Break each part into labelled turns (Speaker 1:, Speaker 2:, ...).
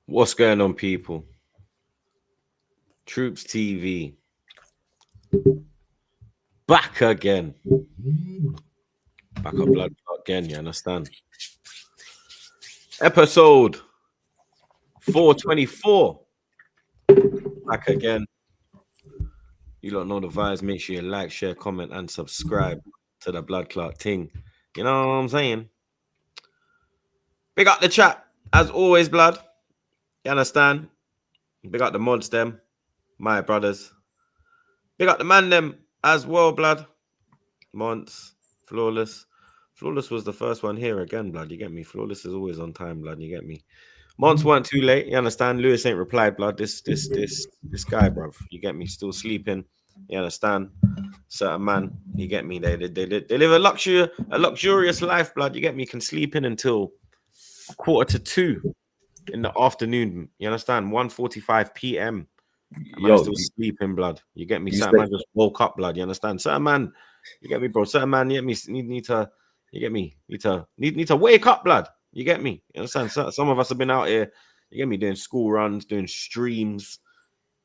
Speaker 1: What's going on, people? Troops TV back again. Back up blood again, you understand? Episode 424. Back again. You don't know the vibes. Make sure you like, share, comment, and subscribe to the Blood Clot Ting. You know what I'm saying? Big up the chat, as always, blood. You understand? Big up the mods, them, my brothers. Big up the man, them, as well, blood. Monts, Flawless. Flawless was the first one here again, blood. You get me? Flawless is always on time, blood. You get me? Monts weren't too late. You understand? Lewis ain't replied, blood. This guy, bruv. You get me? Still sleeping. You understand? Certain man. You get me? They live a luxurious life, blood. You get me? Can sleep in until 1:45 in the afternoon. You understand? 1:45 p.m. Man, still sleeping, blood. You get me? Certain man just woke up, blood. You understand? Certain man, you get me, bro. Certain man, you get me? Need to, you get me? Need to wake up, blood. You get me? You understand? Some of us have been out here, you get me, doing school runs, doing streams.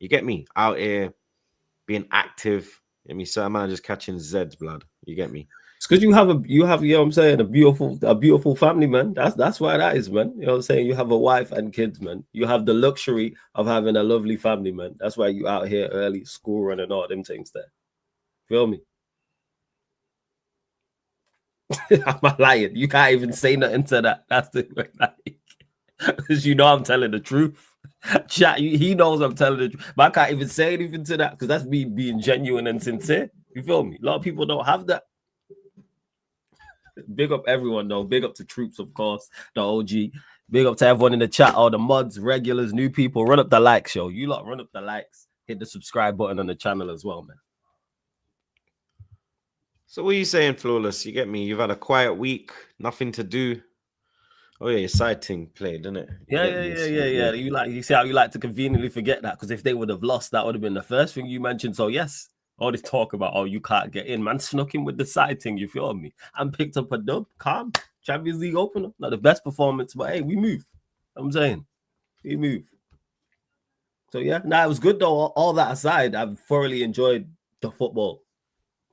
Speaker 1: You get me? Out here being active. You get me? Certain man just catching Zeds, blood. You get me?
Speaker 2: It's because you know what I'm saying, a beautiful family, man. That's why that is, man. You know what I'm saying? You have a wife and kids, man. You have the luxury of having a lovely family, man. That's why you out here early, school run and all them things there. Feel me? I'm lying. You can't even say nothing to that. That's the like, because you know I'm telling the truth. Chat, he knows I'm telling the truth, but I can't even say anything to that because that's me being genuine and sincere. You feel me? A lot of people don't have that. Big up everyone, though. Big up to Troops, of course, the OG. Big up to everyone in the chat, all the mods, regulars, new people. Run up the likes, yo. You lot run up the likes. Hit the subscribe button on the channel as well, man.
Speaker 1: So what are you saying, Flawless? You get me? You've had a quiet week, nothing to do. Oh yeah, your sighting played, didn't it?
Speaker 2: Yeah. You see how you like to conveniently forget that, because if they would have lost, that would have been the first thing you mentioned. So yes, all this talk about, oh, you can't get in, man, snuck in with the sighting, you feel me? And picked up a dub, calm, Champions League opener. Not the best performance, but hey, we move. I'm saying, we move. So yeah, it was good though. All that aside, I've thoroughly enjoyed the football,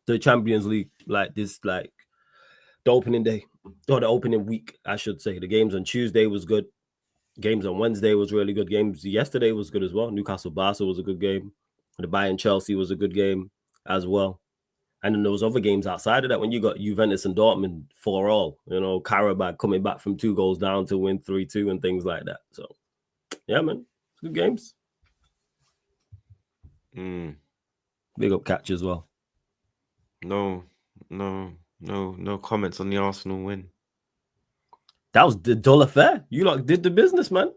Speaker 2: the Champions League, the opening day, or the opening week, I should say. The games on Tuesday was good. Games on Wednesday was really good. Games yesterday was good as well. Newcastle Barca was a good game. The Bayern Chelsea was a good game as well. And then there was other games outside of that when you got Juventus and Dortmund 4-4. You know, Karabakh coming back from 2 goals down to win 3-2 and things like that. So, yeah, man, good games. Big up Catch as well.
Speaker 1: No comments on the Arsenal win.
Speaker 2: That was the dull affair. You lot did the business, man.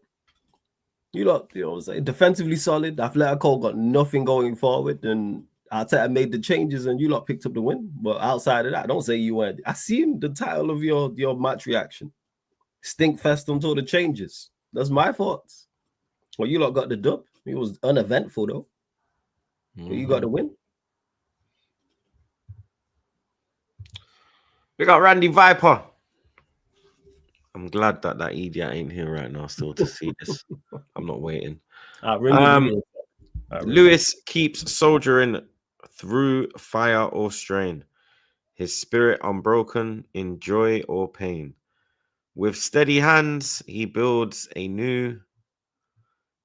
Speaker 2: You lot, you know what I'm saying? Defensively solid. Atletico got nothing going forward, and Arteta made the changes, and you lot picked up the win. But outside of that, don't say you weren't. I seen the title of your match reaction. Stinkfest until the changes. That's my thoughts. Well, you lot got the dub. It was uneventful though. But you got the win.
Speaker 1: We got Randy Viper. I'm glad that idiot ain't here right now still to see this. I'm not waiting. Lewis keeps soldiering through fire or strain, his spirit unbroken in joy or pain. With steady hands, he builds anew.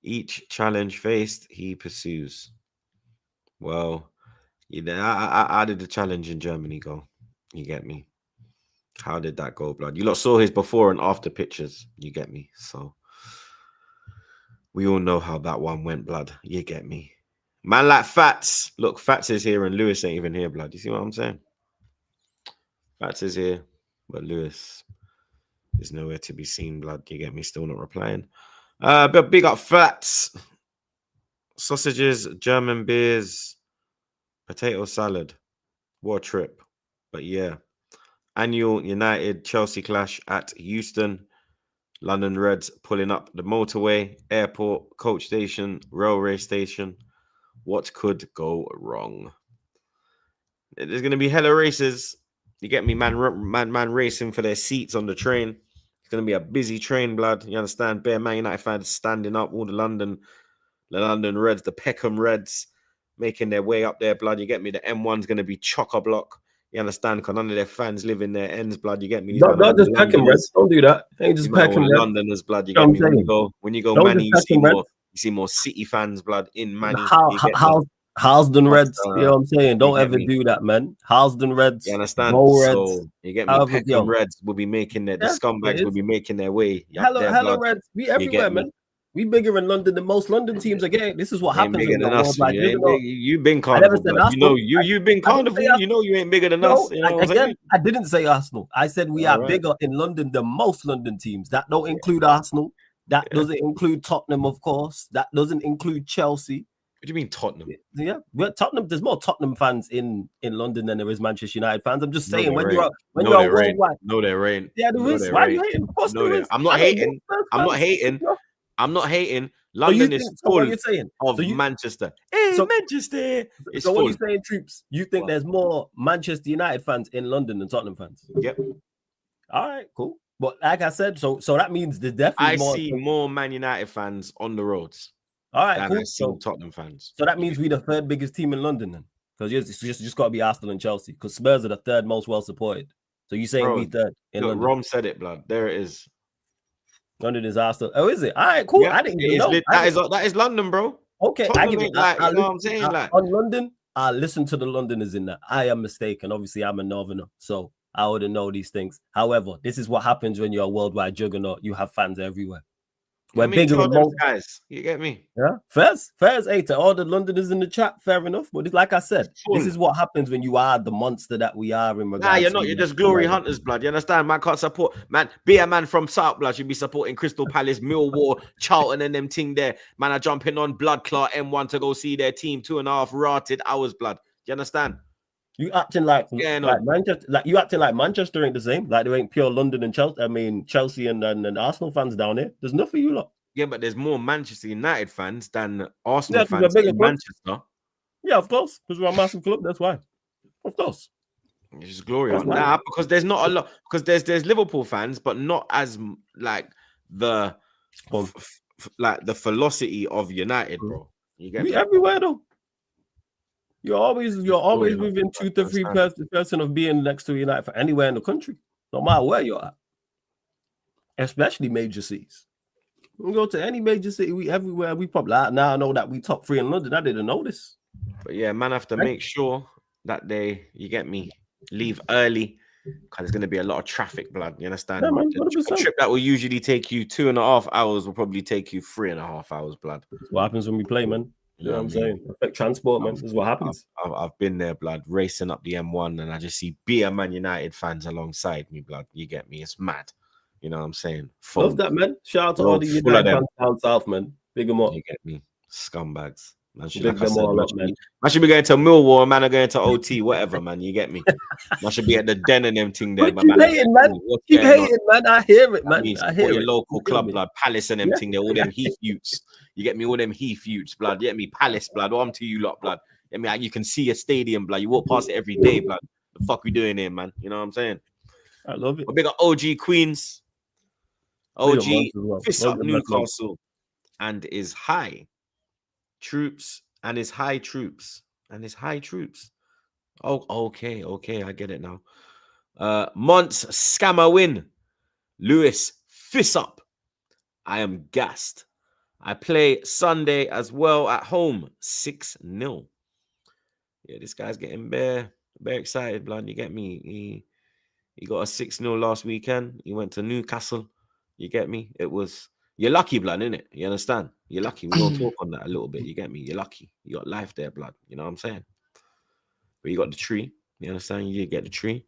Speaker 1: Each challenge faced, he pursues. Well, how did the challenge in Germany go? You get me? How did that go, blood? You lot saw his before and after pictures. You get me? So we all know how that one went, blood. You get me? Man like Fats. Look, Fats is here and Lewis ain't even here, blood. You see what I'm saying? Fats is here, but Lewis is nowhere to be seen, blood. You get me? Still not replying. But big up Fats. Sausages, German beers, potato salad. What a trip. But yeah. Annual United Chelsea clash at Euston. London Reds pulling up the motorway, airport, coach station, railway station. What could go wrong? There's going to be hella races. You get me, man racing for their seats on the train. It's gonna be a busy train, blood. You understand? Bare Man United fans standing up, all the London Reds, the Peckham Reds, making their way up there, blood. You get me? The M1's gonna be chock-a-block. You understand? Because none of their fans live in their ends, blood. You get me?
Speaker 2: Not just Peckham Reds. Don't do that. Ain't just Peckham Reds.
Speaker 1: Londoners, blood. You get me? When you go Manny, you see more City fans, blood, in Manny.
Speaker 2: Halsden Reds, you know what I'm saying? Don't ever do that, man. Halsden Reds,
Speaker 1: you understand?
Speaker 2: Reds,
Speaker 1: you get me? Peckham Reds will be making the scumbags will be making their way.
Speaker 2: Hello, Reds. We everywhere, man. We bigger in London than most London teams. Again, this is what happens
Speaker 1: bigger than us. You've been Carnival. You've been Carnival. You know you ain't bigger than us. You know
Speaker 2: again, I didn't say Arsenal. I said we are bigger in London than most London teams. That don't include Arsenal. That doesn't include Tottenham, of course. That doesn't include Chelsea.
Speaker 1: What do you mean Tottenham?
Speaker 2: Yeah, well, Tottenham. There's more Tottenham fans in London than there is Manchester United fans. I'm just saying when you're worldwide.
Speaker 1: No, there ain't.
Speaker 2: Yeah, there is. Why are you hating? Of course there is.
Speaker 1: I'm not hating. I'm not hating. London is full of Manchester. Hey, Manchester.
Speaker 2: So what are you saying, Troops? You think there's more Manchester United fans in London than Tottenham fans?
Speaker 1: Yep.
Speaker 2: All right, cool. But like I said, so that means there's definitely
Speaker 1: I see more Man United fans on the roads.
Speaker 2: All right, cool.
Speaker 1: I see Tottenham fans.
Speaker 2: So that means we're the third biggest team in London then, because it's just got to be Arsenal and Chelsea. Because Spurs are the third most well supported. So you saying we third in London?
Speaker 1: Rom said it, blood. There it is.
Speaker 2: London is Arsenal. Oh, is it? All right, cool. Yeah, I didn't even know.
Speaker 1: That is London, bro.
Speaker 2: Okay,
Speaker 1: Tottenham I give it. Like, you know what I'm saying?
Speaker 2: On London, I listen to the Londoners in that. I am mistaken. Obviously, I'm a Northerner, so I wouldn't know these things. However, this is what happens when you're a worldwide juggernaut. You have fans everywhere. We're bigger than most
Speaker 1: guys. You get me?
Speaker 2: Yeah, fairs. Hey, to all the Londoners in the chat, fair enough. But like I said, this is what happens when you are the monster that we are in regards.
Speaker 1: Nah, you're not. You're just glory hunters, blood. You understand? Man can't support. Man, be a man from South, blood. Should be supporting Crystal Palace, Millwall, Charlton, and them ting there. Man are jumping on blood clot M1 to go see their team 2.5 rotted hours, blood. Do you understand?
Speaker 2: You acting like Manchester, like you acting like Manchester ain't the same. Like there ain't pure London and Chelsea. I mean Chelsea and Arsenal fans down here. There's enough for you lot.
Speaker 1: Yeah, but there's more Manchester United fans than Arsenal fans in Manchester.
Speaker 2: Yeah, of course, because we're a massive club. That's why. Of course.
Speaker 1: It's just glorious. Nah, because there's not a lot. Because there's Liverpool fans, but not as like the velocity of United, bro. You get me?
Speaker 2: Everywhere though. You're always within 2 to 3 person of being next to United for anywhere in the country, no matter where you're at. Especially major cities. We go to any major city, everywhere we probably now I know that we top 3 in London. I didn't know this.
Speaker 1: But yeah, man, have to make sure that you get me, leave early because there's going to be a lot of traffic, blood. You understand?
Speaker 2: Yeah, man,
Speaker 1: a trip that will usually take you 2.5 hours will probably take you 3.5 hours, blood.
Speaker 2: That's what happens when we play, man. You know what I'm saying? Perfect transport, man. This is what happens.
Speaker 1: I've been there, blood, racing up the M1, and I just see beer Man United fans alongside me, blood. You get me? It's mad. You know what I'm saying?
Speaker 2: Love that, man. Shout out to all the United fans down south, man. Big them up.
Speaker 1: You get me? Scumbags. Man should, like man should be going to Millwall, man, or going to OT, whatever, man. You get me? Man should be at the den and them thing there.
Speaker 2: Keep hating, man. Keep hating, man. I hear it, man.
Speaker 1: I hear your local club, blood. Palace and them thing there. All them Heath Utes. You get me? All them Heath Utes, blood. You get me? Palace, blood. I'm to you lot, blood. You get me? You can see a stadium, blood. You walk past it every day, blood. The fuck we doing here, man? You know what I'm saying?
Speaker 2: I love it.
Speaker 1: We got OG Queens. OG fist up Newcastle and is high. Troops and his high troops. Oh, okay, I get it now. Monts scammer win. Lewis fist up. I am gassed. I play Sunday as well at home. 6-0. Yeah, this guy's getting bare excited, blood. You get me? He got a 6-0 last weekend. He went to Newcastle. You get me? You're lucky, blood, innit? You understand? You're lucky. We're going to talk on that a little bit. You get me? You're lucky. You got life there, blood. You know what I'm saying? But you got the tree. You understand? You get the tree.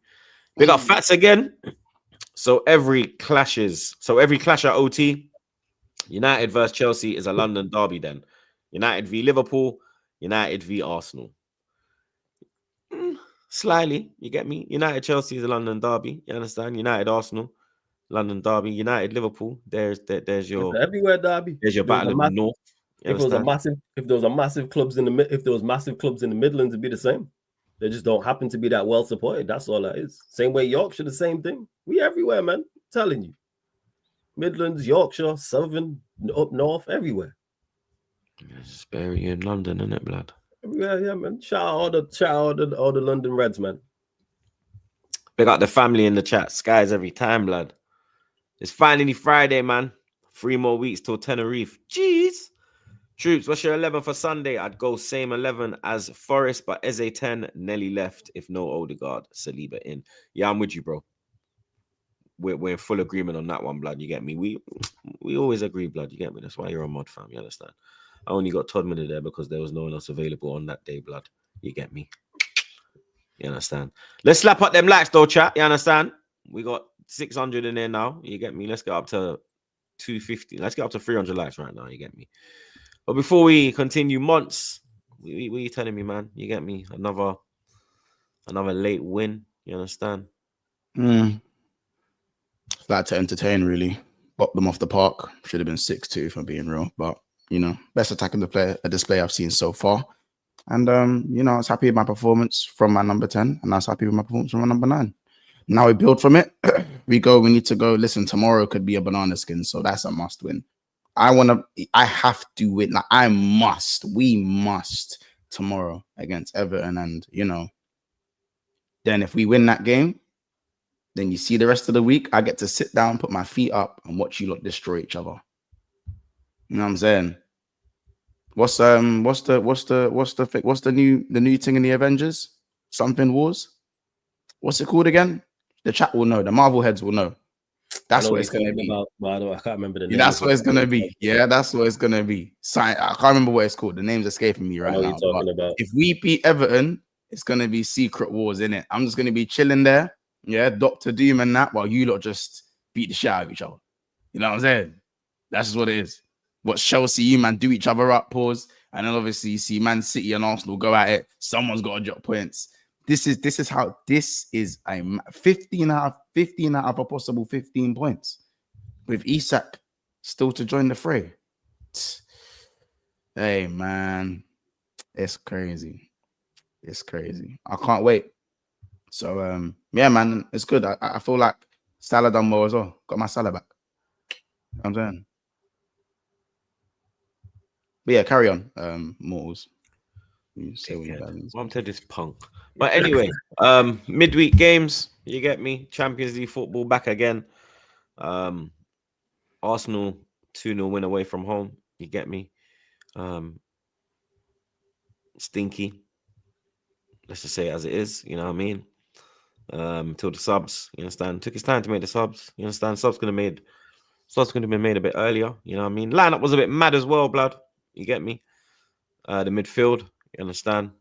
Speaker 1: We got Fats again. So every clash at OT, United versus Chelsea is a London derby then. United v Liverpool, United v Arsenal. Slightly, you get me? United Chelsea is a London derby. You understand? United Arsenal. London derby, United, Liverpool. There's your
Speaker 2: everywhere derby.
Speaker 1: There's your battle of the north.
Speaker 2: If there was massive clubs in the Midlands, it'd be the same. They just don't happen to be that well supported. That's all that is. Same way Yorkshire, the same thing. We everywhere, man. I'm telling you. Midlands, Yorkshire, Southern, up north, everywhere.
Speaker 1: It's very in London, isn't it, blood?
Speaker 2: Yeah, man. Shout out all the London Reds, man.
Speaker 1: Big up the family in the chat. Skies every time, blood. It's finally Friday, man. 3 more weeks till Tenerife. Jeez. Troops, what's your 11 for Sunday? I'd go same 11 as Forest, but Eze 10, Nelly left. If no Odegaard, Saliba in. Yeah, I'm with you, bro. We're in full agreement on that one, blood. You get me? We always agree, blood. You get me? That's why you're a mod fam. You understand? I only got Todd Miller there because there was no one else available on that day, blood. You get me? You understand? Let's slap up them likes, though, chat. You understand? We got 600 in there now. You get me? Let's get up to 250. Let's get up to 300 likes right now. You get me? But before we continue, Monts, what are you telling me, man? You get me? Another late win. You understand?
Speaker 3: Like to entertain, really. Bopped them off the park. Should have been 6-2 if I'm being real. But, you know, best attacking display I've seen so far. And, you know, I was happy with my performance from my number 10. And I was happy with my performance from my number 9. Now we build from it. We need to go. Listen, tomorrow could be a banana skin. So that's a must win. I have to win. Like, we must tomorrow against Everton. And, you know, then if we win that game, then you see the rest of the week, I get to sit down, put my feet up, and watch you lot destroy each other. You know what I'm saying? What's the new thing in the Avengers? Something Wars? What's it called again? The chat will know. The Marvel heads will know. That's what it's gonna be.
Speaker 2: I can't remember the name.
Speaker 3: That's what it's gonna be. Yeah, that's what it's gonna be. I can't remember what it's called. The name's escaping me right now. But if we beat Everton, it's gonna be Secret Wars, innit? I'm just gonna be chilling there. Yeah, Dr. Doom and that, while you lot just beat the shit out of each other. You know what I'm saying? That's just what it is. What Chelsea, you man, do each other up, pause. And then obviously you see Man City and Arsenal go at it. Someone's got to drop points. This is a 15 out of a possible 15 points. With Isak still to join the fray. Hey, man. It's crazy. It's crazy. I can't wait. So, yeah, man, it's good. I feel like Salah done well as well. Got my Salah back. You know what I'm saying? But yeah, carry on, Mortals.
Speaker 1: I'm to this punk. But anyway, midweek games, you get me? Champions League football back again. Arsenal 2-0 win away from home. You get me? Stinky. Let's just say it as it is. You know what I mean? Till the subs, you understand? Took his time to make the subs. You understand? Subs could have been made a bit earlier. You know what I mean? Lineup was a bit mad as well, blood. You get me? The midfield, you understand?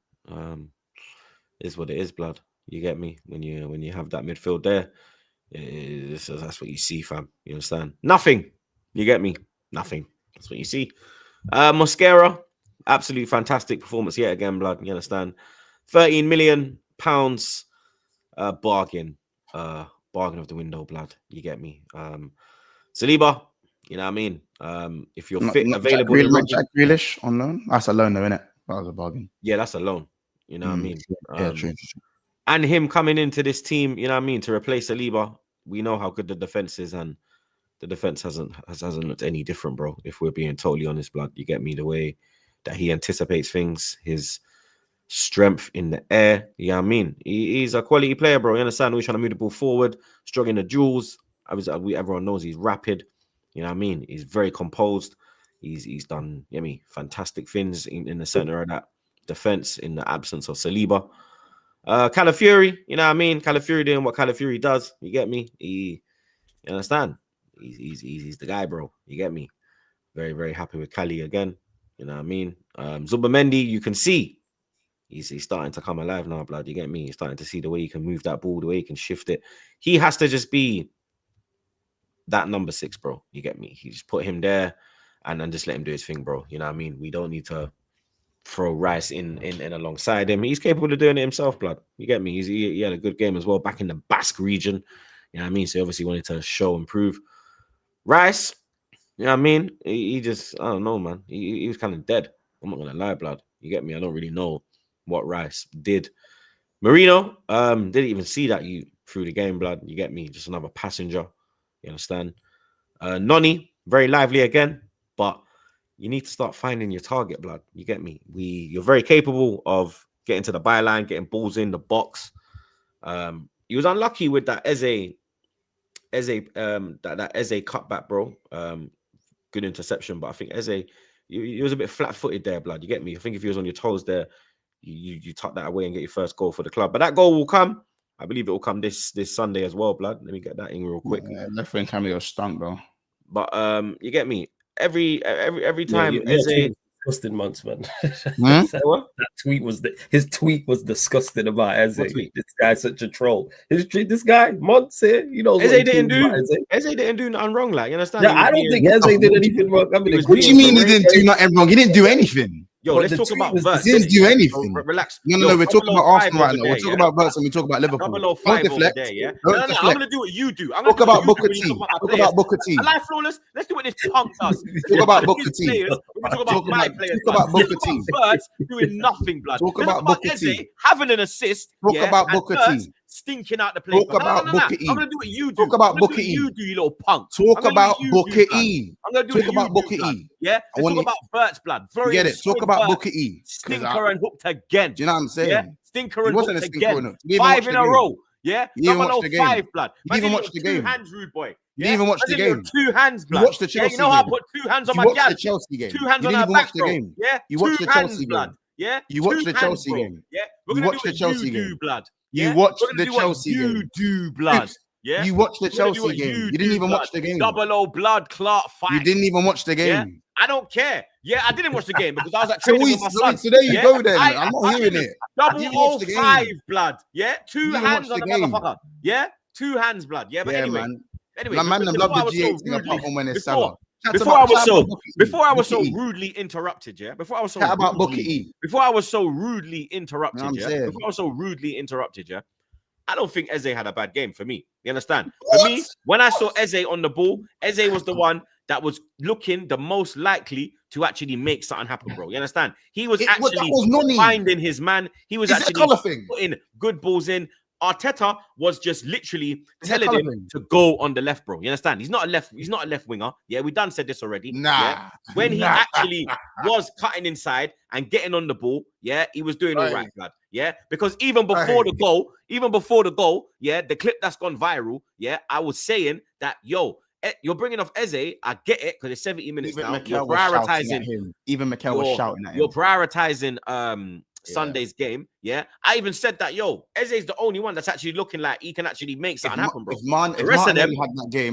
Speaker 1: Is what it is, blood. You get me? When you have that midfield there, that's what you see, fam. You understand? Nothing. You get me? Nothing. That's what you see. Mosquera, absolute fantastic performance yet again, blood. You understand? £13 million bargain of the window, blood. You get me? Saliba, you know what I mean? If you're fit, available,
Speaker 3: Jack Grealish on loan. That's a loan, though, isn't it? That was a bargain.
Speaker 1: Yeah, that's a loan. You know what I mean?
Speaker 3: Yeah, true.
Speaker 1: And him coming into this team, you know what I mean, to replace Saliba. We know how good the defense is, and the defense hasn't looked any different, bro. If we're being totally honest, blood. You get me? The way that he anticipates things, his strength in the air. You know what I mean? He's a quality player, bro. You understand? We're trying to move the ball forward, struggling the duels. Everyone knows he's rapid. You know what I mean? He's very composed. He's done, you know, fantastic things in the center of that defense in the absence of Saliba. Calafiori, you know what I mean? Calafiori doing what Calafiori does. You get me? You understand? He's the guy, bro. You get me? Very, very happy with Cali again. You know what I mean? Zubimendi, you can see he's starting to come alive now, blood. You get me? He's starting to see the way he can move that ball, the way he can shift it. He has to just be that number 6, bro. You get me? He just put him there and then just let him do his thing, bro. You know what I mean? We don't need to throw Rice in alongside him. He's capable of doing it himself, blood. You get me? He had a good game as well back in the Basque region. You know what I mean? So he obviously wanted to show and prove. Rice, you know what I mean? He just, I don't know, man. He was kind of dead. I'm not going to lie, blood. You get me? I don't really know what Rice did Marino, didn't even see that you through the game, blood. You get me? Just another passenger. You understand? Noni, very lively again, but you need to start finding your target, blood. You get me? You're very capable of getting to the byline, getting balls in the box. He was unlucky with that Eze, that Eze cutback, bro. Good interception, but I think Eze, he was a bit flat-footed there, blood. You get me? I think if he was on your toes there, you tuck that away and get your first goal for the club. But that goal will come. I believe it will come this Sunday as well, blood. Let me get that in real quick.
Speaker 3: Left wing cameo stunk, bro.
Speaker 1: But you get me. Every time
Speaker 2: your
Speaker 1: Eze,
Speaker 2: tweet was disgusting, months, man.
Speaker 1: what?
Speaker 2: That tweet was his tweet was disgusting about Eze. This guy's such a troll. This guy, Monts here, you know,
Speaker 1: Eze didn't do nothing wrong, like, you understand?
Speaker 2: Yeah, I don't think Eze did anything wrong. I mean,
Speaker 3: what do you mean he didn't do nothing wrong? He didn't do anything.
Speaker 1: Yo, let's talk about Verts.
Speaker 3: He didn't do anything.
Speaker 1: Relax.
Speaker 3: No, we're talking about Arsenal right now. We're talking about Verts and we talk about Liverpool.
Speaker 1: Don't deflect. Yeah? No, I'm gonna do what you do.
Speaker 3: Talk about Booker T. Talk about Booker T.
Speaker 1: I like flawless. Let's do what this punk does.
Speaker 3: Talk about Booker T.
Speaker 1: Talk about my players.
Speaker 3: Talk about Booker T.
Speaker 1: Verts doing nothing, blood.
Speaker 3: Talk about Booker T.
Speaker 1: Having an assist.
Speaker 3: Talk about Booker T.
Speaker 1: Stinking out the place.
Speaker 3: Talk about Booker E.
Speaker 1: I'm gonna do what you do.
Speaker 3: Talk about Booker E.
Speaker 1: You do, you little punk.
Speaker 3: Talk about Booker E.
Speaker 1: I'm gonna do
Speaker 3: Talk about Booker E.
Speaker 1: Yeah. Talk about Verts, blood.
Speaker 3: Get it. Talk about Booker E.
Speaker 1: Stinker and hooked again.
Speaker 3: Do you know what I'm saying?
Speaker 1: Yeah. Stinker and hooked again.
Speaker 3: He
Speaker 1: 5 in a row. Yeah.
Speaker 3: You even watched the game.
Speaker 1: 5, blood.
Speaker 3: You even watched the game.
Speaker 1: 2 hands, rude boy.
Speaker 3: You even watched the game.
Speaker 1: 2 hands, blood.
Speaker 3: You watched the Chelsea game.
Speaker 1: You know how I put 2 hands on my gal.
Speaker 3: You watched the Chelsea game.
Speaker 1: 2 hands on
Speaker 3: her
Speaker 1: back, bro.
Speaker 3: game.
Speaker 1: Yeah.
Speaker 3: You watched the Chelsea game.
Speaker 1: Yeah.
Speaker 3: You watched the Chelsea game.
Speaker 1: Yeah.
Speaker 3: You watched the Chelsea game.
Speaker 1: Blood.
Speaker 3: You watched the Chelsea game.
Speaker 1: You do, blood. Yeah.
Speaker 3: You watched the Chelsea game. You didn't even watch the game.
Speaker 1: 00 blood clot fight.
Speaker 3: You didn't even watch the game.
Speaker 1: Yeah? I don't care. Yeah, I didn't watch the game because I was at training with my son.
Speaker 3: So there you go then. I'm not hearing it.
Speaker 1: 005 blood. Yeah, 2 hands on the motherfucker. Yeah, 2 hands blood. Yeah, but anyway.
Speaker 3: My man love the G8 thing apart from when it's Salah.
Speaker 1: Before I was so rudely interrupted, yeah. Before I was so
Speaker 3: about Booker E.
Speaker 1: Before I was so rudely interrupted, yeah. Before I was so rudely interrupted, yeah. I don't think Eze had a bad game for me. You understand? For me, when I saw Eze on the ball, Eze was the one that was looking the most likely to actually make something happen, bro. You understand? He was actually finding his man. He was actually putting good balls in. Arteta was just literally telling him to go on the left, bro. You understand? He's not a left winger. Yeah, we done said this already.
Speaker 3: Yeah?
Speaker 1: When he actually was cutting inside and getting on the ball, yeah, he was doing all right, blood. Yeah, because even before the goal, yeah, the clip that's gone viral, yeah, I was saying that, yo, you're bringing off Eze. I get it because it's 70 minutes now. You're prioritizing him.
Speaker 3: Even Mikel was shouting at him.
Speaker 1: You're prioritizing Sunday's game. Yeah, I even said that, yo, Eze is the only one that's actually looking like he can actually make something happen, bro.
Speaker 3: The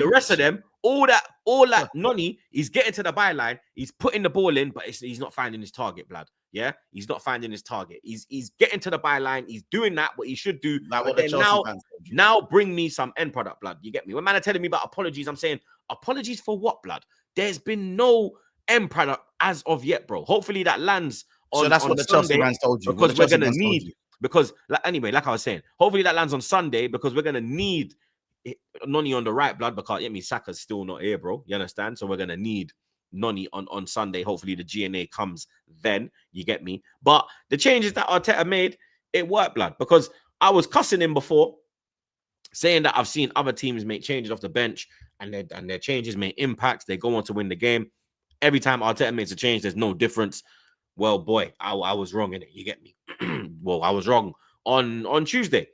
Speaker 3: rest of them, all that Noni, he's getting to the byline, he's putting the ball in, but he's not finding his target, blood. Yeah, he's not finding his target. He's getting to the byline, he's doing that what he should do. Like what the Chelsea fans told you.
Speaker 1: Now bring me some end product, blood. You get me? When man are telling me about apologies, I'm saying apologies for what, blood? There's been no end product as of yet, bro. Hopefully that lands.
Speaker 3: So that's what the Chelsea fans told you.
Speaker 1: Because we're gonna need, because anyway, like I was saying, hopefully that lands on Sunday because we're gonna need Noni on the right, blood. Because Saka's still not here, bro. You understand? So we're gonna need Noni on Sunday. Hopefully the GNA comes then. You get me? But the changes that Arteta made, it worked, blood. Because I was cussing him before, saying that I've seen other teams make changes off the bench and their changes make impacts. They go on to win the game. Every time Arteta makes a change, there's no difference. Well, boy, I was wrong in it. You get me? Well, I was wrong on Tuesday.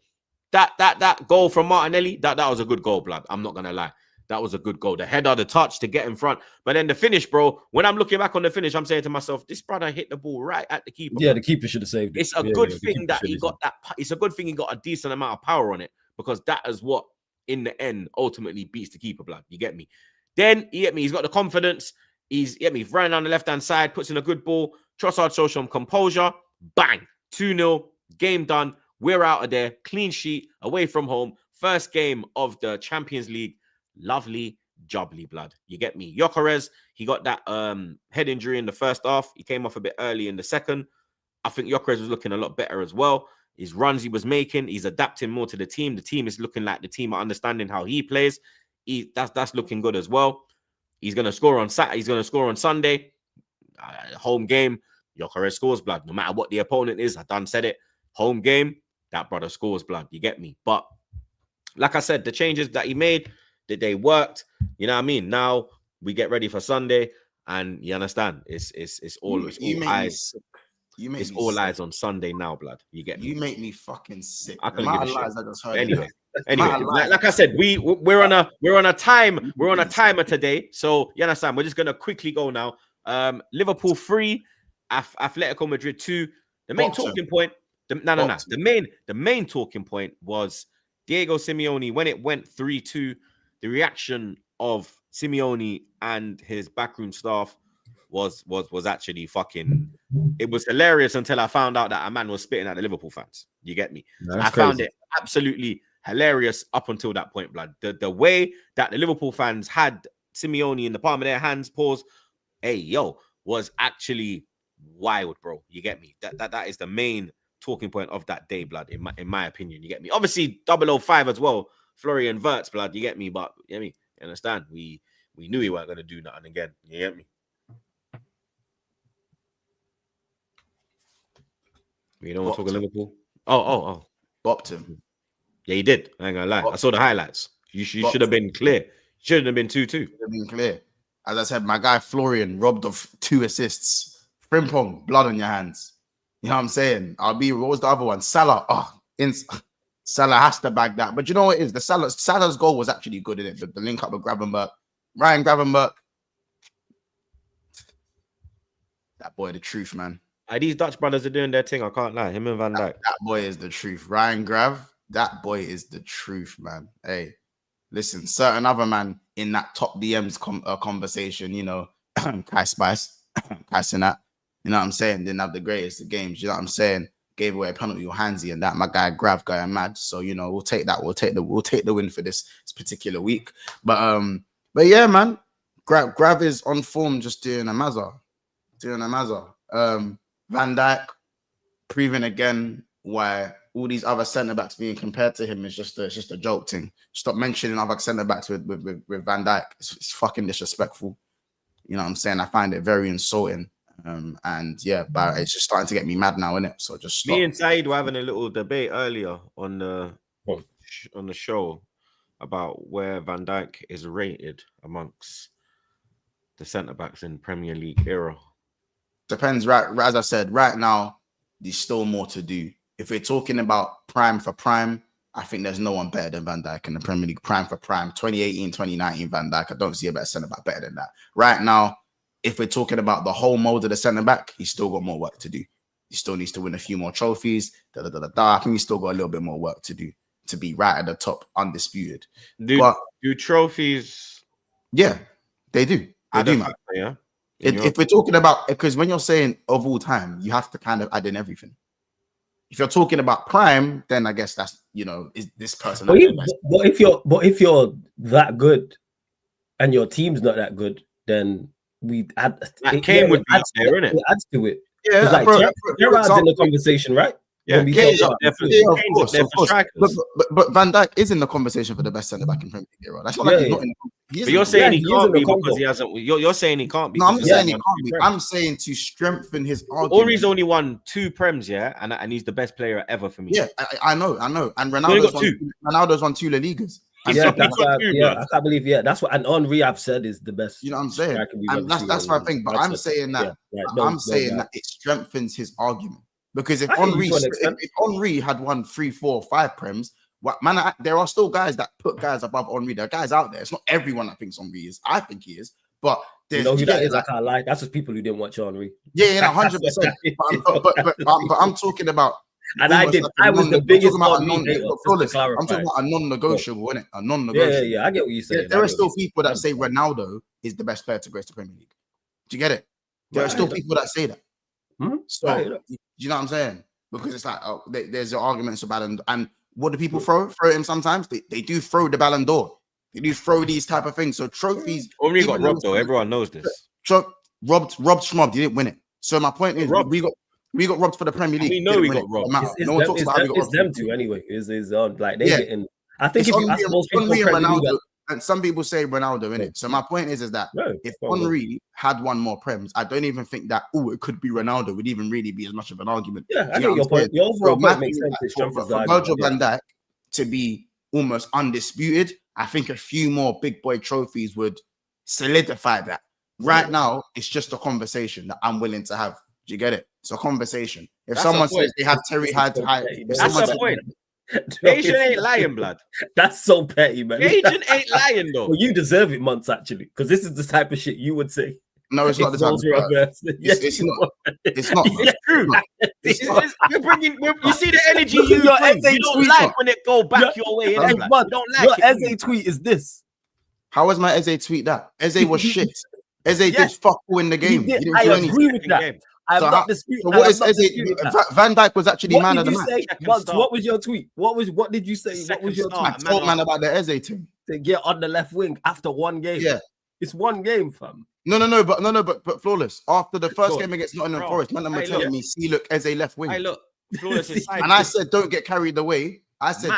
Speaker 1: That goal from Martinelli, that was a good goal, blood. I'm not gonna lie. That was a good goal. The header, the touch to get in front. But then the finish, bro, when I'm looking back on the finish, I'm saying to myself, this brother hit the ball right at the keeper.
Speaker 2: Yeah, the keeper should have saved it.
Speaker 1: It's a good thing that he got that. It's a good thing he got a decent amount of power on it because that is what, in the end, ultimately beats the keeper, blood. You get me? Then, you get me? He's got the confidence. He's running down the left-hand side, puts in a good ball. Trossard shows some composure. Bang. 2-0. Game done. We're out of there. Clean sheet. Away from home. First game of the Champions League. Lovely, jubbly, blood. You get me? Gyökeres, he got that head injury in the first half. He came off a bit early in the second. I think Gyökeres was looking a lot better as well. His runs he was making, he's adapting more to the team. The team is looking like the team are understanding how he plays. That's looking good as well. He's going to score on Saturday. He's going to score on Sunday. Home game. Gyökeres scores, blood. No matter what the opponent is, I done said it. Home game. that brother scores, blood. You get me? But like I said, the changes that he made, that they worked. You know what I mean? Now we get ready for Sunday, and you understand? It's all eyes. It's all eyes on Sunday now, blood. You get me?
Speaker 3: You make me fucking sick.
Speaker 1: I couldn't give a shit.
Speaker 3: I just heard
Speaker 1: Anyway, like I said, we're on a timer today. So you understand? We're just gonna quickly go now. Liverpool 3, Atletico Madrid 2. The main talking point. The main talking point was Diego Simeone when it went 3-2. The reaction of Simeone and his backroom staff was actually fucking. It was hilarious until I found out that a man was spitting at the Liverpool fans. You get me? I found it absolutely hilarious up until that point, blood. The way that the Liverpool fans had Simeone in the palm of their hands, was actually wild, bro. You get me? That is the main talking point of that day, blood. In my opinion, you get me. Obviously, 005 as well. Florian Wirtz, blood. You get me? But you get me? You understand? We knew he weren't gonna do nothing again. You get me? You don't want to talk Liverpool? Oh.
Speaker 3: Bopped him.
Speaker 1: Yeah, he did. I ain't gonna lie. I saw the highlights. You should have been clear. Shouldn't have been 2-2. Should
Speaker 3: have been clear. As I said, my guy Florian robbed of 2 assists. Frimpong, blood on your hands. You know what I'm saying? What was the other one? Salah. Salah has to bag that. But you know what it is? Salah's goal was actually good in it. The link up with Gravenberch. Ryan Gravenberch. That boy, the truth, man.
Speaker 1: These Dutch brothers are doing their thing. I can't lie. Him and Van Dijk.
Speaker 3: That boy is the truth. Ryan Grav, that boy is the truth, man. Hey, listen, certain other man in that top DMs conversation, you know, Kai Spice, Kai Sinat, you know what I'm saying? Didn't have the greatest of games, you know what I'm saying? Gave away a penalty with Hansi and that. My guy Grav guy mad. So, you know, we'll take that. We'll take the win for this particular week. But yeah, man, Grav is on form, just doing a mazza. Van Dijk proving again why all these other centre backs being compared to him is just a joke thing. Stop mentioning other centre backs with Van Dijk. It's fucking disrespectful. You know what I'm saying? I find it very insulting. And yeah, but it's just starting to get me mad now, innit? So just stop.
Speaker 1: Me and Saeed were having a little debate earlier on the show about where Van Dijk is rated amongst the centre backs in Premier League era.
Speaker 3: Depends, right? As I said, right now, there's still more to do. If we're talking about prime for prime, I think there's no one better than Van Dijk in the Premier League. Prime for prime, 2018, 2019 Van Dijk. I don't see a better centre-back better than that. Right now, if we're talking about the whole mold of the centre-back, he's still got more work to do. He still needs to win a few more trophies. I think he's still got a little bit more work to do to be right at the top, undisputed.
Speaker 1: Do trophies?
Speaker 3: Yeah, they do. They do, man.
Speaker 1: Yeah.
Speaker 3: If we're talking about, because when you're saying of all time, you have to kind of add in everything. If you're talking about prime, then I guess that's, you know, is this person.
Speaker 2: But if you're that good and your team's not that good, then we add.
Speaker 1: Kane would be up there, isn't it?
Speaker 2: It adds to it.
Speaker 3: Yeah,
Speaker 2: like Gerrard's in the conversation, right?
Speaker 1: Yeah, Kane's up there for strikers.
Speaker 3: But Van Dijk is in the conversation for the best centre back in Premier League. That's not like he's not in the.
Speaker 1: But you're saying he can't be because he hasn't. You're saying he can't be.
Speaker 3: No, I'm not saying he can't be. I'm saying to strengthen his argument.
Speaker 1: Henry's only won 2 Prems, yeah, and he's the best player ever for me.
Speaker 3: Yeah, I know. And Ronaldo's won 2 La Ligas.
Speaker 2: I can't believe. Yeah, that's what. And Henry, I've said, is the best.
Speaker 3: You know what I'm saying? And that's my thing. But I'm saying that. I'm saying that it strengthens his argument. Because if Henry had won 3, 4, 5 Prems, there are still guys that put guys above Henry. There are guys out there. It's not everyone that thinks Henry is. I think he is. But
Speaker 2: you know who that is? I can't lie. That's just people who didn't watch Henry.
Speaker 3: Yeah, 100%. But I'm talking about.
Speaker 2: And I was the biggest Henry.
Speaker 3: I'm talking about a non-negotiable, isn't it? A non-negotiable.
Speaker 2: Yeah. I get what you're saying.
Speaker 3: There are still people that say Ronaldo is the best player to grace the Premier League. Do you get it? There are still people that say that. So, you know what I'm saying? Because it's like, there's the arguments about it. And what do people throw? Throw him sometimes? They do throw the Ballon d'Or. They do throw these type of things. So trophies.
Speaker 1: Henry got robbed though. Everyone knows this.
Speaker 3: Robbed Schmobbed. He didn't win it. So my point is, we got robbed for the Premier League.
Speaker 1: We know we got robbed.
Speaker 3: No one talks about
Speaker 2: it's them two anyway. Like they getting. I think if you ask most people,
Speaker 3: And some people say Ronaldo in it. So my point is that if Henry had one more Prems, I don't even think that it could be Ronaldo would even really be as much of an argument.
Speaker 2: Yeah, I think your point. Your overall point makes sense.
Speaker 3: For Virgil van Dijk to be almost undisputed, I think a few more big boy trophies would solidify that. Right now, it's just a conversation that I'm willing to have. Do you get it? It's a conversation. If someone says they have Terry Hyde to hide,
Speaker 1: that's the point. Asian ain't lying, blood.
Speaker 2: That's so petty, man.
Speaker 1: Asian ain't lying, though.
Speaker 2: Well, you deserve it, Months, actually, because this is the type of shit you would say.
Speaker 3: No, it's not the type of shit. It's not. It's not.
Speaker 1: It's true. You're bringing. You see the energy you bring. You don't like when it go back your way. You don't like
Speaker 2: your Eze tweet is this.
Speaker 3: How was my Eze tweet that? Eze was shit. Eze did fuck all in the game. He didn't
Speaker 2: I
Speaker 3: do
Speaker 2: agree with that.
Speaker 3: So what is Eze? Van Dijk was actually man of the match.
Speaker 2: What was your tweet? What did you say? What was your tweet?
Speaker 3: I told man about the Eze thing.
Speaker 2: To get on the left wing after one game.
Speaker 3: Yeah,
Speaker 2: it's one game, fam.
Speaker 3: But flawless. After the first game against Nottingham Forest, man, I'm telling me, see, look, Eze left wing.
Speaker 1: I look, flawless is
Speaker 3: and I said, don't get carried away.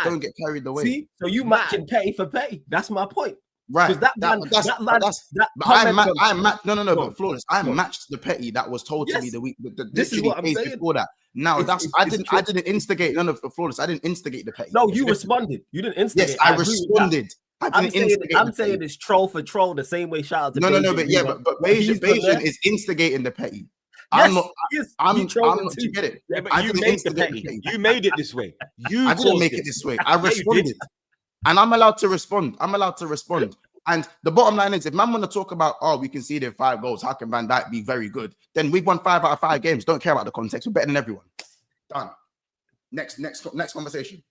Speaker 3: Don't get carried away.
Speaker 2: See, so you matching petty for petty. That's my point.
Speaker 3: Right.
Speaker 2: But
Speaker 3: flawless. I matched the petty that was told to me the week.
Speaker 2: This is what I'm saying.
Speaker 3: Before that. Now I didn't instigate none of the flawless. I didn't instigate the petty.
Speaker 2: No, you responded. You didn't instigate.
Speaker 3: Yes, I responded.
Speaker 2: I'm saying it's troll for troll the same way. Shout out to
Speaker 3: but Bayesian is instigating the petty. I'm not. You get it?
Speaker 1: Yeah, but you made the petty. You made it this way.
Speaker 3: I didn't make it this way. I responded. And I'm allowed to respond. And the bottom line is, if man want to talk about, we conceded 5 goals, how can Van Dijk be very good? Then we've won 5 out of 5 games. Don't care about the context. We're better than everyone. Done. Next conversation.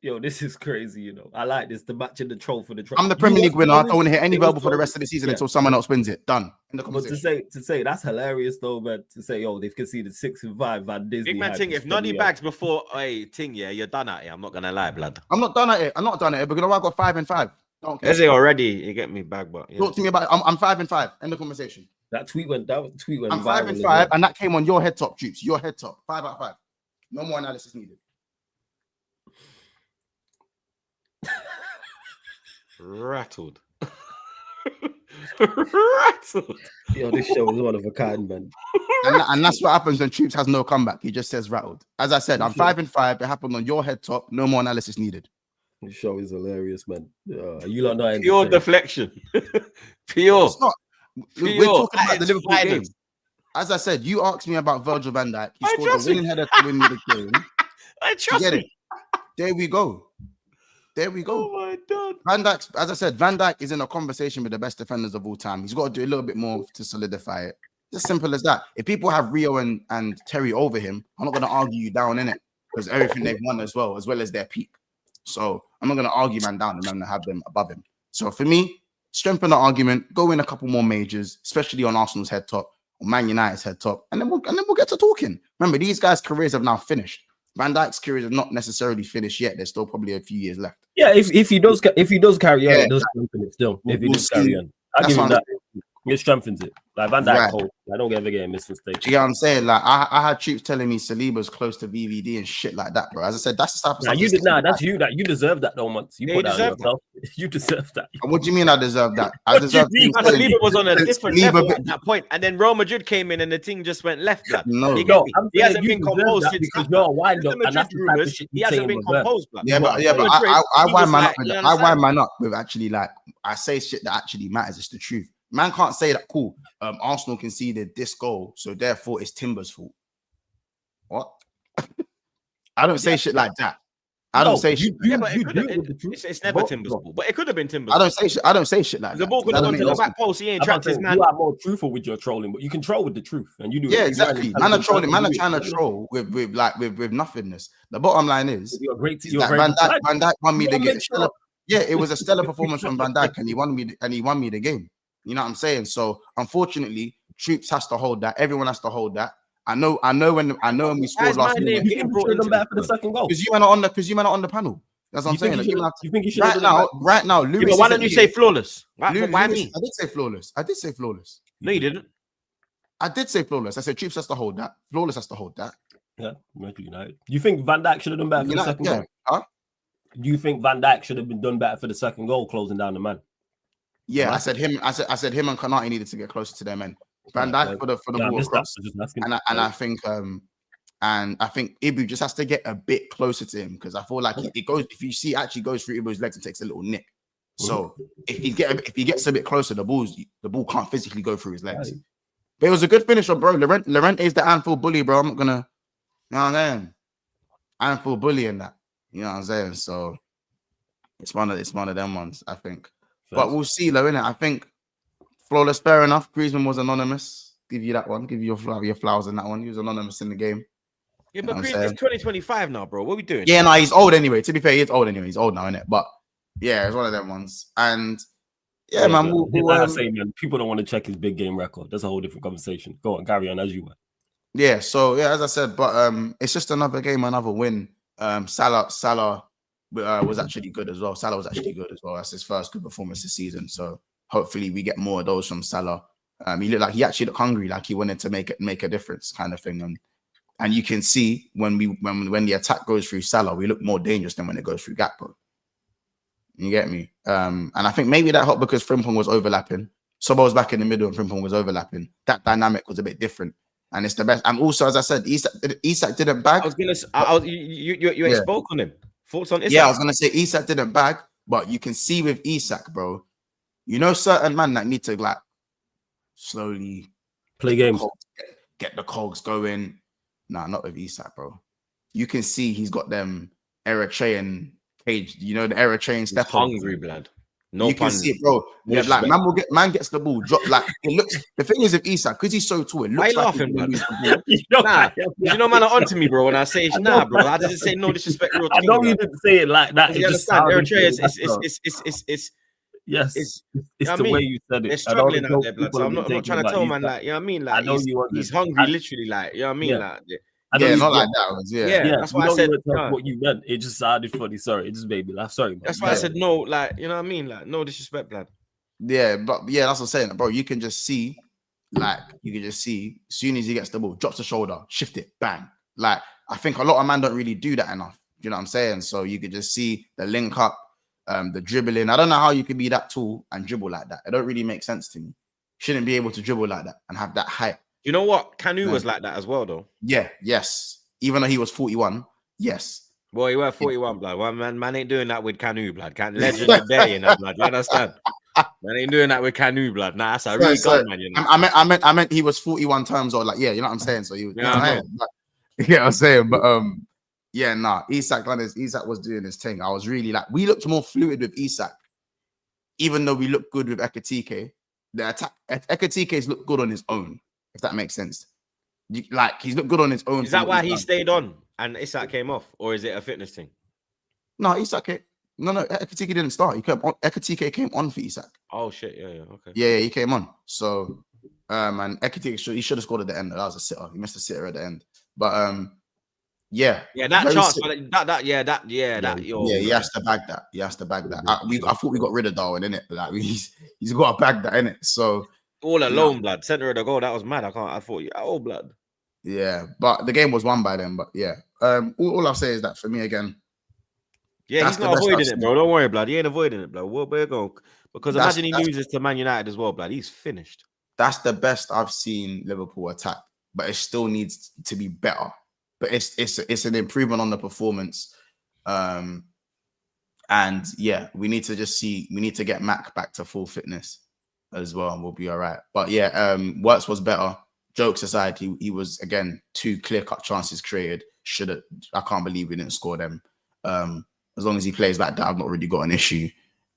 Speaker 2: Yo, this is crazy, you know. I like this. The match in the troll for the troll.
Speaker 3: I'm the Premier League winner. I don't want to hear any verbal for the rest of the season until someone else wins it. Done.
Speaker 2: But to say that's hilarious though, man. To say, they've conceded 6 and 5, Van Disney.
Speaker 1: Big man thing, if Noddy bags before thing, you're done at it. I'm not gonna lie, blood.
Speaker 3: I'm not done at it because I got 5 and 5.
Speaker 1: Is it already? You get me bag, but
Speaker 3: talk to me about it. I'm 5 and 5. End of conversation.
Speaker 2: That tweet went. I'm
Speaker 3: 5 and 5, and that came on your head top, Troops. Your head top. 5 out of 5. No more analysis needed.
Speaker 1: Rattled.
Speaker 2: Yo, this show is one of a kind, man.
Speaker 3: And that's what happens when Troops has no comeback. He just says rattled. As I said, I'm 5 and 5. It happened on your head top. No more analysis needed.
Speaker 2: This show is hilarious, man. You lot know
Speaker 1: pure deflection. Pure.
Speaker 3: It's not. We're talking about the Liverpool game. As I said, you asked me about Virgil van Dijk. He scored the winning header to win me the game.
Speaker 1: I trust you.
Speaker 3: There we go.
Speaker 1: Oh my God.
Speaker 3: Van Dijk, as I said, Van Dijk is in a conversation with the best defenders of all time. He's got to do a little bit more to solidify it. It's as simple as that. If people have Rio and Terry over him, I'm not going to argue you down in it because everything they've won as well as their peak. So I'm not going to argue man down and I'm going to have them above him. So for me, strengthen the argument, go in a couple more majors, especially on Arsenal's head top or Man United's head top, and then we'll get to talking. Remember, these guys' careers have now finished. Van Dijk's career is not necessarily finished yet. There's still probably a few years left.
Speaker 2: Yeah, if he does carry on, it does strengthen it still. If he does carry on, I'll give him that. It strengthens it. Like Van Dijk, right. I don't ever get a mistake.
Speaker 3: You know what I'm saying? Like I had Troops telling me Saliba's close to VVD and shit like that, bro. As I said, that's the type of stuff.
Speaker 2: You did that's you. That you deserve that though, Months. You put that on yourself. You deserve that.
Speaker 3: What do you mean I deserve that? I deserve.
Speaker 1: Saliba was on a different level at that point, and then Real Madrid came in and the thing just went left.
Speaker 3: No,
Speaker 1: he hasn't been composed
Speaker 2: because you're a wind up, and that's the type of shit
Speaker 1: he hasn't been composed.
Speaker 3: Yeah, but I wind man up. I wind man up with actually like I say shit that actually matters. It's the truth. Man can't say that, cool, Arsenal conceded this goal, so therefore it's Timber's fault. What? I don't say shit like that. I don't say shit.
Speaker 1: It's never Timber's fault, but it could have been Timber's.
Speaker 3: I don't say shit like that.
Speaker 1: The ball could have gone to the back post. He ain't trapped his man.
Speaker 2: You are more truthful with your trolling, but you can troll with the truth, and you do.
Speaker 3: Yeah, exactly. Man are trolling. Man are trying to troll with nothingness. The bottom line is, Van Dijk won me the game. Yeah, it was a stellar performance from Van Dijk, and he won me the game. You know what I'm saying? So unfortunately, Troops has to hold that. Everyone has to hold that. I know when we scored last week.
Speaker 2: You think brought them back for the second goal?
Speaker 3: Because you were not on the panel. That's what I'm saying.
Speaker 2: You think you should
Speaker 3: right now, Lewis.
Speaker 1: Why don't you say flawless? Why me?
Speaker 3: I did say flawless.
Speaker 1: No, you didn't.
Speaker 3: I did say flawless. I said Troops has to hold that. Flawless has to hold that.
Speaker 2: Yeah, United. You think Van Dijk should have done better for the second goal?
Speaker 3: Huh?
Speaker 2: Do you think Van Dijk should have been done better for the second goal, closing down the man?
Speaker 3: Yeah, I said him and Konate needed to get closer to their men. Van
Speaker 2: Right,
Speaker 3: Dijk for the ball across, and I think Ibu just has to get a bit closer to him because I feel like it goes. If you see, it actually goes through Ibu's legs and takes a little nick. So if he gets a bit closer, the ball can't physically go through his legs. Right. But it was a good finisher, bro. Llorente is the Anfield bully, bro. I'm not gonna, you know what I'm saying? Anfield bully in that, you know what I'm saying? So it's one of them ones, I think. But we'll see, though, innit? I think flawless, fair enough. Griezmann was anonymous. Give you that one. Give you your flowers in that one. He was anonymous in the game.
Speaker 1: Yeah, but Griezmann is 2025 now, bro. What are we doing?
Speaker 3: Yeah, no, he's old anyway. To be fair, he's old anyway. He's old now, innit? But yeah, it's one of them ones. And yeah, man.
Speaker 2: Like I say, man, people don't want to check his big game record. That's a whole different conversation. Go on, carry on as you were.
Speaker 3: Yeah, so yeah, as I said, but it's just another game, another win. Salah was actually good as well. Salah was actually good as well. That's his first good performance this season. So hopefully we get more of those from Salah. He actually looked hungry, like he wanted to make a difference, kind of thing. And you can see when the attack goes through Salah, we look more dangerous than when it goes through Gakpo. You get me? And I think maybe that helped because Frimpong was overlapping. Sobo was back in the middle and Frimpong was overlapping. That dynamic was a bit different. And it's the best. And also, as I said, Isak didn't bag.
Speaker 1: You ain't spoke on him. Thoughts on Isak?
Speaker 3: Yeah, I was gonna say Isak didn't bag, but you can see with Isak, bro. You know, certain man that need to like slowly
Speaker 2: play games,
Speaker 3: get the cogs going. Nah, not with Isak, bro. You can see he's got them Eritrean cage. You know the Eritrean step.
Speaker 1: Hungry blood.
Speaker 3: No, you can see it, bro. Yeah, like man gets the ball, drop like it looks. The thing is with Isak, because he's so tall, it looks
Speaker 1: like
Speaker 3: laughing,
Speaker 1: blood. Man are onto me, bro. When I say nah, bro, I didn't say no disrespect.
Speaker 2: I know you didn't say it like that.
Speaker 1: You understand? Eritrea
Speaker 2: it's the way you said it.
Speaker 1: They're struggling out there, blood. So I'm not trying to tell man like, you know what I mean? Like he's hungry, literally, like, you know what I mean? Like
Speaker 3: not like that. Yeah,
Speaker 1: that's why I said
Speaker 2: what you meant. It just sounded funny. Sorry, it just made me laugh. Sorry, man.
Speaker 1: That's why I said no. Like, you know what I mean? Like, no disrespect, blood.
Speaker 3: Yeah, but yeah, that's what I'm saying, bro. You can just see, as soon as he gets the ball, drops the shoulder, shift it, bang. Like, I think a lot of men don't really do that enough. You know what I'm saying? So you could just see the link up, the dribbling. I don't know how you could be that tall and dribble like that. It don't really make sense to me. Shouldn't be able to dribble like that and have that height.
Speaker 1: You know what? Canu was like that as well, though.
Speaker 3: Yeah, yes. Even though he was 41, yes.
Speaker 1: Boy, he was 41, blood. Well, man ain't doing that with Canu, blood. Legend of day in that, blood. You understand? Man ain't doing that with Canu, blood. Nah, that's a really good man, you know.
Speaker 3: I meant he was 41 times or like, yeah, you know what I'm saying? So he was, you know what I'm saying? But yeah, nah, Isak was doing his thing. I was really like, we looked more fluid with Isak, even though we looked good with Ekitike. The attack, Ekitike's looked good on his own, if that makes sense. Like, he's looked good on his own.
Speaker 1: Is that why he stayed on and Isak came off, or is it a fitness thing?
Speaker 3: No, Ekitike didn't start. Ekitike came on for Isak.
Speaker 1: Oh shit, yeah, okay.
Speaker 3: Yeah, he came on. So, and Ekitike should have scored at the end. That was a sitter. He missed a sitter at the end. But yeah,
Speaker 1: that chance, he
Speaker 3: has to bag that. He has to bag that. I thought we got rid of Darwin, innit? Like he's got to bag that, innit? So
Speaker 1: all alone, blood. Center of the goal. That was mad. I thought you blood.
Speaker 3: Yeah, but the game was won by them. But yeah, all I'll say is that for me again.
Speaker 1: Yeah, he's not avoiding it, bro. Don't worry, blood. He ain't avoiding it, blood. Where go? Because imagine he loses to Man United as well, blood. He's finished.
Speaker 3: That's the best I've seen Liverpool attack, but it still needs to be better. But it's an improvement on the performance. And yeah, we need to get Mac back to full fitness as well, and we'll be all right. But yeah, Wirtz was better. Jokes aside, he was again 2 clear-cut chances created. I can't believe we didn't score them. As long as he plays like that, I've not really got an issue.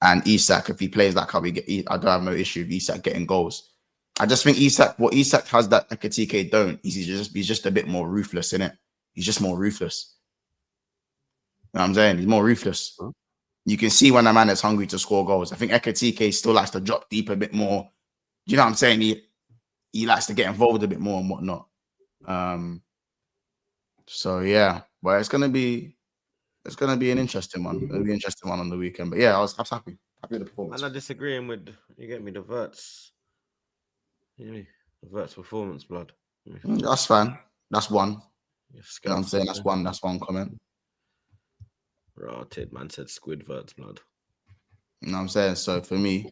Speaker 3: And Isak, if he plays like how we get, I don't have no issue with Isak getting goals. I just think what Isak has that Ekitike don't. He's just a bit more ruthless, innit? He's just more ruthless. You know what I'm saying? He's more ruthless. You can see when a man is hungry to score goals. I think Ekitike still likes to drop deep a bit more. You know what I'm saying? He likes to get involved a bit more and whatnot. So yeah, but it's gonna be an interesting one. It'll be an interesting one on the weekend. But yeah, I was happy with the performance.
Speaker 1: I'm not disagreeing with you. Get me the Wirtz. The Wirtz performance, blood.
Speaker 3: That's fine. That's one. You know what I'm saying? That's one comment.
Speaker 1: Rotted man said Squidward's blood.
Speaker 3: You know what I'm saying? So for me,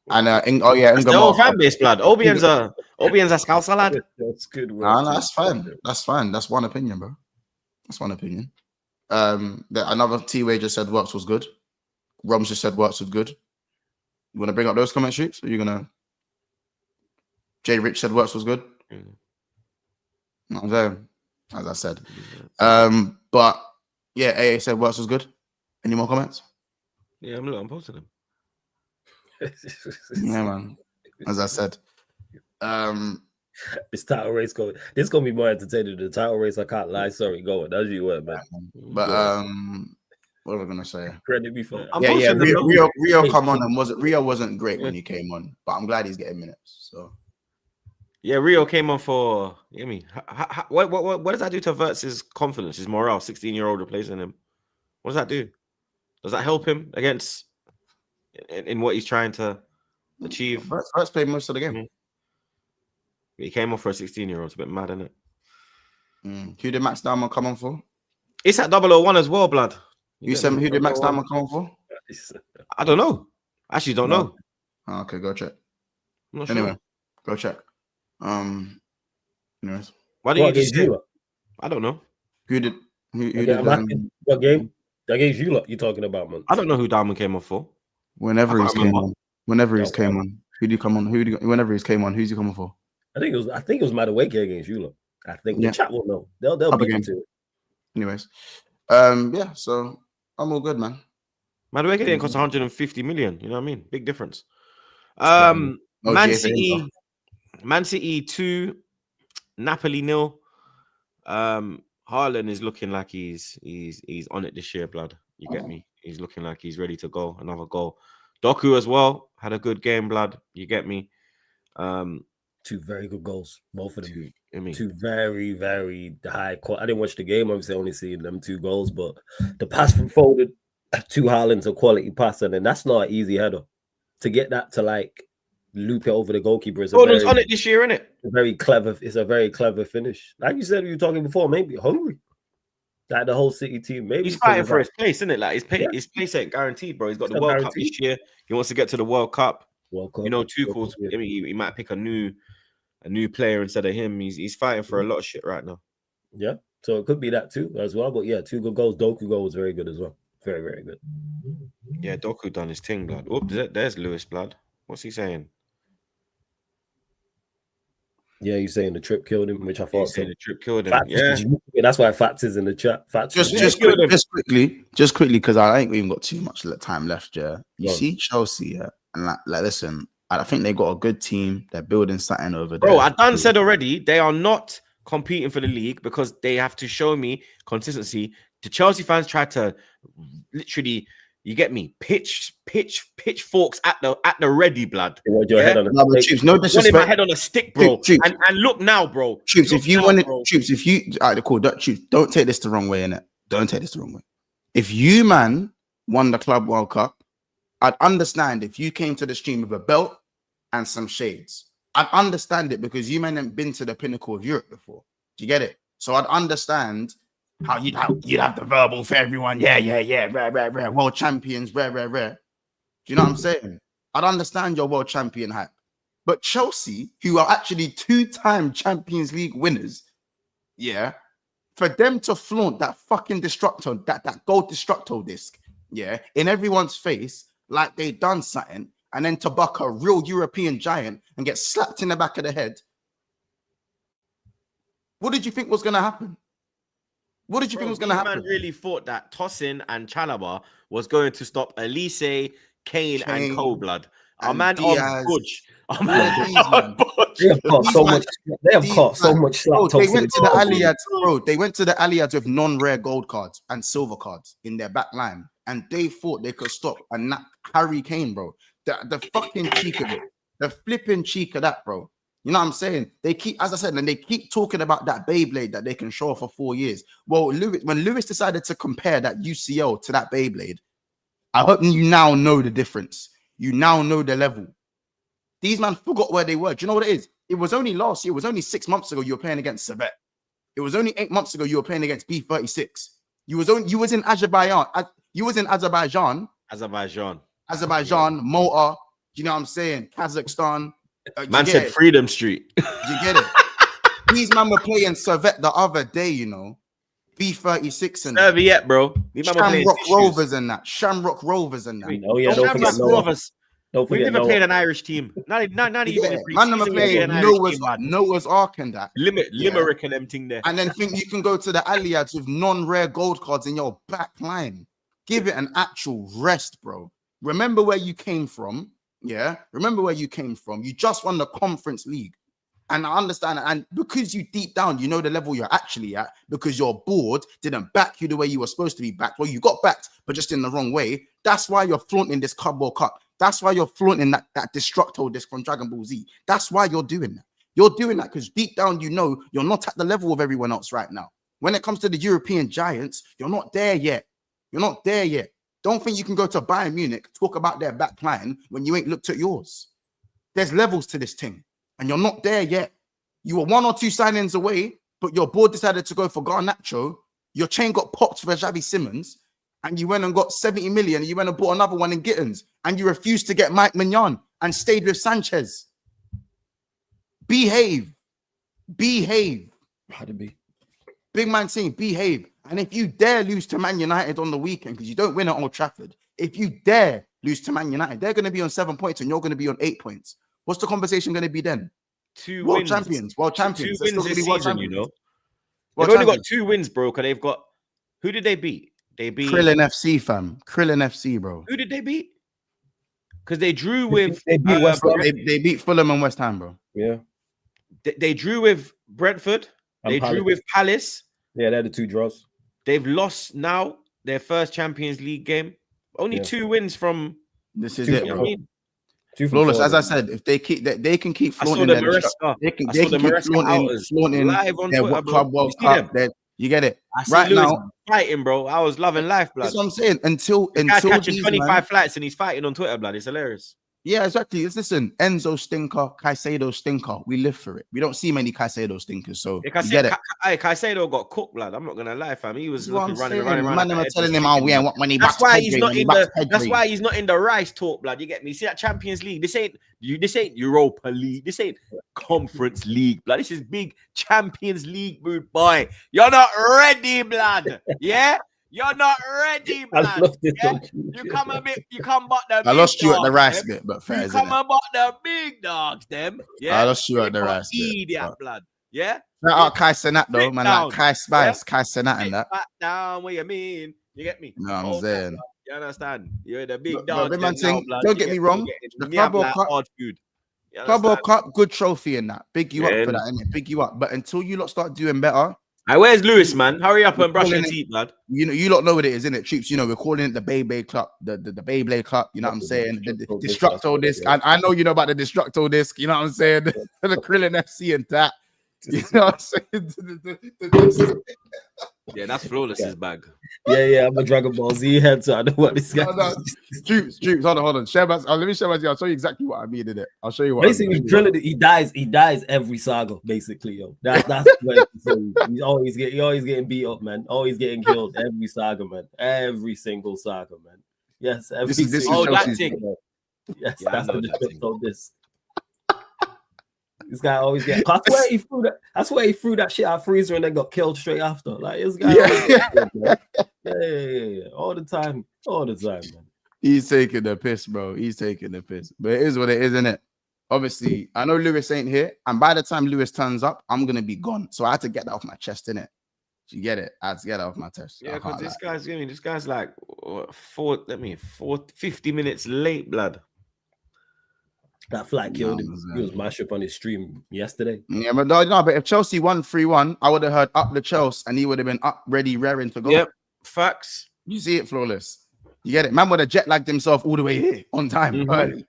Speaker 3: and oh yeah,
Speaker 1: That's the whole fan base, blood. Obian's a Scouser lad.
Speaker 2: That's good.
Speaker 3: No, that's fine. That's fine. That's one opinion, bro. That's one opinion. Another T-Way just said Works was good. Roms just said Works was good. You want to bring up those comment sheets? Or are you gonna? Jay Rich said Works was good. Not there, as I said. But yeah, AA said Works was good. Any more comments?
Speaker 1: Yeah, I'm posting them.
Speaker 3: Yeah, man. As I said.
Speaker 2: This title race going. This gonna be more entertaining than the title race. I can't lie. Sorry, go on. That's you word, man.
Speaker 3: But what was I gonna say?
Speaker 2: Credit me for.
Speaker 3: Yeah. Rio come on and Rio wasn't great when he came on, but I'm glad he's getting minutes. So
Speaker 1: yeah, Rio came on for. I mean, what does that do to Vertz's confidence, his morale? 16-year-old replacing him. What does that do? Does that help him against in what he's trying to achieve?
Speaker 3: Vertz played most of the game.
Speaker 1: He came on for a 16-year-old. It's a bit mad, isn't it?
Speaker 3: Who did Max Diamond come on for?
Speaker 1: It's at 001 as well, blood.
Speaker 3: Who did Max Diamond come on for?
Speaker 1: I don't know. I actually don't know.
Speaker 3: Oh, okay, go check.
Speaker 1: I'm not
Speaker 3: Anyway,
Speaker 1: sure.
Speaker 3: go check. Anyways.
Speaker 1: Why didn't you just say? I don't know.
Speaker 3: Who did
Speaker 2: what game? That game's you lot you're talking about, man.
Speaker 1: I don't know who Diamond came on for.
Speaker 3: Whenever he's came on. Whenever he's came on. Who do you come on? Whenever he's came on, who's he coming for?
Speaker 2: I think it was Madueke against you lot. I think the chat will know. They'll be into it.
Speaker 3: Anyways. Yeah, so I'm all good, man.
Speaker 1: Madueke didn't cost 150 million. You know what I mean? Big difference. Man City 2, Napoli 0. Haaland is looking like he's on it this year, blood. You get me? He's looking like he's ready to go. Another goal. Doku as well had a good game, blood. You get me?
Speaker 2: Two very good goals, both of them.
Speaker 1: Two
Speaker 2: two very, very high quality. I didn't watch the game, obviously, only seeing them 2 goals, but the pass from Foden to Haaland's a quality pass, and then that's not an easy header. To get that to like loop it over the goalkeeper is
Speaker 1: Foden's on it this year, isn't it?
Speaker 2: It's a very clever finish. Like you said, you were talking before, maybe hungry. Like the whole City team, maybe
Speaker 1: he's fighting for his place, isn't it? Like his place ain't guaranteed, bro. He's got the World Cup this year. He wants to get to the World Cup. You know, Tuchel's. I mean, he might pick a new player instead of him. He's fighting for a lot of shit right now.
Speaker 2: Yeah, so it could be that too as well. But yeah, 2 good goals. Doku goal was very good as well. Very, very good.
Speaker 1: Yeah, Doku done his thing, blood. Oh, there's Lewis, blood. What's he saying?
Speaker 3: Yeah,
Speaker 2: he's saying the trip killed him, which I thought
Speaker 1: the trip killed him.
Speaker 2: That's why Fats is in the chat. Fats
Speaker 3: just quickly, because I ain't even got too much time left. Yeah, you see Chelsea, yeah, and like listen, I think they got a good team. They're building something over there.
Speaker 1: Bro, I done said already, they are not competing for the league because they have to show me consistency. The Chelsea fans try to literally, you get me, pitch forks at the ready, blood.
Speaker 2: Head on
Speaker 3: no disrespect.
Speaker 1: My head on a stick, bro. And look now, bro.
Speaker 3: Troops, if you alright, cool. Don't take this the wrong way, innit? Don't take this the wrong way. If you, man, won the Club World Cup, I'd understand if you came to the stream with a belt and some shades. I'd understand it because you man haven't been to the pinnacle of Europe before. Do you get it? So I'd understand how you'd have the verbal for everyone. Yeah, rare. World champions, rare. Do you know what I'm saying? I'd understand your world champion hype. But Chelsea, who are actually 2-time Champions League winners, yeah, for them to flaunt that fucking destructo, that gold destructo disc, yeah, in everyone's face, like they done something, and then to buck a real European giant and get slapped in the back of the head. What did you think was going to happen? What did you think was going to happen?
Speaker 1: Man really thought that Tosin and Chalobah was going to stop Elise, Kane and Cold-Blood. Our man on Budge.
Speaker 2: They have caught so much slap.
Speaker 3: They went to the Alliads, bro. They went to the Alliads with non-rare gold cards and silver cards in their back line, and they thought they could stop and knock Harry Kane, bro. The fucking cheek of it, the flipping cheek of that, bro. You know what I'm saying? They keep, as I said, and they keep talking about that Beyblade that they can show for 4 years. Well, when Lewis decided to compare that UCL to that Beyblade, I hope you now know the difference. You now know the level. These men forgot where they were. Do you know what it is? It was only last year. It was only 6 months ago you were playing against Servette. It was only 8 months ago you were playing against B36. You was in Azerbaijan. You was in Azerbaijan, Motor. You know what I'm saying? Kazakhstan.
Speaker 1: Man said Freedom Street.
Speaker 3: You get it? These man were playing Servette the other day, you know. B36 and
Speaker 1: Serviette, bro.
Speaker 3: Shamrock Rovers and that. Shamrock Rovers and that.
Speaker 2: Oh yeah, don't forget
Speaker 1: Rovers.
Speaker 2: Don't forget
Speaker 1: We've never played an Irish team. Not even in
Speaker 3: man never played Noah's Ark and that.
Speaker 1: Limerick and them thing there.
Speaker 3: And then think you can go to the Alliads with non-rare gold cards in your back line. Give it an actual rest, bro. Remember where you came from. Yeah. Remember where you came from. You just won the Conference League. And I understand, and because you deep down, you know the level you're actually at, because your board didn't back you the way you were supposed to be backed. Well, you got backed, but just in the wrong way. That's why you're flaunting this Cardboard Cup. That's why you're flaunting that Destructo disc from Dragon Ball Z. That's why you're doing that. You're doing that because deep down, you know you're not at the level of everyone else right now. When it comes to the European giants, you're not there yet. You're not there yet. Don't think you can go to Bayern Munich, talk about their back line when you ain't looked at yours. There's levels to this thing. And you're not there yet. You were 1 or 2 signings away, but your board decided to go for Garnacho. Your chain got popped for Xavi Simons, and you went and got 70 million, and you went and bought another one in Gittins, and you refused to get Mike Mignon and stayed with Sanchez. Behave.
Speaker 2: How to be?
Speaker 3: Big man saying behave. And if you dare lose to Man United on the weekend, because you don't win at Old Trafford, if you dare lose to Man United, they're going to be on 7 points, and you're going to be on 8 points. What's the conversation going to be then? World champions. 2 wins this season,
Speaker 1: you know. They've only got 2 wins, bro. Because they've got, who did they beat? They beat
Speaker 3: Krillin FC, fam. Krillin FC, bro.
Speaker 1: Who did they beat? Because they drew with
Speaker 3: they beat West Ham. They beat Fulham and West Ham, bro.
Speaker 2: Yeah.
Speaker 1: They drew with Brentford. They drew with Palace.
Speaker 2: Yeah, they're the 2 draws.
Speaker 1: They've lost now their first Champions League game. Only 2 wins from.
Speaker 3: This is it, bro.
Speaker 2: Flawless,
Speaker 3: as I said, if they can keep flaunting their they can keep flaunting
Speaker 1: live on
Speaker 3: their
Speaker 1: Twitter,
Speaker 3: Club World Cup. You get it right now.
Speaker 1: Fighting, bro. I was loving life, blood.
Speaker 3: That's what I'm saying. Until
Speaker 1: catching 25 flights and he's fighting on Twitter, blood. It's hilarious.
Speaker 3: Yeah, exactly. Listen, Enzo stinker, Caicedo stinker. We live for it. We don't see many Caicedo stinkers, so you get it.
Speaker 1: Caicedo got cooked, blood. I'm not gonna lie, fam. He was looking running.
Speaker 3: Man, they were telling him, "Oh, we ain't want money."
Speaker 1: That's why he's not in the. That's why he's not in the Rice talk, blood. You get me? You see that Champions League? This ain't Europa League. This ain't Conference League, blood. This is big Champions League, mood boy. You're not ready, blood. Yeah. You're not ready, man. Yeah? You come but the
Speaker 3: I lost you at the Rice bit, but fair.
Speaker 1: You come about the big dogs, them. Yeah,
Speaker 3: I lost you at the Rice bit.
Speaker 1: Idiot, blood. Yeah.
Speaker 3: Shout out Kai Senat though, man. Like Kai Spice, Kai Senat and that.
Speaker 1: Down, what you mean? You get me?
Speaker 3: No, I'm saying.
Speaker 1: You understand? You're the big dog.
Speaker 3: Don't get me wrong. The Club World Cup, good trophy in that. Big you up for that, innit? Big you up. But until you lot start doing better.
Speaker 1: Hey, where's Lewis, man? Hurry up and brush your teeth, blood.
Speaker 3: You lot know what it is, innit? Troops, you know, we're calling it the Beyblade Club, the Beyblade Club, you know what I'm saying? The Destructo disc. I know you know about the Destructo disc, you know what I'm saying? The Krillin FC and that. You know what I'm saying?
Speaker 1: Yeah, that's Flawless's bag.
Speaker 2: Yeah, I'm a Dragon Ball Z head, so I know what this guy is.
Speaker 3: Troops, hold on. Let me share with you. I'll show you exactly what I mean in it. I'll show you what
Speaker 2: basically Krillin, he dies every saga, basically, yo. That's what he's always getting beat up, man. Always getting killed every saga, man. Every single saga, man. Yes,
Speaker 3: this
Speaker 2: thing. Yes,
Speaker 1: yeah,
Speaker 2: that's the difference of this. This guy always gets. I swear he threw that shit out freezer and then got killed straight after. Like this guy, yeah, all the time, man.
Speaker 3: He's taking the piss, bro. He's taking the piss. But it is what it is, isn't it? Obviously, I know Lewis ain't here, and by the time Lewis turns up, I'm gonna be gone. So I had to get that off my chest, innit? You get it? I had to get that off my chest.
Speaker 1: Yeah, because this guy's like 50 minutes late, blood.
Speaker 2: That flight killed him. He was mashed up on his stream yesterday.
Speaker 3: Yeah, but no, but if Chelsea won 3-1, I would have heard up the Chelsea and he would have been up, ready, raring to go.
Speaker 1: Yep, facts.
Speaker 3: You see it, Flawless. You get it? Man would have jet lagged himself all the way here on time. Early.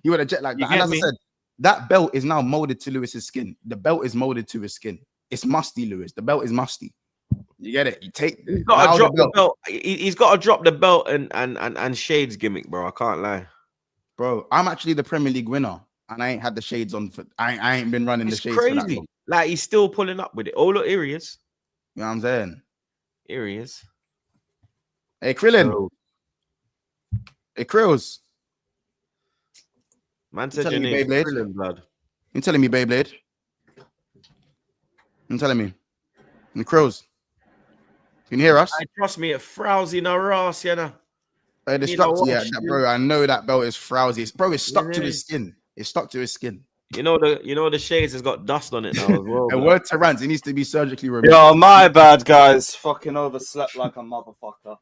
Speaker 3: He would have jet lagged. And as I said, that belt is now molded to Lewis's skin. The belt is molded to his skin. It's musty, Lewis. The belt is musty. You get it? You take.
Speaker 1: He's got to drop the belt. He's got to drop the belt and shades gimmick, bro. I can't lie.
Speaker 3: Bro, I'm actually the Premier League winner, and I ain't had the shades on for. I ain't been running the shades.
Speaker 1: Crazy.
Speaker 3: For that long.
Speaker 1: Like he's still pulling up with it. Oh look, here he is.
Speaker 3: You know what I'm saying?
Speaker 1: Here he is.
Speaker 3: Hey, Krillin.
Speaker 1: So,
Speaker 3: Hey, Krills.
Speaker 1: man said
Speaker 3: telling
Speaker 1: your
Speaker 3: me,
Speaker 1: name's
Speaker 3: Beyblade?
Speaker 1: Krillin, blood.
Speaker 3: You telling me, Beyblade? You telling me? And Krills. Can you hear us?
Speaker 1: I trust me, it frowsy no ass, you know.
Speaker 3: Hey, the
Speaker 1: You know
Speaker 3: structure, yeah,
Speaker 1: what?
Speaker 3: bro. I know that belt is frowsy. Bro, it's stuck to
Speaker 1: Yeah.
Speaker 3: his skin. It's stuck to his skin.
Speaker 1: You know the shades has got dust on it now as well.
Speaker 3: And
Speaker 1: blood.
Speaker 3: word to Rance, it needs to be surgically removed.
Speaker 4: Yo, my bad, guys. Fucking overslept like a motherfucker.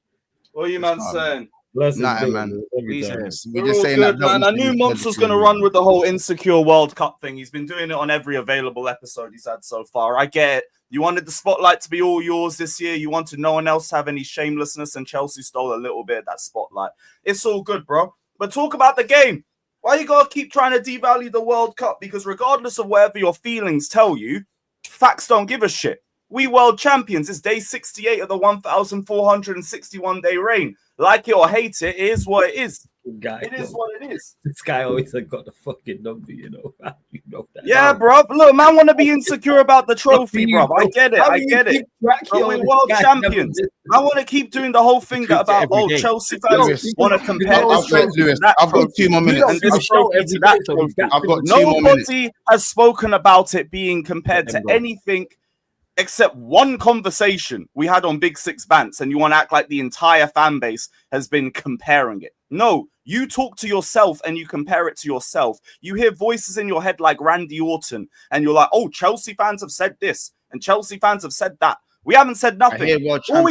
Speaker 4: What are you, man, saying?
Speaker 2: Blessings,
Speaker 3: Nah,
Speaker 2: big
Speaker 3: man.
Speaker 2: every
Speaker 1: He's
Speaker 2: time.
Speaker 1: saying.
Speaker 3: We're
Speaker 4: We're
Speaker 3: just
Speaker 4: all
Speaker 3: saying
Speaker 4: good,
Speaker 3: that belt
Speaker 4: man. I
Speaker 3: needs to
Speaker 4: knew
Speaker 3: be
Speaker 4: Monts was
Speaker 3: surgically
Speaker 4: going to run
Speaker 3: removed.
Speaker 4: with the whole insecure World Cup thing. He's been doing it on every available episode he's had so far. I get it. You wanted the spotlight to be all yours this year. You wanted no one else to have any shamelessness, and Chelsea stole a little bit of that spotlight. It's all good, bro. But talk about the game. Why you gotta keep trying to devalue the World Cup? Because regardless of whatever your feelings tell you, facts don't give a shit. We world champions. It's day 68 of the 1,461-day reign. Like it or hate it, it is what it is.
Speaker 2: Guy,
Speaker 4: It is what it is.
Speaker 2: this guy always got the fucking number, you know. You know that.
Speaker 4: Yeah, bro. Look, man, want to be insecure about the trophy, bro. I get it. I get it. But we're world champions. I want to keep doing the whole thing that about Chelsea fans want to compare this trophy to that
Speaker 3: I've got
Speaker 4: trophy.
Speaker 3: 2 more minutes.
Speaker 4: And this trophy to that trophy.
Speaker 3: I've got 2 more minutes.
Speaker 4: Nobody has spoken about it being compared to anything except one conversation we had on Big Six Bants, and you want to act like the entire fan base has been comparing it. No, you talk to yourself and you compare it to yourself. You hear voices in your head like Randy Orton, and you're like, oh, Chelsea fans have said this, and Chelsea fans have said that. We haven't said nothing. All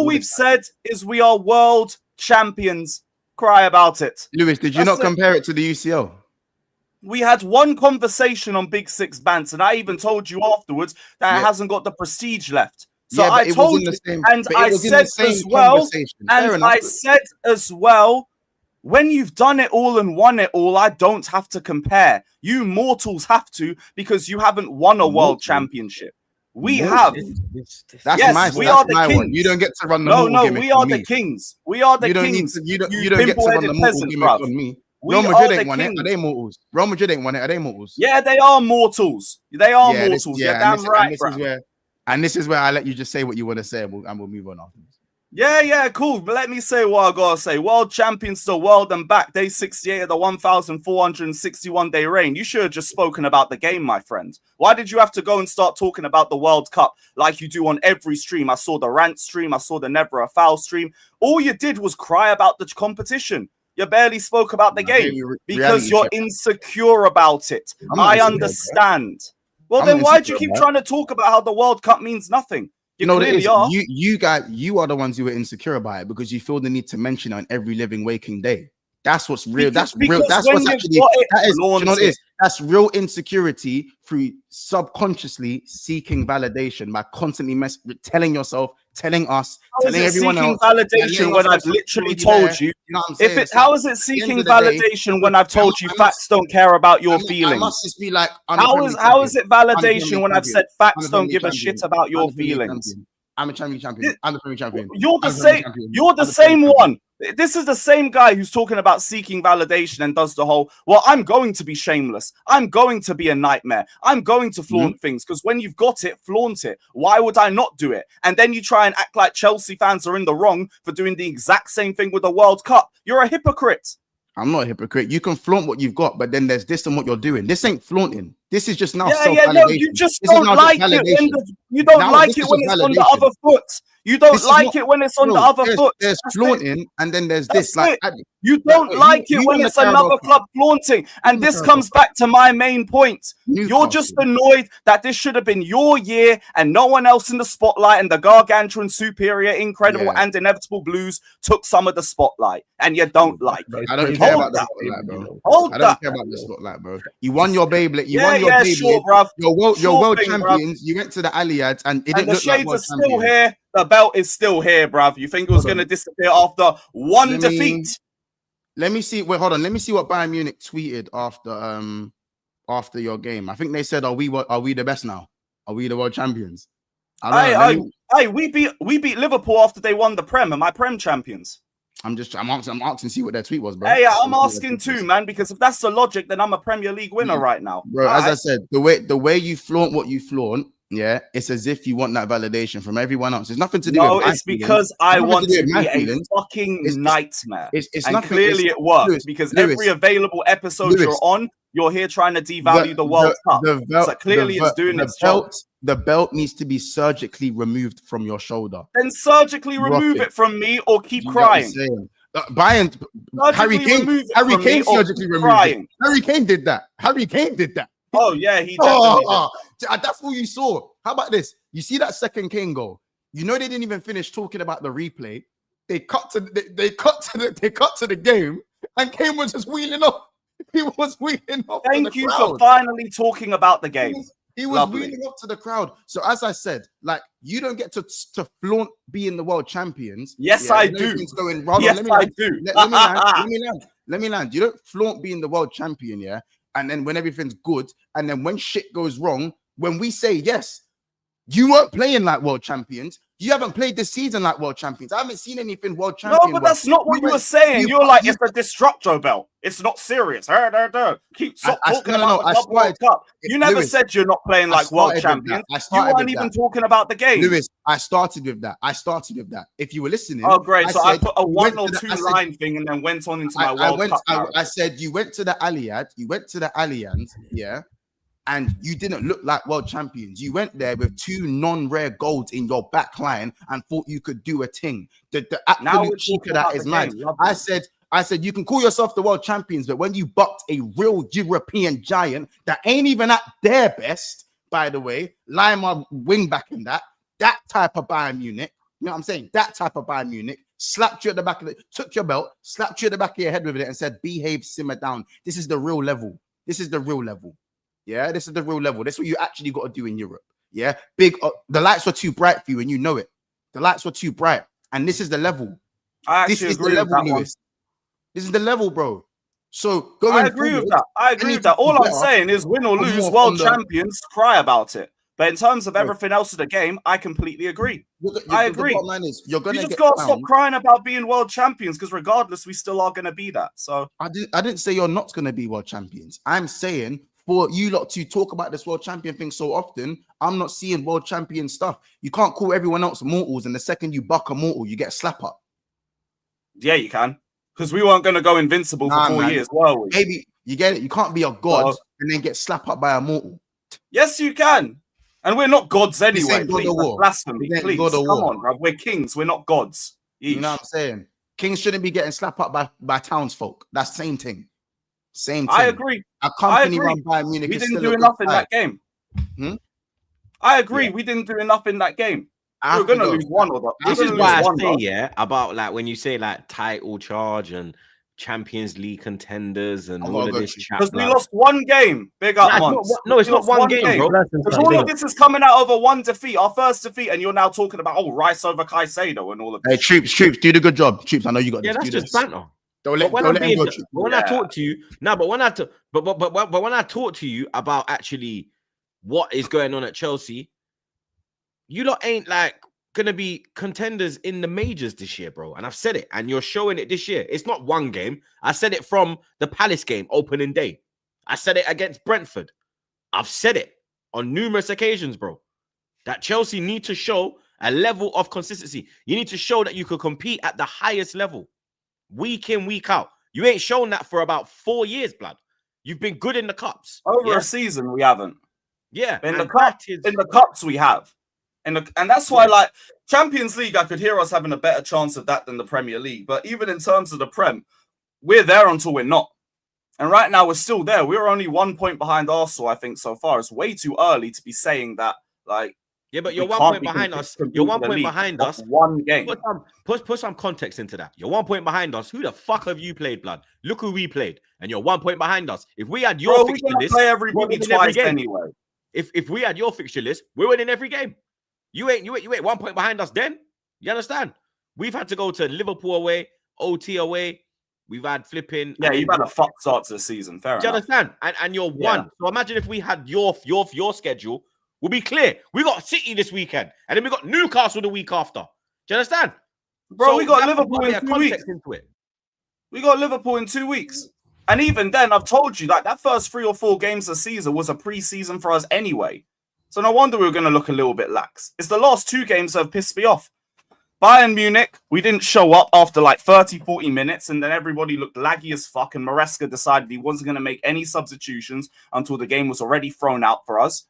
Speaker 4: we've said is we are world champions. Cry about it.
Speaker 3: Lewis, did you not compare it to the UCL?
Speaker 4: We had one conversation on Big Six Bants, and I even told you afterwards that it hasn't got the prestige left. So I told you, and I said as well, when you've done it all and won it all, I don't have to compare. You mortals have to, because you haven't won a world championship. We have.
Speaker 3: That's
Speaker 4: we are the kings.
Speaker 3: One. You don't get to run the mortal gimmick.
Speaker 4: We are the kings. We are the kings.
Speaker 3: You don't get to run the mortal gimmick on me. Real Madrid ain't won it. Are they mortals? Real Madrid ain't won it. Are they mortals?
Speaker 4: Yeah, they are mortals. They are mortals. You're damn right, bro.
Speaker 3: And this is where I let you just say what you want to say, and we'll move on afterwards.
Speaker 4: Yeah, cool. But let me say what I gotta say. World champions to world and back. Day 68 of the 1,461-day reign. You should have just spoken about the game, my friend. Why did you have to go and start talking about the World Cup like you do on every stream? I saw the rant stream. I saw the Never a Foul stream. All you did was cry about the competition. You barely spoke about the game because you're insecure about it. I understand. Well, then why do you keep trying to talk about how the World Cup means nothing? You clearly are.
Speaker 3: You guys, you are the ones who are insecure about it because you feel the need to mention it on every living waking day. That's what's real. That's real. That's what's actually. You know what it is? That's real insecurity through subconsciously seeking validation by constantly telling yourself, telling us, telling everyone else.
Speaker 4: Validation when I've literally told you. How is it seeking validation when I've told you facts don't care about your feelings?
Speaker 3: I must just be like,
Speaker 4: how is it validation when I've said facts don't give a shit about your feelings?
Speaker 3: I'm a champion. I'm the Premier Champion.
Speaker 4: You're the same. You're the same one. This is the same guy who's talking about seeking validation and does the whole, well, I'm going to be shameless. I'm going to be a nightmare. I'm going to flaunt things because when you've got it, flaunt it. Why would I not do it? And then you try and act like Chelsea fans are in the wrong for doing the exact same thing with the World Cup. You're a hypocrite.
Speaker 3: I'm not a hypocrite. You can flaunt what you've got, but then there's this and what you're doing. This ain't flaunting. This is just now self-validation.
Speaker 4: No, you just don't like it when you don't like it when it's on the other foot. You don't like it when it's on the other foot.
Speaker 3: There's flaunting, and then there's this. Like
Speaker 4: you don't like it when it's another club flaunting. And this comes back to my main point. You're just annoyed that this should have been your year and no one else in the spotlight, and the gargantuan, superior, incredible, and inevitable Blues took some of the spotlight, and you don't like it.
Speaker 3: I don't care about the spotlight, bro. I don't care about the spotlight, bro. You won your Beyblade. You won your Beyblade.
Speaker 4: Sure, bruv.
Speaker 3: Your world champions. You went to the Alliads, and it didn't look like world champions.
Speaker 4: The shades are still here. The belt is still here, bruv. You think it was going to disappear after one defeat?
Speaker 3: Let me see. Wait, hold on. Let me see what Bayern Munich tweeted after your game. I think they said, "Are we the best now? Are we the world champions?"
Speaker 4: Hey, we beat Liverpool after they won the Prem. Am I Prem champions?
Speaker 3: I'm asking to see what their tweet was, bro.
Speaker 4: Hey, I'm asking too, man, because if that's the logic, then I'm a Premier League winner right now.
Speaker 3: Bro, as I said, the way you flaunt what you flaunt yeah, it's as if you want that validation from everyone else. It's nothing to do
Speaker 4: No,
Speaker 3: with my
Speaker 4: it's because I
Speaker 3: Nothing
Speaker 4: want
Speaker 3: to do
Speaker 4: to
Speaker 3: with my
Speaker 4: be a
Speaker 3: feelings.
Speaker 4: fucking nightmare.
Speaker 3: It's
Speaker 4: And
Speaker 3: nothing.
Speaker 4: clearly it worked
Speaker 3: Lewis,
Speaker 4: because
Speaker 3: Lewis,
Speaker 4: every available episode
Speaker 3: Lewis,
Speaker 4: you're on, you're here trying to devalue the World Cup. So clearly it's doing its job.
Speaker 3: The belt needs to be surgically removed from your shoulder.
Speaker 4: Then surgically remove it from me or keep crying.
Speaker 3: Harry Kane surgically removed it. Harry Kane did that.
Speaker 4: Oh yeah, he definitely did.
Speaker 3: That's all you saw. How about this? You see that second Kane goal? You know they didn't even finish talking about the replay. They cut to the game, and Kane was just wheeling off. He was wheeling off.
Speaker 4: Thank you for finally talking about the game.
Speaker 3: He was wheeling off to the crowd. So as I said, like, you don't get to flaunt being the world champions.
Speaker 4: Yes, I do.
Speaker 3: Yes, I do. Let me land. You don't flaunt being the world champion, yeah? And then when everything's good, and then when shit goes wrong, when we say yes, you weren't playing like world champions. You haven't played this season like world champions. I haven't seen anything world champion.
Speaker 4: No, but that's not what you were saying. You're like, it's a destructor belt. It's not serious. Keep talking about the World Cup. You never said you're not playing like world champions. You weren't even talking about the game.
Speaker 3: Lewis, I started with that. If you were listening.
Speaker 4: Oh, great. So I put a 1 or 2 line thing and then went on into my World Cup.
Speaker 3: I said you went to the Allianz. Yeah. And you didn't look like world champions. You went there with 2 non-rare golds in your back line and thought you could do a thing. The absolute cheek of that is mad. I said you can call yourself the world champions, but when you bucked a real European giant that ain't even at their best, by the way, Lima wing back in that type of Bayern Munich, you know what I'm saying? That type of Bayern Munich slapped you at the back of took your belt, slapped you at the back of your head with it and said, behave, simmer down. This is the real level. Yeah, this is the real level. That's what you actually got to do in Europe. Yeah, the lights were too bright for you, and you know it. The lights were too bright, and this is the level.
Speaker 4: This is the level,
Speaker 3: Lewis. This is the level, bro. So
Speaker 4: I agree with that. All I'm saying is, win or lose, world champions cry about it. But in terms of everything else of the game, I completely agree. I agree. You just got to stop crying about being world champions, because regardless, we still are going to be that. So
Speaker 3: I didn't say you're not going to be world champions. I'm saying, for you lot to talk about this world champion thing so often, I'm not seeing world champion stuff. You can't call everyone else mortals, and the second you buck a mortal, you get a slap up.
Speaker 4: Yeah, you can. Because we weren't going to go invincible for 4 years, were we?
Speaker 3: Maybe you get it. You can't be a god and then get slapped up by a mortal.
Speaker 4: Yes, you can. And we're not gods anyway. Please, blasphemy. Please, come on, bro. We're kings. We're not gods. Yeesh.
Speaker 3: You know what I'm saying? Kings shouldn't be getting slapped up by townsfolk. That's the same thing. Same thing.
Speaker 4: I agree.
Speaker 3: A company run by Munich.
Speaker 4: We didn't do enough in that game. I agree. We didn't do enough in that game. We're going to lose one or the other.
Speaker 1: This is why I say, about like when you say like title charge and Champions League contenders and all of this chat.
Speaker 4: Because we lost one game. Big up, Mons.
Speaker 1: No, it's not one game, bro.
Speaker 4: Because all of this is coming out over one defeat, our first defeat, and you're now talking about Rice over Caicedo and all of this.
Speaker 3: Hey, Troops, do the good job. Troops, I know you got this.
Speaker 1: Yeah, that's just banter.
Speaker 3: Don't let him go.
Speaker 1: When I talk to you, but when I talk to you about actually what is going on at Chelsea, you lot ain't like gonna be contenders in the majors this year, bro. And I've said it, and you're showing it this year. It's not one game. I said it from the Palace game opening day. I said it against Brentford. I've said it on numerous occasions, bro, that Chelsea need to show a level of consistency. You need to show that you could compete at the highest level, week in, week out. You ain't shown that for about 4 years, blood. You've been good in the cups.
Speaker 4: Over a season, we haven't.
Speaker 1: Yeah.
Speaker 4: In the cups, we have. And that's why, like, Champions League, I could hear us having a better chance of that than the Premier League. But even in terms of the Prem, we're there until we're not. And right now, we're still there. We're only 1 point behind Arsenal, I think, so far. It's way too early to be saying that, like...
Speaker 1: Yeah, but you're 1 point behind us. You're 1 point behind us.
Speaker 4: One game.
Speaker 1: Put some context into that. You're 1 point behind us. Who the fuck have you played, blood? Look who we played. And you're 1 point behind us. If we had your fixture list...
Speaker 4: play everybody twice anyway.
Speaker 1: If we had your fixture list, we're winning every game. You ain't 1 point behind us then. You understand? We've had to go to Liverpool away, OT away. We've had flipping.
Speaker 4: Yeah, you've had a fuck start to the season. Fair enough.
Speaker 1: Do you understand? And you're one. So imagine if we had your schedule, we'll be clear. We got City this weekend, and then we got Newcastle the week after. Do you understand?
Speaker 4: Bro, so we got Liverpool in 2 weeks. We got Liverpool in 2 weeks. And even then, I've told you that first 3 or 4 games of the season was a pre-season for us anyway. So no wonder we were going to look a little bit lax. It's the last 2 games that have pissed me off. Bayern Munich, we didn't show up after like 30, 40 minutes, and then everybody looked laggy as fuck, and Maresca decided he wasn't going to make any substitutions until the game was already thrown out for us.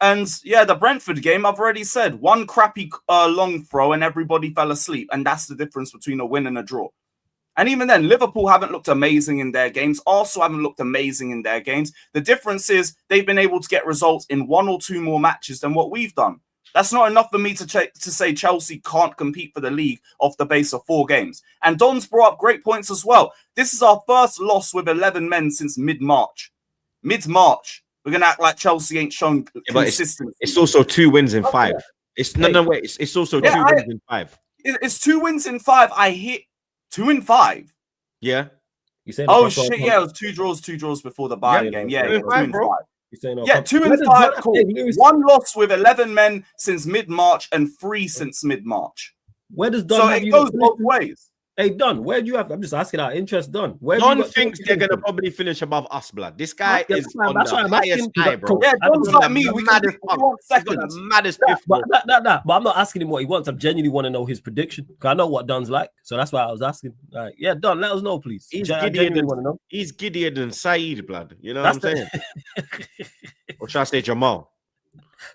Speaker 4: And yeah, the Brentford game, I've already said, one crappy long throw and everybody fell asleep, and that's the difference between a win and a draw. And even then, Liverpool haven't looked amazing in their games. Arsenal haven't looked amazing in their games. The difference is they've been able to get results in 1 or 2 more matches than what we've done. That's not enough for me to say Chelsea can't compete for the league off the base of 4 games. And Don's brought up great points as well. This is our first loss with 11 men since mid-March. Mid-March. We're going to act like Chelsea ain't shown consistency.
Speaker 1: It's also 2 wins in 5. It's It's also 2 wins in 5.
Speaker 4: It's 2 wins in 5. I hit 2 in 5.
Speaker 1: Yeah.
Speaker 2: You saying?
Speaker 4: Oh shit! Yeah, it was 2 draws before the Bayern game. Yeah, 2 in 5.
Speaker 2: You saying?
Speaker 4: Yeah, 2 in 5. Cool. 1 loss with 11 men since mid-March and 3 since mid-March.
Speaker 2: Where does Don?
Speaker 4: So it goes both ways.
Speaker 2: Hey Don, where do you have? I'm just asking out interest, Don.
Speaker 1: Don thinks they're gonna probably finish above us, blood. This guy is on the highest high, bro.
Speaker 4: Yeah, Don's like me. We want seconds.
Speaker 1: Maddest
Speaker 2: but I'm not asking him what he wants. I genuinely want to know his prediction because I know what Don's like. So that's why I was asking. Yeah, Don, let us know, please.
Speaker 1: He's giddier than Saeed, blood. You know what I'm saying? Or should I say Jamal?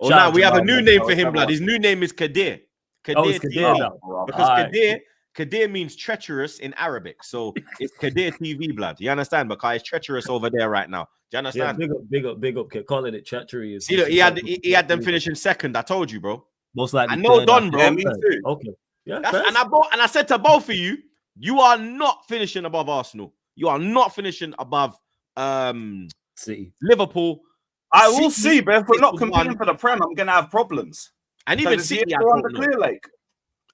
Speaker 1: Oh, now we have a new name for him, blood. His new name is Kadir.
Speaker 2: Kadir now.
Speaker 1: Because Kadir means treacherous in Arabic. So it's Kadir TV, blood. You understand? Because it's treacherous over there right now. Do you understand?
Speaker 2: Yeah, big up. Calling it treachery.
Speaker 1: See, look, he had them finishing second. I told you, bro.
Speaker 2: Most likely.
Speaker 1: I know Don, bro.
Speaker 4: Yeah, me too.
Speaker 2: Okay. Yeah.
Speaker 1: And I said to both of you, you are not finishing above Arsenal. You are not finishing above
Speaker 2: City.
Speaker 1: Liverpool.
Speaker 4: I will see, but if we're not competing for the Prem, I'm gonna have problems.
Speaker 1: And even City,
Speaker 4: we're on the Clear Lake.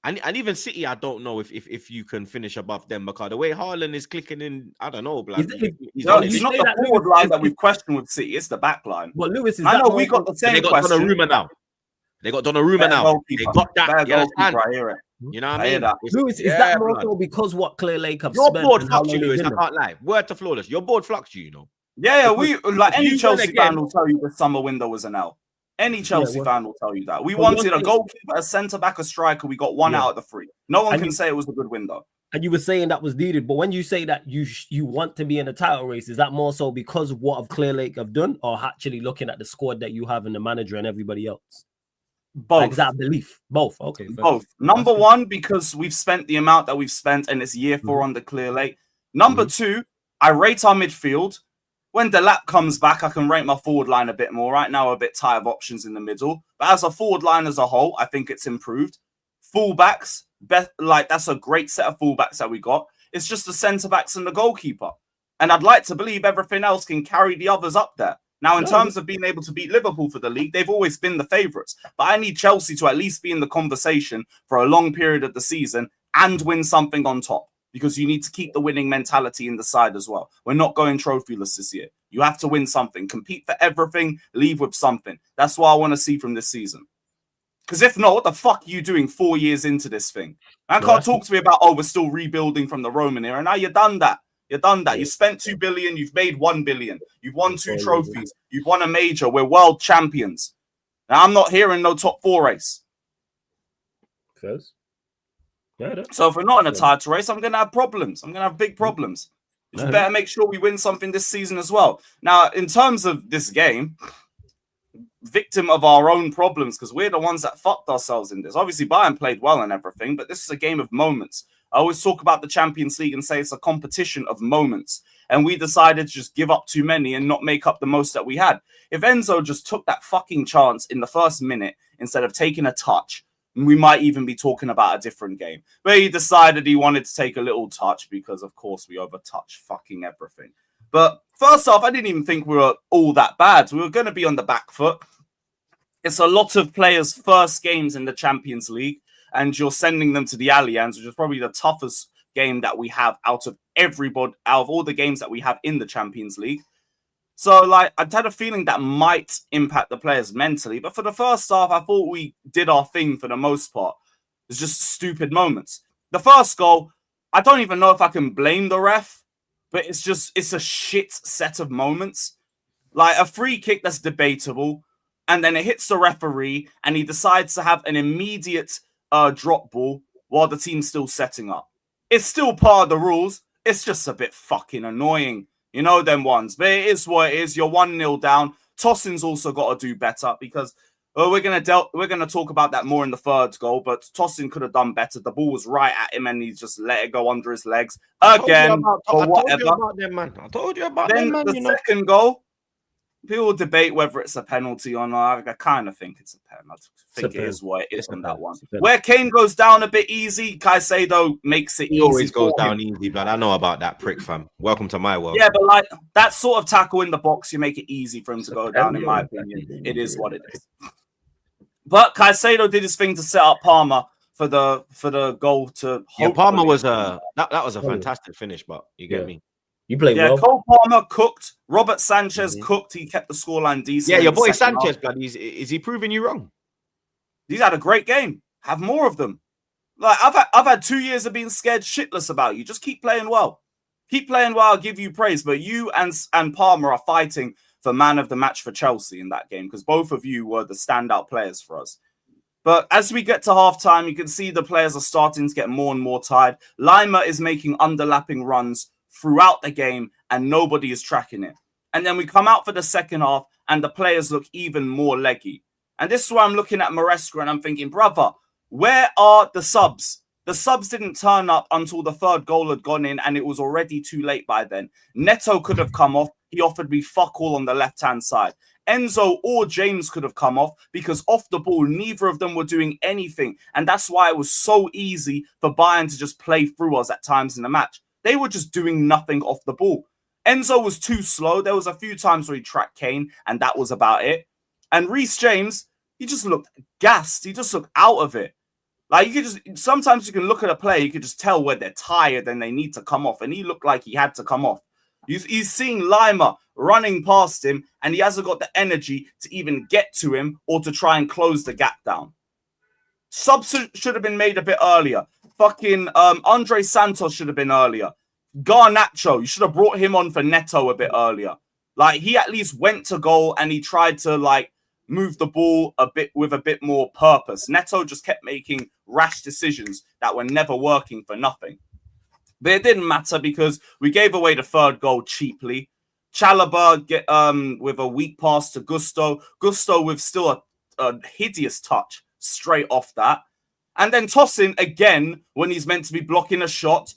Speaker 1: And even City, I don't know if you can finish above them because the way Haaland is clicking in, I don't know. Like,
Speaker 4: he's not the forward line that we've questioned with City. It's the back line.
Speaker 2: But Lewis,
Speaker 4: I know we got the same question.
Speaker 1: They got Donnarumma now. They got that.
Speaker 4: I hear it.
Speaker 1: You know what I mean?
Speaker 2: Lewis, is that more so because what Clear Lake have
Speaker 1: your
Speaker 2: spent?
Speaker 1: Your board fucks you, Lewis. I can't lie. Word to flawless. Your board fucks you, you know.
Speaker 4: Yeah, we like any Chelsea fan will tell you the summer window was an L. Any Chelsea fan will tell you that. We wanted a goalkeeper, a centre-back, a striker. We got 1 out of the 3. No one can say it was a good window.
Speaker 2: And you were saying that was needed. But when you say that you want to be in a title race, is that more so because of what Clear Lake have done or actually looking at the squad that you have and the manager and everybody else?
Speaker 4: Both.
Speaker 2: Like, is that belief? Both. Okay.
Speaker 4: Both. Number 1, because we've spent the amount that we've spent and it's year 4 on the Clear Lake. Number 2, I rate our midfield. When Delap comes back, I can rate my forward line a bit more. Right now, a bit tight of options in the middle. But as a forward line as a whole, I think it's improved. Fullbacks, that's a great set of fullbacks that we got. It's just the centre-backs and the goalkeeper. And I'd like to believe everything else can carry the others up there. Now, in terms of being able to beat Liverpool for the league, they've always been the favourites. But I need Chelsea to at least be in the conversation for a long period of the season and win something on top. Because you need to keep the winning mentality in the side as well. We're not going trophyless this year. You have to win something. Compete for everything. Leave with something. That's what I want to see from this season. Because if not, what the fuck are you doing 4 years into this thing? Man can't talk to me about, we're still rebuilding from the Roman era. Now you've done that. You've done that. You spent 2 billion. You've made 1 billion. You've won 2 trophies. You've won a major. We're world champions. Now I'm not hearing no top 4 race.
Speaker 2: First. Yeah,
Speaker 4: so if we're not in a title race, I'm going to have problems. I'm going to have big problems. It's better make sure we win something this season as well. Now, in terms of this game, victim of our own problems, because we're the ones that fucked ourselves in this. Obviously, Bayern played well and everything, but this is a game of moments. I always talk about the Champions League and say it's a competition of moments. And we decided to just give up too many and not make up the most that we had. If Enzo just took that fucking chance in the first minute instead of taking a touch, we might even be talking about a different game. But he decided he wanted to take a little touch because, of course, we overtouch fucking everything. But first off, I didn't even think we were all that bad. We were going to be on the back foot. It's a lot of players' first games in the Champions League, and you're sending them to the Allianz, which is probably the toughest game that we have out of all the games that we have in the Champions League. So, I had a feeling that might impact the players mentally. But for the first half, I thought we did our thing for the most part. It's just stupid moments. The first goal, I don't even know if I can blame the ref, but it's a shit set of moments. Like a free kick that's debatable. and then it hits the referee, and he decides to have an immediate drop ball while the team's still setting up. It's still part of the rules. It's just a bit fucking annoying. You know them ones. But it is what it is. You're 1-0 down. Tosin's also got to do better because we're gonna talk about that more in the third goal. But Tosin could have done better. The ball was right at him and he just let it go under his legs again.
Speaker 1: I told you about them, man. I told you about them, man.
Speaker 4: The second goal, people debate whether it's a penalty or not. I kind of think it's a penalty. I think it is what it is on that one. Where Kane goes down a bit easy, Caicedo makes it easy.
Speaker 1: He always goes down easy, blood. I know about that prick, fam. Welcome to my world.
Speaker 4: Yeah, but like that sort of tackle in the box, you make it easy for him to go down, in my opinion. It is what it is. But Caicedo did his thing to set up Palmer for the goal to.
Speaker 1: Yeah, Palmer was that was a fantastic finish, but you get me.
Speaker 2: You played well.
Speaker 4: Cole Palmer cooked. Robert Sanchez cooked. He kept the scoreline decent.
Speaker 1: Yeah, your boy Sanchez, blood. Is he proving you wrong?
Speaker 4: He's had a great game. Have more of them. Like I've had 2 years of being scared shitless about you. Just keep playing well. Keep playing well. I'll give you praise. But you and Palmer are fighting for man of the match for Chelsea in that game because both of you were the standout players for us. But as we get to halftime, you can see the players are starting to get more and more tired. Lima is making underlapping runs throughout the game and nobody is tracking it. And then we come out for the second half and the players look even more leggy. And this is where I'm looking at Maresca and I'm thinking, brother, where are the subs? The subs didn't turn up until the third goal had gone in and it was already too late by then. Neto could have come off. He offered me fuck all on the left-hand side. Enzo or James could have come off because off the ball, neither of them were doing anything. And that's why it was so easy for Bayern to just play through us at times in the match. They were just doing nothing off the ball. Enzo was too slow. There was a few times where he tracked Kane and that was about it. And Reece James, he just looked gassed. He just looked out of it. Like, you could just, sometimes you can look at a player, you could just tell where they're tired and they need to come off. And he looked like he had to come off. He's seeing Lima running past him and he hasn't got the energy to even get to him or to try and close the gap down. Subs should have been made a bit earlier. Fucking Andre Santos should have been earlier. Garnacho, you should have brought him on for Neto a bit earlier. Like, he at least went to goal and he tried to, like, move the ball a bit with a bit more purpose. Neto just kept making rash decisions that were never working for nothing. But it didn't matter because we gave away the third goal cheaply. Chalobah with a weak pass to Gusto. Gusto with still a hideous touch straight off that. And then Tosin again, when he's meant to be blocking a shot,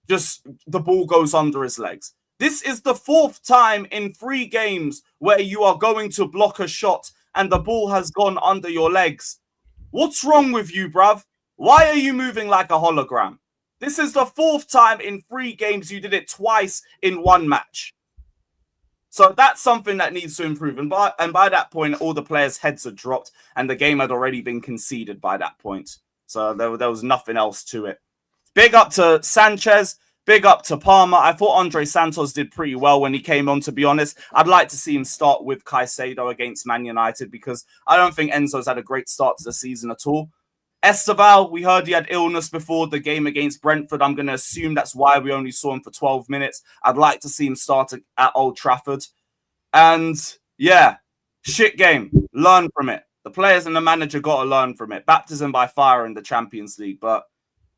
Speaker 4: just the ball goes under his legs. This is the fourth time in 3 games where you are going to block a shot and the ball has gone under your legs. What's wrong with you, bruv? Why are you moving like a hologram? This is the 4th time in 3 games. You did it twice in 1 match. So that's something that needs to improve. And by that point, all the players' heads had dropped and the game had already been conceded by that point. So there was nothing else to it. Big up to Sanchez. Big up to Palmer. I thought Andre Santos did pretty well when he came on, to be honest. I'd like to see him start with Caicedo against Man United because I don't think Enzo's had a great start to the season at all. Esteval, we heard he had illness before the game against Brentford. I'm going to assume that's why we only saw him for 12 minutes. I'd like to see him start at Old Trafford. And yeah, shit game. Learn from it. The players and the manager got to learn from it. Baptism by fire in the Champions League. But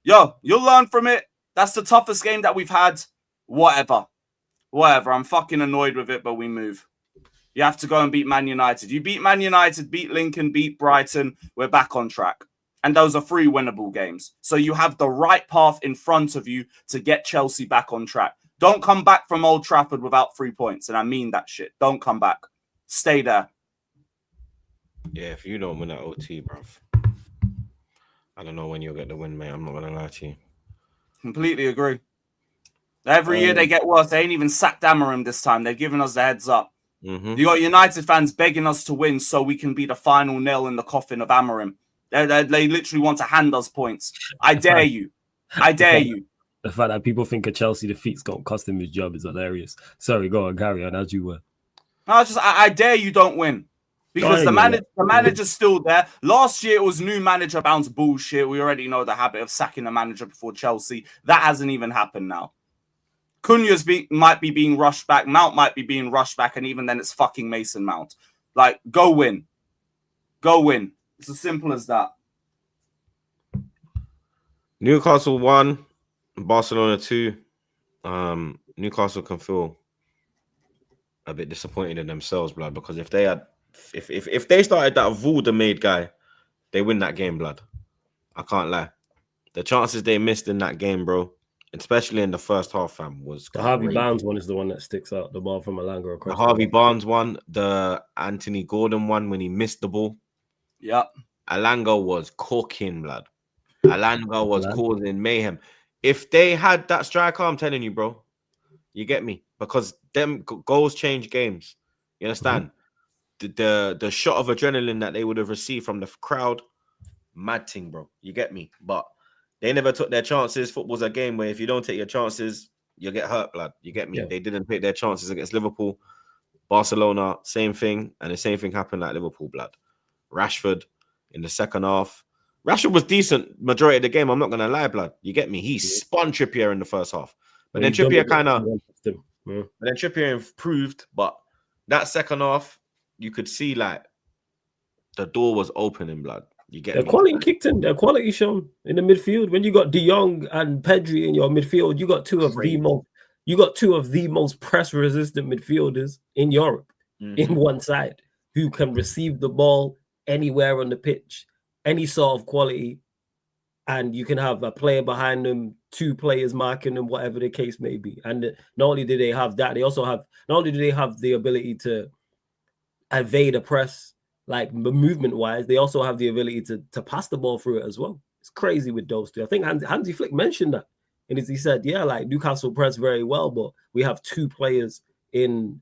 Speaker 4: yo, you'll learn from it. That's the toughest game that we've had. Whatever. I'm fucking annoyed with it, but we move. You have to go and beat Man United. You beat Man United, beat Lincoln, beat Brighton. We're back on track. And those are 3 winnable games. So you have the right path in front of you to get Chelsea back on track. Don't come back from Old Trafford without 3 points. And I mean that shit. Don't come back. Stay there.
Speaker 1: Yeah, if you don't win that OT, bruv, I don't know when you'll get the win, mate. I'm not going to lie to you.
Speaker 4: Completely agree. Every year they get worse. They ain't even sacked Amorim this time. They've given us the heads up. You got United fans begging us to win so we can be the final nail in the coffin of Amorim. They literally want to hand us points. I dare you. I dare you.
Speaker 2: The fact that people think a Chelsea defeat's going to cost him his job is hilarious. Sorry, go on, carry on as you were.
Speaker 4: No, I dare you don't win. Because the manager's still there. Last year, it was new manager bounce bullshit. We already know the habit of sacking the manager before Chelsea. That hasn't even happened now. Cunha's might be being rushed back. Mount might be being rushed back. And even then, it's fucking Mason Mount. Like, go win. Go win. It's as simple as that.
Speaker 1: Newcastle 1, Barcelona 2. Newcastle can feel a bit disappointed in themselves, blood, because if they started that Vulder made guy, they win that game, blood. I can't lie. The chances they missed in that game, bro, especially in the first half, fam, was
Speaker 2: The Harvey
Speaker 1: crazy.
Speaker 2: Barnes one is the one that sticks out. The ball from Alanga across.
Speaker 1: The Harvey Barnes one, the Anthony Gordon one when he missed the ball.
Speaker 4: Yeah.
Speaker 1: Alanga was cooking, blood. Alanga was causing mayhem. If they had that striker, I'm telling you, bro, you get me? Because them goals change games. You understand? The shot of adrenaline that they would have received from the crowd, mad thing, bro. You get me? But they never took their chances. Football's a game where if you don't take your chances, you get hurt, blood. You get me?
Speaker 2: Yeah.
Speaker 1: They didn't take their chances against Liverpool. Barcelona, same thing. And the same thing happened at Liverpool, blood. Rashford in the second half. Rashford was decent majority of the game. I'm not going to lie, blood. You get me? He spun Trippier in the first half. But then Trippier kind of... But then Trippier improved. But that second half, you could see like the door was opening, blood. You get
Speaker 2: their
Speaker 1: me?
Speaker 2: quality kicked in. Their quality shown in the midfield. When you got De Jong and Pedri in your midfield, you got two of the most press-resistant midfielders in Europe in one side who can receive the ball anywhere on the pitch, any sort of quality, and you can have a player behind them, two players marking them, whatever the case may be. And not only do they have that, they also have not only do they have the ability to evade a press, like movement-wise, they also have the ability to pass the ball through it as well. It's crazy with those two. I think Hansi Flick mentioned that. And he said, yeah, like Newcastle press very well, but we have two players in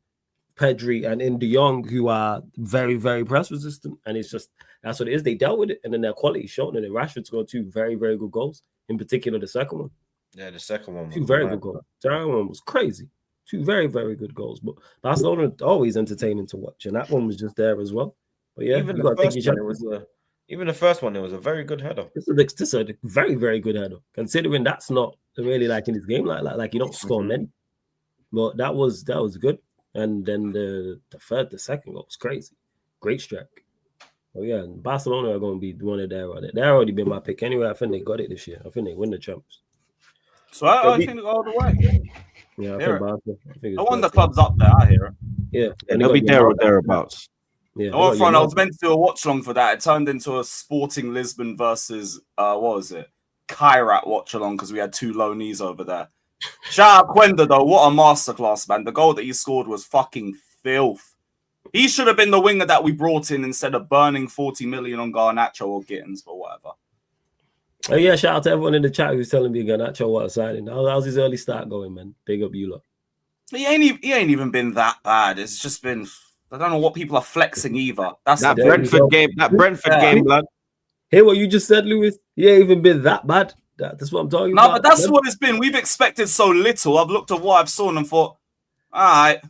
Speaker 2: Pedri and in De Jong who are very, very press resistant. And it's just, that's what it is. They dealt with it. And then their quality shown. And then Rashford scored two very, very good goals. In particular, the second one.
Speaker 1: Yeah, the second one.
Speaker 2: Two very good goals. The second one was crazy. Two very, very good goals. But Barcelona always entertaining to watch. And that one was just there as well. But yeah,
Speaker 1: even the first one, it was a very good header.
Speaker 2: This is a very, very good header. Considering that's not really like in his game like you don't score many. But that was good. And then the second goal was crazy. Great strike. Oh yeah, and Barcelona are going to be one of their. They've already been my pick anyway. I think they got it this year. I think they win the champs.
Speaker 4: So I think they go all the way.
Speaker 2: Yeah, I think Barcelona.
Speaker 4: I won the club's up there. I hear it.
Speaker 2: Yeah,
Speaker 1: and they'll be there or thereabouts.
Speaker 4: Yeah, I was meant to do a watch along for that. It turned into a Sporting Lisbon versus what was it? Kairat watch along because we had two low knees over there. Shout out Quenda though, what a masterclass, man. The goal that he scored was fucking filth. He should have been the winger that we brought in instead of burning 40 million on Garnacho or Gittins, but whatever.
Speaker 2: Oh yeah, shout out to everyone in the chat who's telling me Garnacho what a signing. How's his early start going, man? Big up you lot.
Speaker 4: He ain't even been that bad. It's just been, I don't know what people are flexing either. That's
Speaker 1: that Brentford game. That Brentford game, blood.
Speaker 2: Hear what you just said, Lewis? He ain't even been that bad. That's what I'm talking about.
Speaker 4: No, but that's what it's been. We've expected so little. I've looked at what I've seen and thought, all right,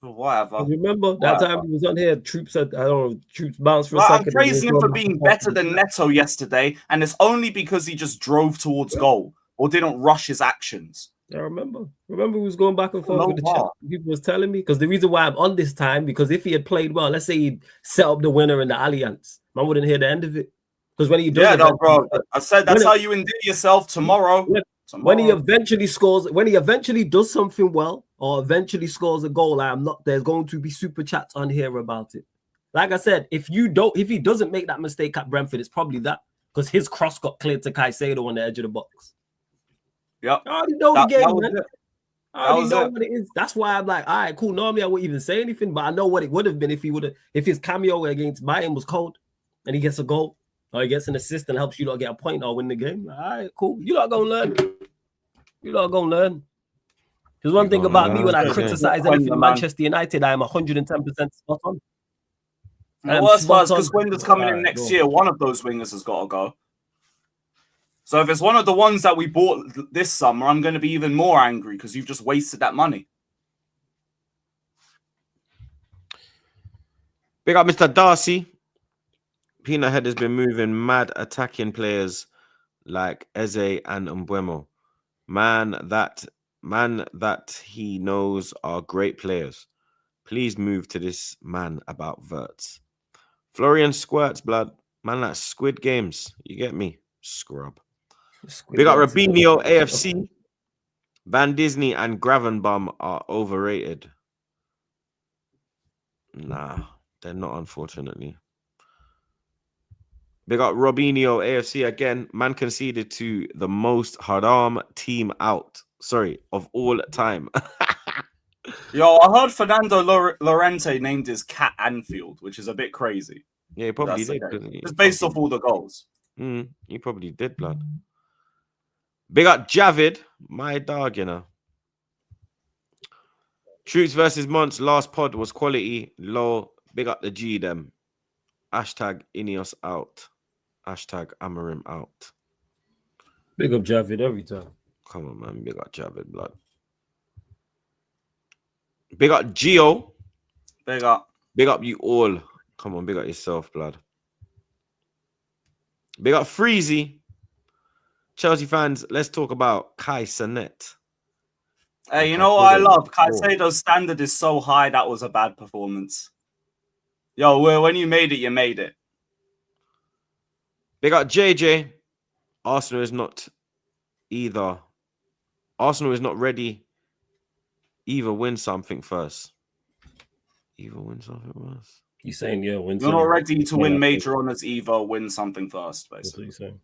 Speaker 4: whatever.
Speaker 2: Remember that time he was on here? Troops said, I don't know, Troops bounced for a second.
Speaker 4: I'm praising him for being better than Neto yesterday, and it's only because he just drove towards goal or didn't rush his actions.
Speaker 2: I remember he was going back and forth with the chat. People was telling me because the reason why I'm on this time, because if he had played well, let's say he set up the winner in the Allianz, man wouldn't hear the end of it. Because when he does,
Speaker 4: bro, I said that's how you endear yourself tomorrow.
Speaker 2: When he eventually scores, when he eventually does something well, or eventually scores a goal, there's going to be super chats on here about it. Like I said, if he doesn't make that mistake at Brentford, it's probably that because his cross got cleared to Caicedo on the edge of the box.
Speaker 4: Yep.
Speaker 2: I already know the game, man. I already know what it is. That's why I'm like, all right, cool. Normally I wouldn't even say anything, but I know what it would have been if his cameo against Bayern was cold and he gets a goal or he gets an assist and helps you not get a point or win the game. All right, cool. You're not gonna learn. There's one thing about me when I criticize anything Manchester United, I am 110% spot on.
Speaker 4: The worst part is because Wender's coming in next year, one of those wingers has got to go. So if it's one of the ones that we bought this summer, I'm going to be even more angry because you've just wasted that money.
Speaker 1: Big up Mr. Darcy. Peanut Head has been moving mad attacking players like Eze and Mbuemo. Man that he knows are great players. Please move to this man about Verts. Florian Squirts, blood. Man, that's Squid Games. You get me? Scrub.
Speaker 2: Squid
Speaker 1: Big up
Speaker 2: Games.
Speaker 1: Robinho, AFC. Van Disney and Gravenbaum are overrated. Nah, they're not, unfortunately. Big up Robinho, AFC again. Man conceded to the most haram team out. Sorry, of all time.
Speaker 4: Yo, I heard Fernando Llorente named his cat Anfield, which is a bit crazy.
Speaker 1: Yeah, he probably
Speaker 4: That's
Speaker 1: did.
Speaker 4: okay. It's based off all the goals.
Speaker 1: He probably did, blood. Big up Javid, my dog, you know. Troops versus Monts. Last pod was quality. Low. Big up the G them. Hashtag Ineos out. Hashtag Amarim out.
Speaker 2: Big up Javid every time.
Speaker 1: Come on, man. Big up Javid, blood. Big up Gio.
Speaker 4: Big up.
Speaker 1: Big up you all. Come on, big up yourself, blood. Big up Freezy. Chelsea fans, let's talk about Kai Sanet.
Speaker 4: Hey, you know what I love? Caicedo's standard is so high, that was a bad performance. Yo, when you made it, you made it.
Speaker 1: Big up JJ. Arsenal is not either. Arsenal is not ready. Either win something first. Either win something first.
Speaker 2: He's saying, yeah, win
Speaker 4: You're not ready to win major honours either. Win something first, basically.
Speaker 2: That's what he's saying.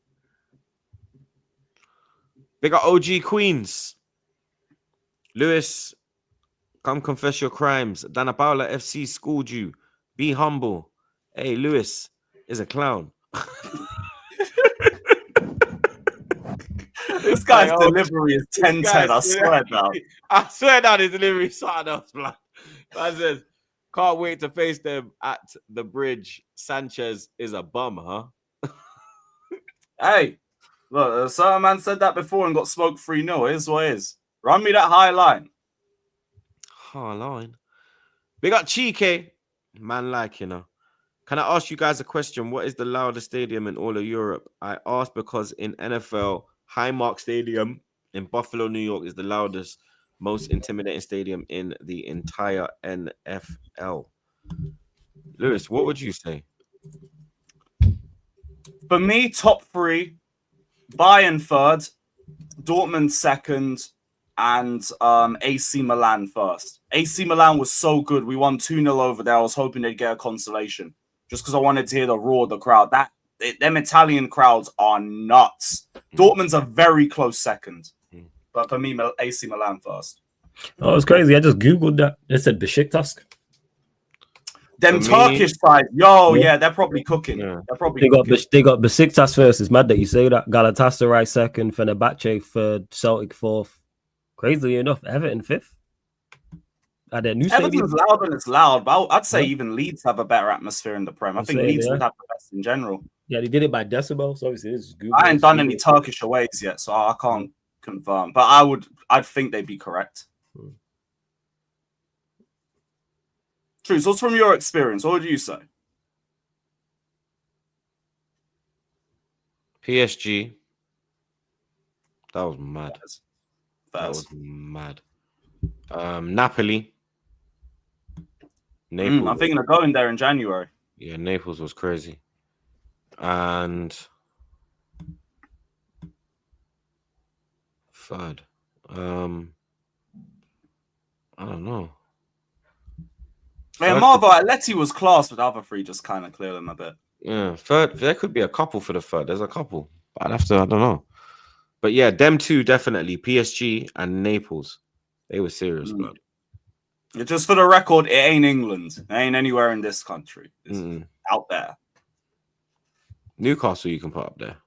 Speaker 1: Big up OG Queens. Lewis, come confess your crimes. Dana Paula FC schooled you. Be humble. Hey, Lewis is a clown.
Speaker 4: This guy's delivery is 10-10. I swear down.
Speaker 1: I swear down his delivery is something else, man. Man says, can't wait to face them at the bridge. Sanchez is a bum, huh?
Speaker 4: Hey, look, a certain man said that before and got smoked 3-0. It is what it is. Run me that high line.
Speaker 1: High line. Big up Cheeky. Man, like, you know. Can I ask you guys a question? What is the loudest stadium in all of Europe? I ask because in NFL, Highmark Stadium in Buffalo, New York is the loudest, most intimidating stadium in the entire NFL. Lewis, what would you say?
Speaker 4: For me, top three, Bayern third, Dortmund second, and AC Milan first. AC Milan was so good. We won 2-0 over there. I was hoping they'd get a consolation just because I wanted to hear the roar of the crowd. Them Italian crowds are nuts. Dortmund's a very close second. But for me, AC Milan first.
Speaker 2: Oh, it's crazy. I just Googled that. It said Besiktas.
Speaker 4: Them Turkish side, yeah, they're probably cooking.
Speaker 1: Yeah.
Speaker 4: They're probably
Speaker 2: They
Speaker 4: cooking.
Speaker 2: got Besiktas first. It's mad that you say that. Galatasaray second, Fenerbahce third, Celtic fourth. Crazily enough, Everton fifth. At their new stadium.
Speaker 4: Everton's loud and it's loud, but I'd say even Leeds have a better atmosphere in the Prem. I think Leeds would have the best in general.
Speaker 2: Yeah, they did it by decibel, so obviously this is good.
Speaker 4: I ain't done any Turkish aways yet, so I can't confirm. But I'd think they'd be correct. Truth, what's from your experience? What would you say?
Speaker 1: PSG. That was mad. That
Speaker 4: First.
Speaker 1: was mad. Napoli. Naples.
Speaker 4: I'm thinking of going there in January.
Speaker 1: Yeah, Naples was crazy. And third. I don't know.
Speaker 4: Man, Marvo Atleti was class, but the other three just kind of clear them a bit.
Speaker 1: Yeah, third. There could be a couple for the third. There's a couple. But I'd have to, I don't know. But yeah, them two definitely. PSG and Naples. They were serious, blood.
Speaker 4: Just for the record, it ain't England. It ain't anywhere in this country. It's out there.
Speaker 1: Newcastle you can put up there.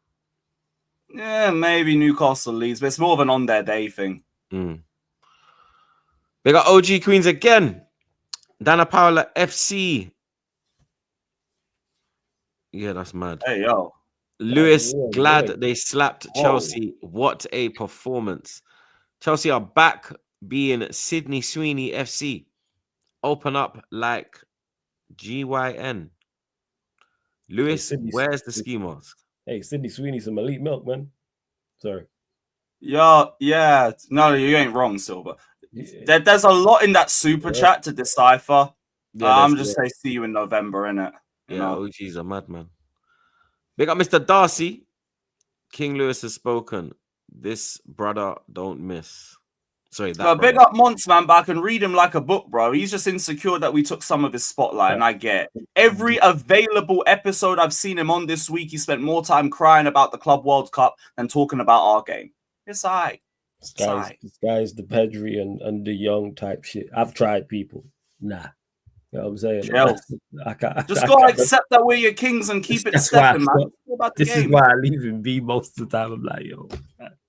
Speaker 4: Yeah, maybe Newcastle Leeds, but it's more of an on their day thing.
Speaker 1: They got OG Queens again. Dana Paula FC. Yeah, that's mad.
Speaker 4: Hey, yo.
Speaker 1: Lewis, glad they slapped Chelsea. What a performance. Chelsea are back being Sydney Sweeney FC. Open up like GYN. Lewis, where's the ski mask?
Speaker 2: Hey, Sydney Sweeney, some elite milk, man. Sorry.
Speaker 4: Yeah. No, you ain't wrong, Silver. Yeah. There's a lot in that super chat to decipher. I'm just say see you in November, innit? You
Speaker 1: Yeah,
Speaker 4: know?
Speaker 1: OG's a madman. Big up Mr. Darcy. King Lewis has spoken. This brother don't miss. Sorry, that
Speaker 4: Big
Speaker 1: brother.
Speaker 4: up Monts, man, but I can read him like a book, bro. He's just insecure that we took some of his spotlight, and I get it. Every available episode I've seen him on this week, he spent more time crying about the Club World Cup than talking about our game. It's all right.
Speaker 2: This guy's the Pedri and the young type shit. I've tried people. Nah. You know what I'm saying? I can't.
Speaker 4: Just gotta accept that we're your kings and keep it stepping, man.
Speaker 2: This is why I leave him be most of the time. I'm like, yo.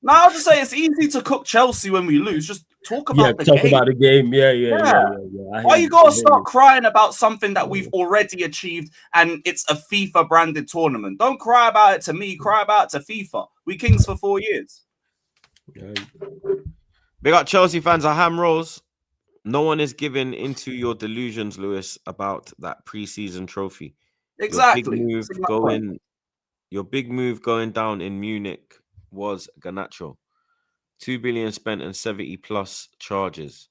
Speaker 4: No, I'll just say it's easy to cook Chelsea when we lose. Just talk about the
Speaker 2: talk
Speaker 4: game.
Speaker 2: about the game. Yeah.
Speaker 4: Why you gotta start crying about something that we've already achieved and it's a FIFA branded tournament? Don't cry about it to me. Cry about it to FIFA. We kings for 4 years.
Speaker 1: Big up Chelsea fans are ham rolls. No one is giving into your delusions, Lewis, about that preseason trophy.
Speaker 4: Exactly.
Speaker 1: Your big move going down in Munich was Garnacho. 2 billion spent and 70 plus charges.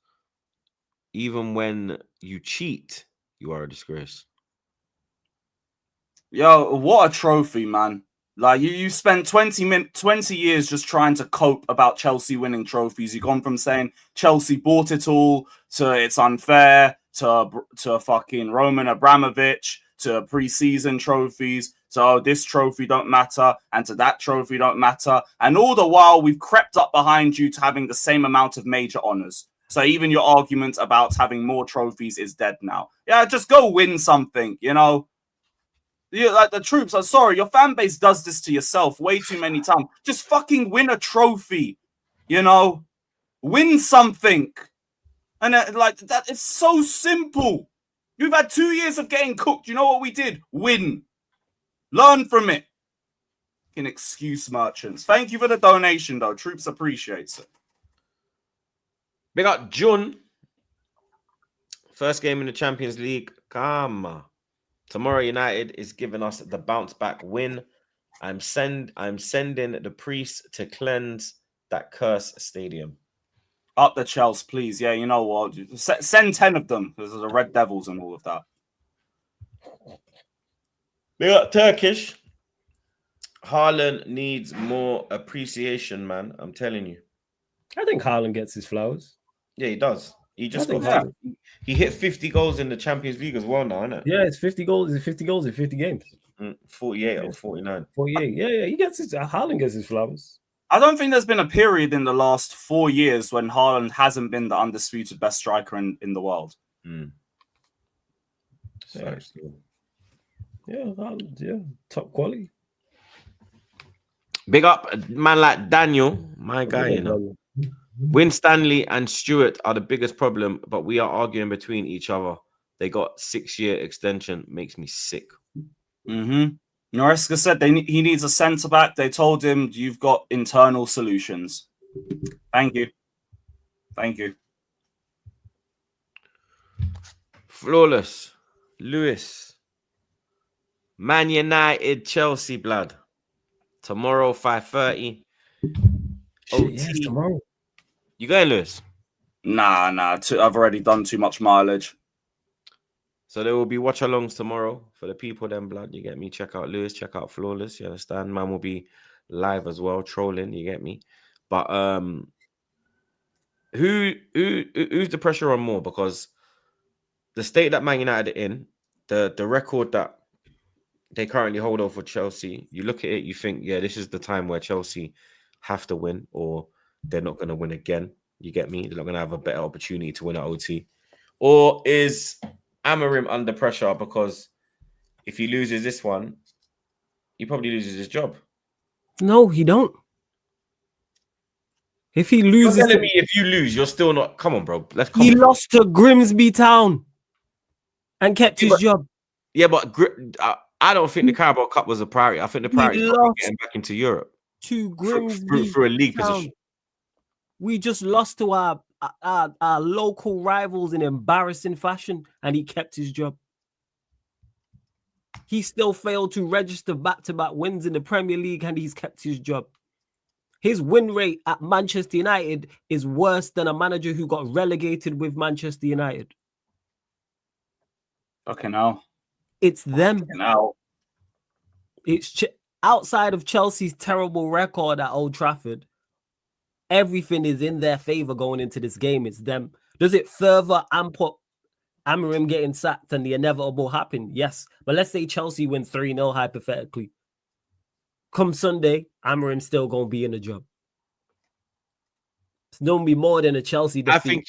Speaker 1: Even when you cheat, you are a disgrace.
Speaker 4: Yo, what a trophy, man. Like you spent 20 years just trying to cope about Chelsea winning trophies. You've gone from saying Chelsea bought it all to it's unfair to fucking Roman Abramovich to preseason trophies to this trophy don't matter and to that trophy don't matter. And all the while we've crept up behind you to having the same amount of major honors. So even your argument about having more trophies is dead now. Yeah, just go win something, you know. Yeah, like the troops, I'm sorry, your fan base does this to yourself way too many times. Just fucking win a trophy, you know? Win something. And like that, it's so simple. You've had 2 years of getting cooked. You know what we did? Win. Learn from it. In excuse merchants. Thank you for the donation, though. Troops appreciates it.
Speaker 1: Big up Jun. First game in the Champions League. Come on. Tomorrow United is giving us the bounce back win. I'm sending the priest to cleanse that cursed stadium.
Speaker 4: Up the Chelsea, please. Yeah, you know what? Send 10 of them. There's the Red Devils and all of that.
Speaker 1: Big up Turkish. Haaland needs more appreciation, man. I'm telling you.
Speaker 2: I think Haaland gets his flowers.
Speaker 1: Yeah, he does. He just got he hit 50 goals in the Champions League as well now, isn't it?
Speaker 2: Yeah, it's 50 goals. It's 50 goals in 50 games.
Speaker 1: 48 or 49.
Speaker 2: 48. Yeah. He gets his Haaland gets his flowers.
Speaker 4: I don't think there's been a period in the last 4 years when Haaland hasn't been the undisputed best striker in the world.
Speaker 2: Yeah, top quality.
Speaker 1: Big up a man like Daniel, my guy, you know. Win Stanley and Stewart are the biggest problem, but we are arguing between each other. They got 6-year extension. Makes me sick.
Speaker 4: Noreska said he needs a centre back. They told him you've got internal solutions. Thank you.
Speaker 1: Flawless. Lewis. Man United, Chelsea, blood. Tomorrow, 5:30.
Speaker 2: Yes, tomorrow.
Speaker 1: You going, Lewis?
Speaker 4: Nah. I've already done too much mileage.
Speaker 1: So there will be watch-alongs tomorrow for the people, then, blood. You get me? Check out Lewis. Check out Flawless. You understand? Man will be live as well, trolling. You get me? But who's the pressure on more? Because the state that Man United are in, the record that they currently hold over Chelsea, you look at it, you think, yeah, this is the time where Chelsea have to win, or they're not going to win again. You get me? They're not going to have a better opportunity to win at OT. Or is Amorim under pressure because if he loses this one, he probably loses his job?
Speaker 2: No, he don't. If he loses,
Speaker 1: you're telling me if you lose, you're still not. Come on, bro.
Speaker 2: He lost to Grimsby Town and kept his job.
Speaker 1: Yeah, but I don't think the Carabao Cup was a priority. I think the priority is getting back into Europe
Speaker 2: to Grimsby
Speaker 1: through a league
Speaker 2: Town.
Speaker 1: position.
Speaker 2: We just lost to our local rivals in embarrassing fashion, and he kept his job. He still failed to register back-to-back wins in the Premier League, and he's kept his job. His win rate at Manchester United is worse than a manager who got relegated with Manchester United.
Speaker 4: Okay, now.
Speaker 2: It's them.
Speaker 4: Now,
Speaker 2: It's outside of Chelsea's terrible record at Old Trafford. Everything is in their favor going into this game. It's them. Does it further amp up Amorim getting sacked and the inevitable happen? Yes. But let's say Chelsea win 3-0 hypothetically. Come Sunday, Amorim's still going to be in the job. It's going to be more than a Chelsea defeat.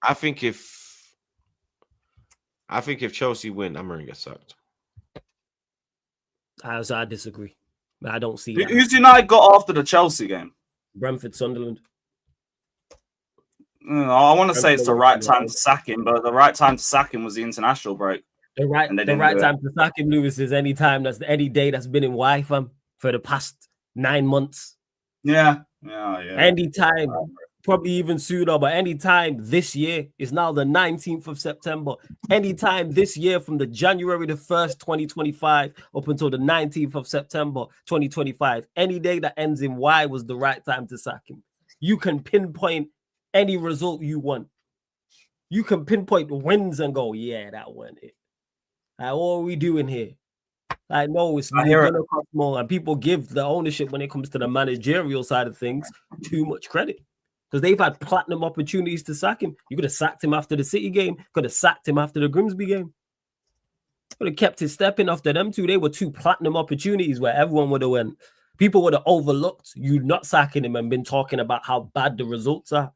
Speaker 1: I think if Chelsea win, Amorim gets sacked.
Speaker 2: I disagree. I don't see that.
Speaker 4: Who's United got after the Chelsea game?
Speaker 2: Brentford, Sunderland.
Speaker 4: I want to say it's the right time to sack him, but the right time to sack him was the international break.
Speaker 2: The right time to sack him, Lewis, is any day that's been in Wi-Fi for the past 9 months.
Speaker 4: Yeah.
Speaker 2: Anytime, probably even sooner, but anytime this year is now the 19th of September. Anytime this year from the January the 1st, 2025 up until the 19th of September, 2025, any day that ends in Y was the right time to sack him. You can pinpoint any result you want. You can pinpoint wins and go, yeah, that wasn't it. Like, what are we doing here? Like, no, it's gonna cost more. And people give the ownership when it comes to the managerial side of things too much credit. Because they've had platinum opportunities to sack him. You could have sacked him after the City game, could have sacked him after the Grimsby game. Could have kept his stepping after them two. They were two platinum opportunities where everyone would have went. People would have overlooked you not sacking him and been talking about how bad the results are.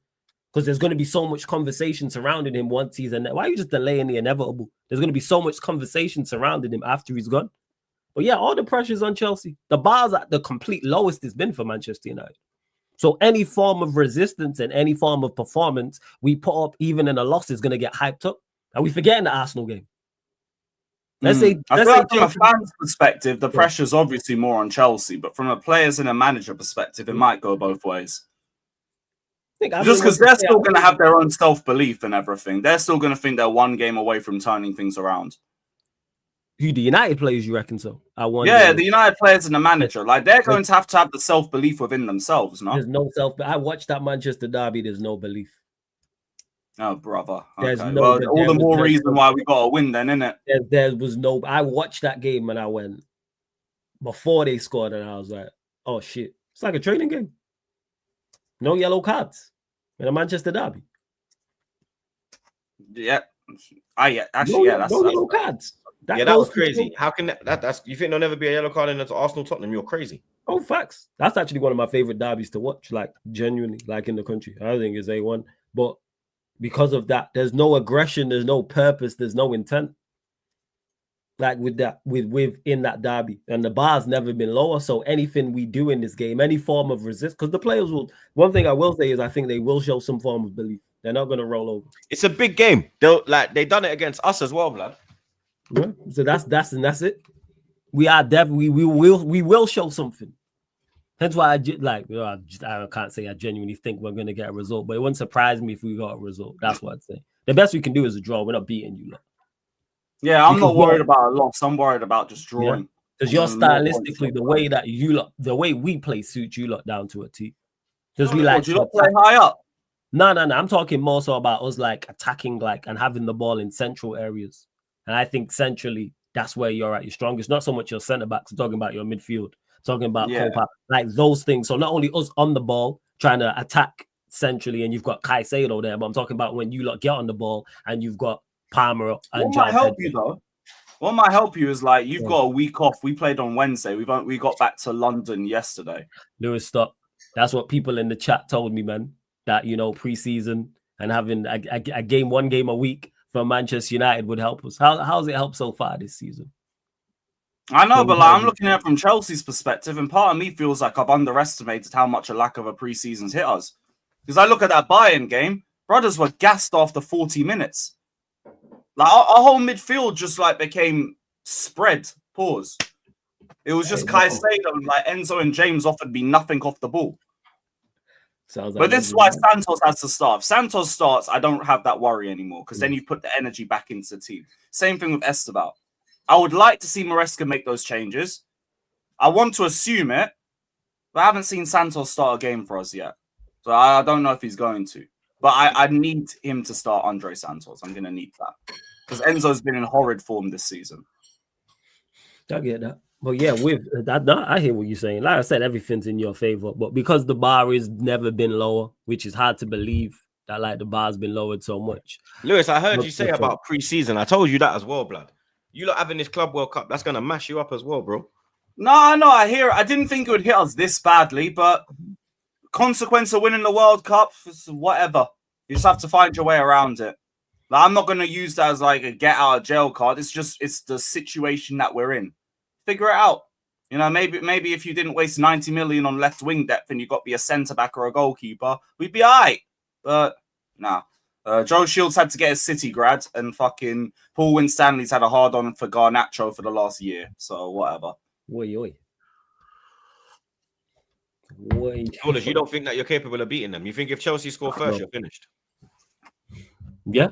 Speaker 2: Because there's going to be so much conversation surrounding him once he's in there. Why are you just delaying the inevitable? There's going to be so much conversation surrounding him after he's gone. But yeah, all the pressure's on Chelsea. The bar's at the complete lowest it's been for Manchester United. So any form of resistance and any form of performance we put up, even in a loss, is going to get hyped up. Are we forgetting the Arsenal game?
Speaker 4: I feel like from a fan's perspective, the pressure's obviously more on Chelsea, but from a players and a manager perspective, it might go both ways. Just because they're still going to have their own self-belief and everything. They're still going to think they're one game away from turning things around.
Speaker 2: Who, the United players, you reckon so?
Speaker 4: The United players and the manager. Like, they're going to have the self-belief within themselves, no?
Speaker 2: There's no I watched that Manchester derby. There's no belief.
Speaker 4: Oh, brother.
Speaker 2: Okay.
Speaker 4: All the more reason why we got to win then, innit?
Speaker 2: There was no... I watched that game and I went... Before they scored and I was like, oh, shit. It's like a training game. No yellow cards in a Manchester derby.
Speaker 4: Yeah. That's
Speaker 2: no yellow cards.
Speaker 1: That was crazy. How can that's you think there'll never be a yellow card in the Arsenal Tottenham? You're crazy.
Speaker 2: Oh, facts. That's actually one of my favorite derbies to watch, like genuinely, like in the country. I think it's A1. But because of that, there's no aggression, there's no purpose, there's no intent. Like within that derby, and the bar's never been lower. So anything we do in this game, any form of resist, because the players will. One thing I will say is I think they will show some form of belief. They're not going to roll over.
Speaker 1: It's a big game. They done it against us as well, blood.
Speaker 2: Yeah. So that's it. We are definitely we will show something. That's why I can't say I genuinely think we're going to get a result, but it wouldn't surprise me if we got a result. That's what I'd say. The best we can do is a draw. We're not beating you, lot.
Speaker 4: Yeah, I'm not worried about a loss. I'm worried about just drawing.
Speaker 2: Because you're stylistically the way that the way we play suits you lot down to a T. Because we like
Speaker 4: you not play high up.
Speaker 2: No. I'm talking more so about us like attacking and having the ball in central areas. And I think centrally that's where you're at your strongest. Not so much your centre backs. I'm talking about your midfield. Talking about like those things. So not only us on the ball trying to attack centrally, and you've got Caicedo there, but I'm talking about when you lot get on the ball and you've got Palmer up. And
Speaker 4: what might help you though? What might help you is like you've got a week off. We played on Wednesday. We got back to London yesterday.
Speaker 2: Lewis, stop. That's what people in the chat told me, man. That pre-season and having one game a week for Manchester United would help us. How's it helped so far this season?
Speaker 4: I know, but I'm looking at it from Chelsea's perspective, and part of me feels like I've underestimated how much a lack of a pre-season's hit us. Because I look at that Bayern game, brothers were gassed after 40 minutes. Like our whole midfield just became spread. Pause. It was just Caicedo, Enzo and James offered me nothing off the ball. But this is why Santos has to start. If Santos starts, I don't have that worry anymore because then you put the energy back into the team. Same thing with Esteban. I would like to see Maresca make those changes. I want to assume it, but I haven't seen Santos start a game for us yet. So I don't know if he's going to. But I need him to start Andre Santos. I'm going to need that. Because Enzo's been in horrid form this season.
Speaker 2: I get that. But yeah, with that, I hear what you're saying. Like I said, everything's in your favor. But because the bar has never been lower, which is hard to believe that like the bar's been lowered so much.
Speaker 1: Lewis, I heard you say about pre-season. I told you that as well, blood. You lot having this Club World Cup, that's gonna mash you up as well, bro.
Speaker 4: No, I hear it. I didn't think it would hit us this badly, but consequence of winning the World Cup, whatever. You just have to find your way around it. Like, I'm not going to use that as like a get out of jail card. It's the situation that we're in. Figure it out. You know, maybe if you didn't waste 90 million on left wing depth and you got to be a centre back or a goalkeeper, we'd be all right. But nah. Joe Shields had to get his City grad, and fucking Paul Winstanley's had a hard on for Garnacho for the last year. So whatever.
Speaker 2: Oi.
Speaker 1: Coolers, you don't think that you're capable of beating them? You think if Chelsea score first, you're finished?
Speaker 2: Yeah,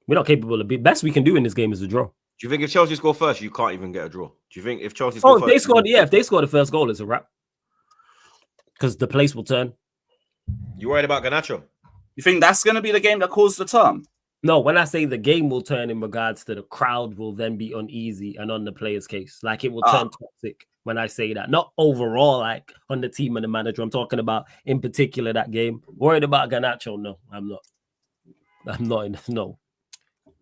Speaker 2: we're not capable of beating. Best we can do in this game is a draw.
Speaker 1: Do you think if Chelsea score first, you can't even get a draw? Do you think if Chelsea score
Speaker 2: first, if they score the first goal, it's a wrap. Because the place will turn.
Speaker 1: You worried about Garnacho?
Speaker 4: You think that's going to be the game that caused the turn?
Speaker 2: No, when I say the game will turn in regards to the crowd will then be uneasy and on the player's case. Like it will turn toxic when I say that. Not overall, like on the team and the manager. I'm talking about in particular that game. Worried about Garnacho? No, I'm not. No.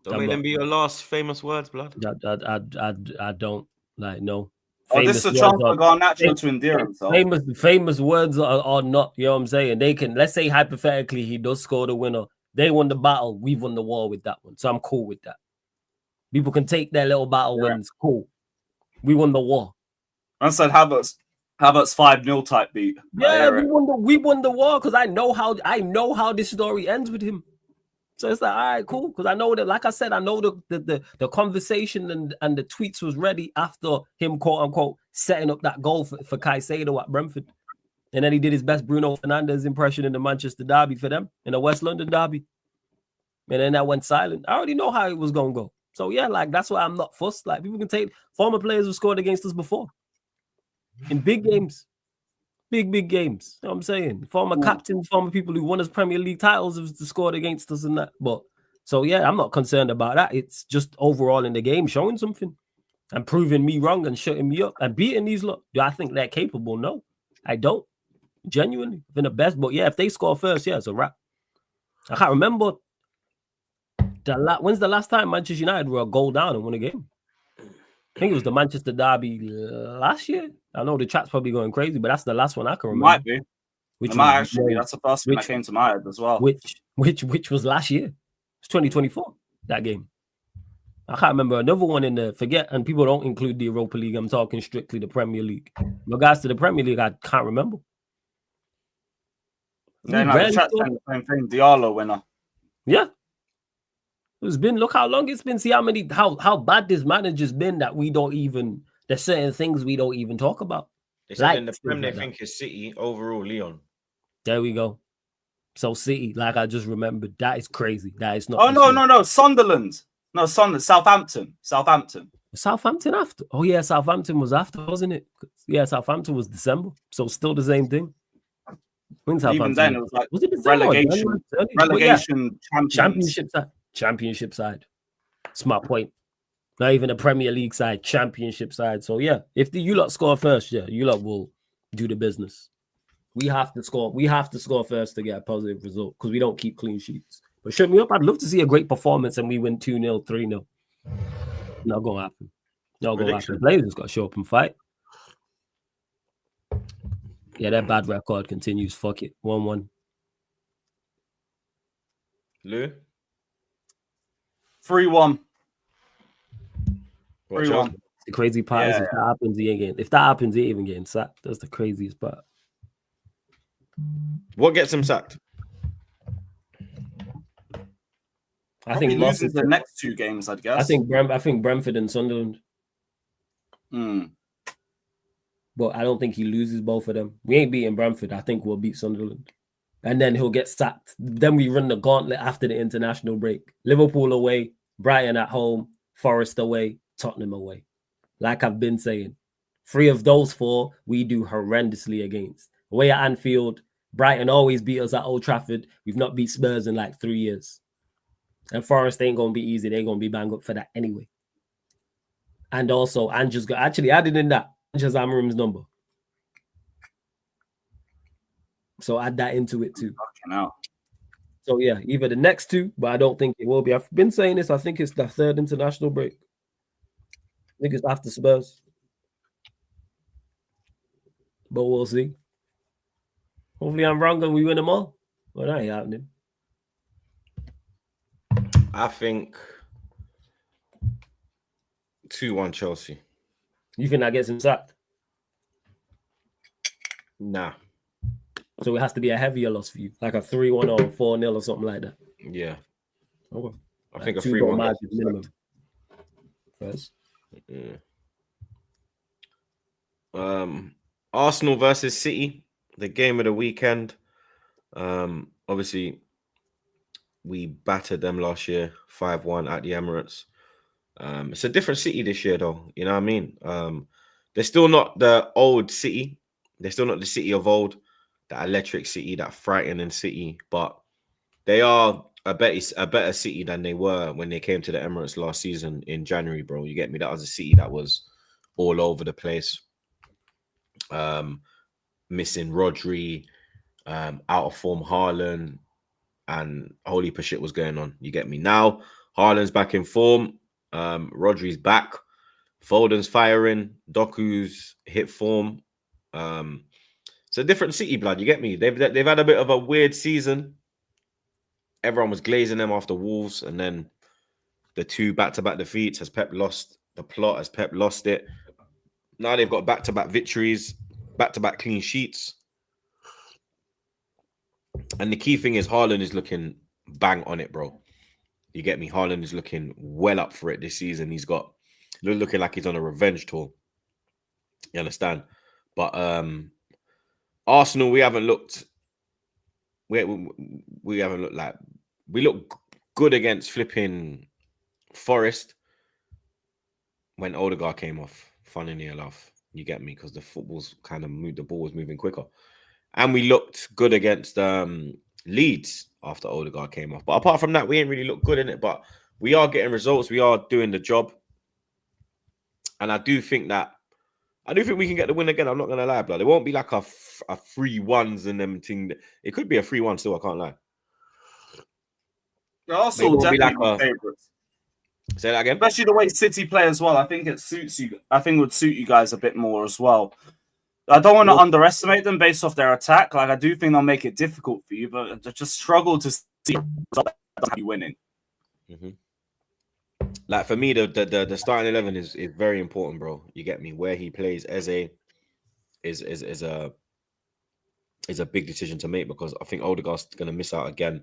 Speaker 1: Don't make them be your last famous words, blood.
Speaker 2: I don't like no.
Speaker 4: This is a chance for Garnacho to endear himself.
Speaker 2: Famous words are not, you know what I'm saying? They can, let's say hypothetically he does score the winner. They won the battle, we've won the war with that one. So I'm cool with that. People can take their little battle wins. Cool. We won the war.
Speaker 4: I said Havertz 5-0 type beat.
Speaker 2: Yeah, we won the war because I know how this story ends with him. So it's like, all right, cool. Because I know that, like I said, I know the conversation and the tweets was ready after him, quote unquote, setting up that goal for Caicedo at Brentford. And then he did his best Bruno Fernandes impression in the Manchester derby for them, in the West London derby. And then that went silent. I already know how it was going to go. So yeah, like that's why I'm not fussed. Like people can take former players who scored against us before. In big games. Big games. You know what I'm saying? Former captains, former people who won us Premier League titles have scored against us and that. But so yeah, I'm not concerned about that. It's just overall in the game showing something and proving me wrong and shutting me up and beating these lot. Do I think they're capable? No, I don't. Genuinely, been the best. But yeah, if they score first, yeah, it's a wrap. I can't remember when's the last time Manchester United were a goal down and won a game. I think it was the Manchester derby last year. I know the chat's probably going crazy, but that's the last one I can remember.
Speaker 4: Might be. That's the first one that came to my head as well.
Speaker 2: Which was last year. It's 2024, that game. I can't remember another one in the forget, and people don't include the Europa League. I'm talking strictly the Premier League. In regards to the Premier League, I can't remember.
Speaker 4: Yeah, the chat's saying the same thing. Diallo winner.
Speaker 2: Yeah. It's been, look how long it's been. See how bad this manager's been that we don't even, there's certain things we don't even talk about.
Speaker 1: They said in the Premier they think it's City, overall Leon.
Speaker 2: There we go. So City, like I just remembered, that is crazy. That is not.
Speaker 4: Oh, no. Sunderland. No, Southampton.
Speaker 2: Southampton after. Oh, yeah, Southampton was after, wasn't it? Yeah, Southampton was December. So still the same thing.
Speaker 4: Even then, it was like relegation,
Speaker 2: championship side. It's my point. Not even a Premier League side, championship side. So yeah, if you lot score first, yeah, you lot will do the business. We have to score. We have to score first to get a positive result because we don't keep clean sheets. But shut me up. I'd love to see a great performance and we win 2-0, 3-0. Not gonna happen. Not gonna happen. Players just gotta show up and fight. Yeah, that bad record continues. Fuck it. 1-1.
Speaker 1: Lou?
Speaker 4: 3-1.
Speaker 1: 3-1.
Speaker 2: The crazy part is if that happens, he ain't getting. If that happens, he ain't even getting sacked. That's the craziest part.
Speaker 1: What gets him sacked?
Speaker 4: I think he loses the next two games, I'd guess.
Speaker 2: I think Brentford and Sunderland. But I don't think he loses both of them. We ain't beating Brentford. I think we'll beat Sunderland. And then he'll get sacked. Then we run the gauntlet after the international break. Liverpool away, Brighton at home, Forest away, Tottenham away. Like I've been saying, 3 of those 4, we do horrendously against. Away at Anfield, Brighton always beat us at Old Trafford. We've not beat Spurs in like 3 years. And Forest ain't going to be easy. They're going to be banged up for that anyway. And also, Andrew's got actually added in that Andrew's Amarim's number. So add that into it too.
Speaker 4: Fucking hell.
Speaker 2: So yeah, either the next two, but I don't think it will be. I've been saying this. I think it's the third international break. I think it's after Spurs. But we'll see. Hopefully I'm wrong and we win them all. Well, that ain't happening.
Speaker 1: I think 2-1 Chelsea.
Speaker 2: You think that gets him sacked?
Speaker 1: Nah.
Speaker 2: So it has to be a heavier loss for you, like a 3-1 or 4-0 or something like that.
Speaker 1: Yeah.
Speaker 2: Okay.
Speaker 1: I think a
Speaker 2: 2-goal
Speaker 1: 3-1
Speaker 2: margin minimum. First.
Speaker 1: Yeah. Arsenal versus City, the game of the weekend. Obviously, we battered them last year, 5-1 at the Emirates. It's a different City this year, though. You know what I mean? They're still not the old City. They're still not the City of old, that electric City, that frightening City. But they are a better City than they were when they came to the Emirates last season in January, bro. You get me? That was a City that was all over the place. Missing Rodri, out of form Haaland, and a whole heap of shit was going on. You get me? Now Haaland's back in form. Rodri's back. Foden's firing. Doku's hit form. It's a different City, blood. You get me? They've had a bit of a weird season. Everyone was glazing them after Wolves, and then the 2 back-to-back defeats. Has Pep lost the plot? Has Pep lost it? Now they've got back-to-back victories, back-to-back clean sheets. And the key thing is Haaland is looking bang on it, bro. You get me? Haaland is looking well up for it this season. He's looking like he's on a revenge tour. You understand? But Arsenal, we haven't looked like we look good against flipping Forest when Odegaard came off. Funnily enough, you get me, because the football's kind of moved. The ball was moving quicker, and we looked good against Leeds after Odegaard came off. But apart from that, we ain't really looked good in it. But we are getting results. We are doing the job, and I do think we can get the win again. I'm not gonna lie, blood. It won't be like a 3-1s and them thing. It could be a 3-1 still. I can't lie.
Speaker 4: They're also definitely
Speaker 1: like
Speaker 4: favorites.
Speaker 1: Say that again.
Speaker 4: Especially the way City play as well. I think it suits you. I think it would suit you guys a bit more as well. I don't want to underestimate them based off their attack. Like, I do think they'll make it difficult for you, but I just struggle to see you winning.
Speaker 1: Mm-hmm. Like, for me, the starting 11 is very important, bro. You get me? Where he plays Eze is a big decision to make, because I think Odegaard's going to miss out again.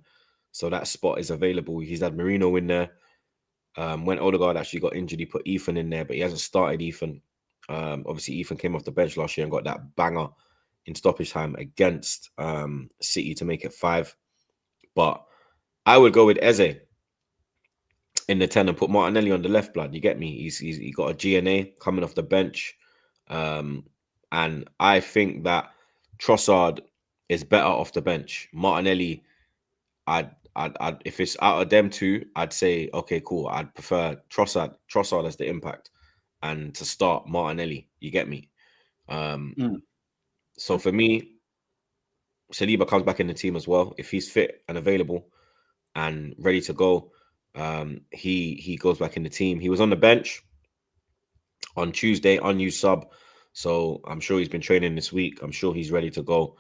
Speaker 1: So that spot is available. He's had Marino in there. When Odegaard actually got injured, he put Ethan in there, but he hasn't started Ethan. Obviously, Ethan came off the bench last year and got that banger in stoppage time against City to make it 5. But I would go with Eze in the 10 and put Martinelli on the left, blood. You get me? He got a GNA coming off the bench. And I think that Trossard is better off the bench. Martinelli, I'd if it's out of them two, I'd say, okay, cool. I'd prefer Trossard as the impact, and to start Martinelli. You get me? So for me, Saliba comes back in the team as well. If he's fit and available and ready to go, he goes back in the team. He was on the bench on Tuesday, unused sub. So I'm sure he's been training this week. I'm sure he's ready to go.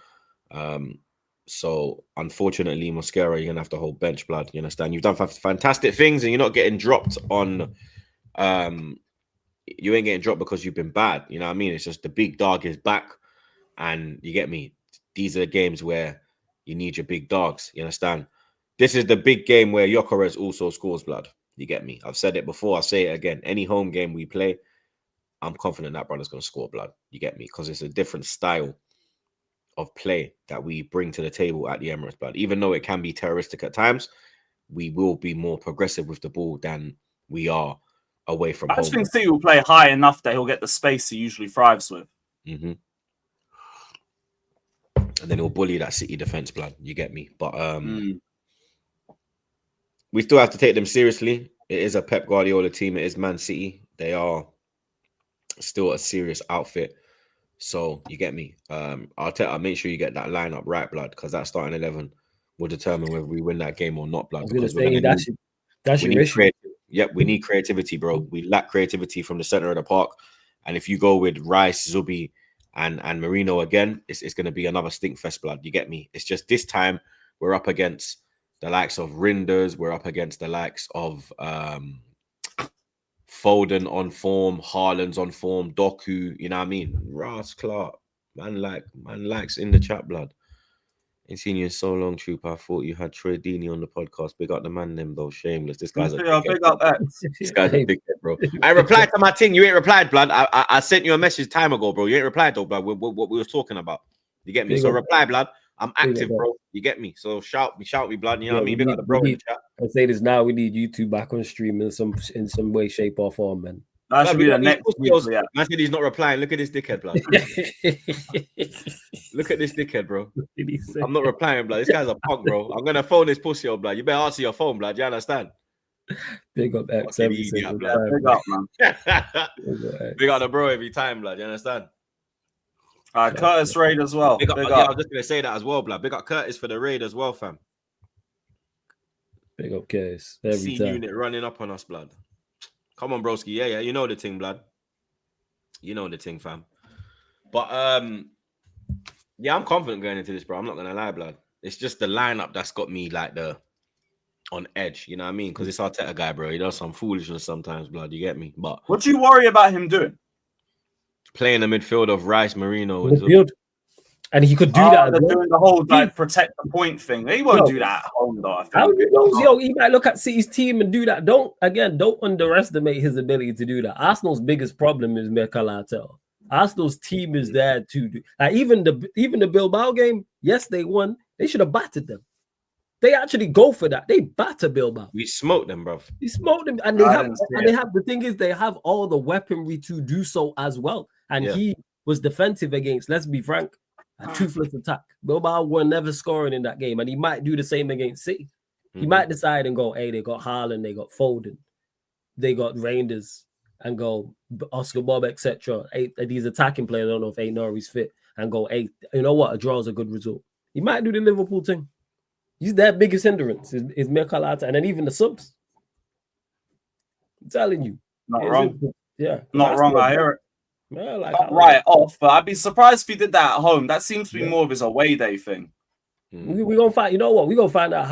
Speaker 1: So unfortunately, Mosquera, you're gonna have to hold bench, blood. You understand? You've done fantastic things, and you're not getting dropped on. You ain't getting dropped because you've been bad. You know what I mean? It's just the big dog is back, and you get me. These are the games where you need your big dogs. You understand? This is the big game where Gyökeres also scores, blood. You get me? I've said it before. I'll say it again. Any home game we play, I'm confident that brother's gonna score, blood. You get me? Because it's a different style of play that we bring to the table at the Emirates, but even though it can be terroristic at times, we will be more progressive with the ball than we are away from home.
Speaker 4: I just think City will play high enough that he'll get the space he usually thrives with.
Speaker 1: Mm-hmm. And then he'll bully that City defense, blood. You get me? But we still have to take them seriously. It is a Pep Guardiola team. It is Man City. They are still a serious outfit. So you get me. I'll make sure you get that lineup right, blood, because that starting 11 will determine whether we win that game or not,
Speaker 2: I
Speaker 1: blood.
Speaker 2: was gonna
Speaker 1: Because we're
Speaker 2: say
Speaker 1: gonna
Speaker 2: that's
Speaker 1: we
Speaker 2: your
Speaker 1: need
Speaker 2: issue.
Speaker 1: Yep, we need creativity, bro. We lack creativity from the center of the park. And if you go with Rice, Zubi, and Marino again, it's gonna be another stink fest, blood. You get me? It's just this time we're up against the likes of Rinders, we're up against the likes of Foden on form, Haaland's on form, Doku, you know what I mean? Ross Clark, man likes in the chat, blood. Ain't seen you in so long, Troop. I thought you had Troy Deeney on the podcast. Big up the man, them though. Shameless. This guy's a
Speaker 4: Big
Speaker 1: dickhead.
Speaker 4: up X.
Speaker 1: This guy's a dickhead, bro. I replied to my thing. You ain't replied, blood. I sent you a message time ago, bro. You ain't replied though, blood. What we was talking about. You get me?
Speaker 2: Big
Speaker 1: So
Speaker 2: up.
Speaker 1: reply, blood. I'm
Speaker 2: Big
Speaker 1: active,
Speaker 2: up.
Speaker 1: bro. You get me? So shout me, blood. You know
Speaker 2: Yeah,
Speaker 1: what I mean?
Speaker 2: we
Speaker 1: Big up the bro in the chat.
Speaker 2: I say this now. We need YouTube back on stream in some way, shape, or form, man.
Speaker 4: That should be the next week. Yeah.
Speaker 1: Man said he's not replying. Look at this dickhead, blood. Look at this dickhead, bro. I'm not replying, blood. This guy's a punk, bro. I'm gonna phone this pussy, oh, blood. You better answer your phone, blood. You understand?
Speaker 2: Big up X
Speaker 1: Fucking
Speaker 2: every
Speaker 1: idiot,
Speaker 2: single
Speaker 1: blood.
Speaker 2: time.
Speaker 4: Big up, man.
Speaker 1: Big up the bro every time, blood. You understand?
Speaker 4: Curtis Raid as well.
Speaker 1: Big up.
Speaker 4: Big
Speaker 1: Yeah,
Speaker 4: up.
Speaker 1: I was just gonna say that as well, blood. Big up Curtis for the raid as well, fam.
Speaker 2: Big up case every
Speaker 1: C
Speaker 2: time.
Speaker 1: unit running up on us, blood. Come on, broski. Yeah. You know the thing, blood. You know the thing, fam. But yeah, I'm confident going into this, bro. I'm not gonna lie, blood. It's just the lineup that's got me like on edge. You know what I mean? Because it's Arteta guy, bro. He does some foolishness sometimes, blood. You get me? But
Speaker 4: What do you worry about him doing?
Speaker 1: playing the midfield of Rice, Marino,
Speaker 2: Midfield. And he could do that.
Speaker 4: They're doing the whole like protect the point thing. He won't do that at home, though. I think.
Speaker 2: How you know, yo, he might look at City's team and do that. Don't underestimate his ability to do that. Arsenal's biggest problem is Mikel Arteta. Arsenal's team is there to do. Like even the Bilbao game. Yes, they won. They should have battered them. They actually go for that. They batter Bilbao.
Speaker 1: we smoked them, bro.
Speaker 2: He smoked them, and they have the thing is they have all the weaponry to do so as well. And he was defensive against. Let's be frank. A toothless attack. Bilbao were never scoring in that game, and he might do the same against City. He might decide and go, hey, they got Haaland, they got Foden, they got Reinders, and go Oscar Bob, etc. These attacking players, I don't know if Ainori's fit, and go, hey, you know what? A draw is a good result. He might do the Liverpool thing. He's their biggest hindrance is Mikel Arteta, and then even the subs. I'm telling you.
Speaker 4: Not wrong.
Speaker 2: Yeah.
Speaker 4: Not wrong. I hear it.
Speaker 2: Yeah, like
Speaker 4: Not right off, but I'd be surprised if he did that at home. That seems to be more of his away day thing.
Speaker 2: We're gonna find, you know what? We're gonna find out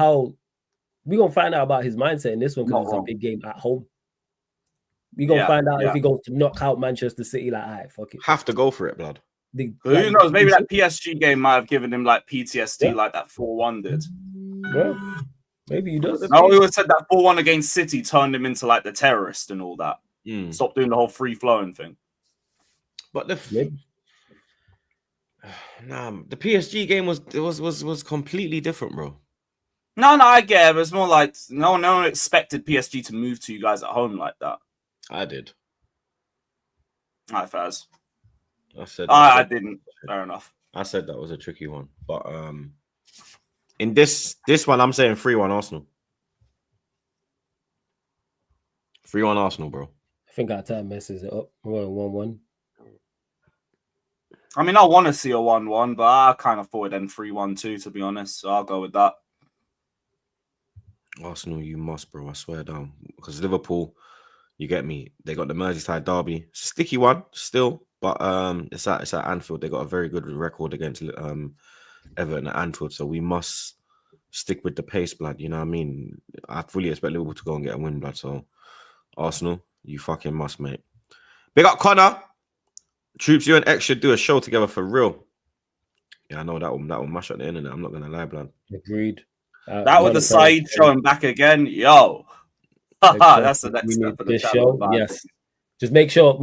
Speaker 2: about his mindset in this one because it's a big game at home. We're gonna find out if he goes to knock out Manchester City, like, all right, fuck it.
Speaker 1: Have to go for it, blood.
Speaker 4: Who knows? Maybe that PSG game might have given him like PTSD, like that 4-1 did.
Speaker 2: Well, maybe he does.
Speaker 4: I always said that 4-1 against City turned him into like the terrorist and all that. Stop doing the whole free flowing thing.
Speaker 1: But the PSG game was completely different, bro.
Speaker 4: No, I get it. But it's more like no one expected PSG to move to you guys at home like that.
Speaker 1: I did.
Speaker 4: All right, Faz.
Speaker 1: I
Speaker 4: didn't. Fair enough.
Speaker 1: I said that was a tricky one, but in this one, I'm saying 3-1 Arsenal. 3-1 Arsenal, bro.
Speaker 2: I think our time messes it up. We're 1-1.
Speaker 4: I mean, I want to see a 1-1, but I kind of thought it then 3-1 too, to be honest. So I'll go with that.
Speaker 1: Arsenal, you must, bro. I swear down. Because Liverpool, you get me. They got the Merseyside derby. It's a sticky one still, but it's at Anfield. They got a very good record against Everton at Anfield. So we must stick with the pace, blood. You know what I mean? I fully expect Liverpool to go and get a win, blood. So Arsenal, you fucking must, mate. Big up Connor. Troops, you and X should do a show together for real. Yeah, I know that will mash up the internet. I'm not gonna lie, blood.
Speaker 2: Agreed.
Speaker 4: That with the side showing back again, yo. That's the next step for the show.
Speaker 2: Yes. Just make sure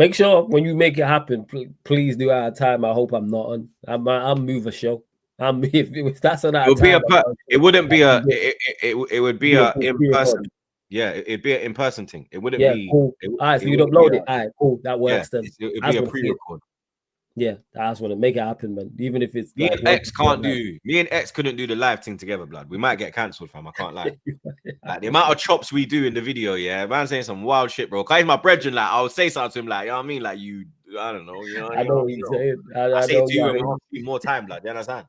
Speaker 2: when you make it happen, please do our time. I hope I'm not on. I'll move a show. If that's on our time,
Speaker 1: it wouldn't be a. It would be a in person. Yeah, it'd be an in-person thing. It wouldn't be.
Speaker 2: Cool. All right, so you'd upload it. All right, cool. That works then.
Speaker 1: It'd be a pre-record.
Speaker 2: Yeah, I just want to make it happen, man. Even if it's
Speaker 1: me and X couldn't do the live thing together, blood. We might get cancelled, fam. I can't lie. Like the amount of chops we do in the video, yeah. Man saying some wild shit, bro. Cause he's my brethren, like I'll say something to him, like, you know what I mean? Like I don't know. You know,
Speaker 2: I know what you're saying.
Speaker 1: I say
Speaker 2: know,
Speaker 1: 2
Speaker 2: yeah,
Speaker 1: and a half, more time, blood. You understand?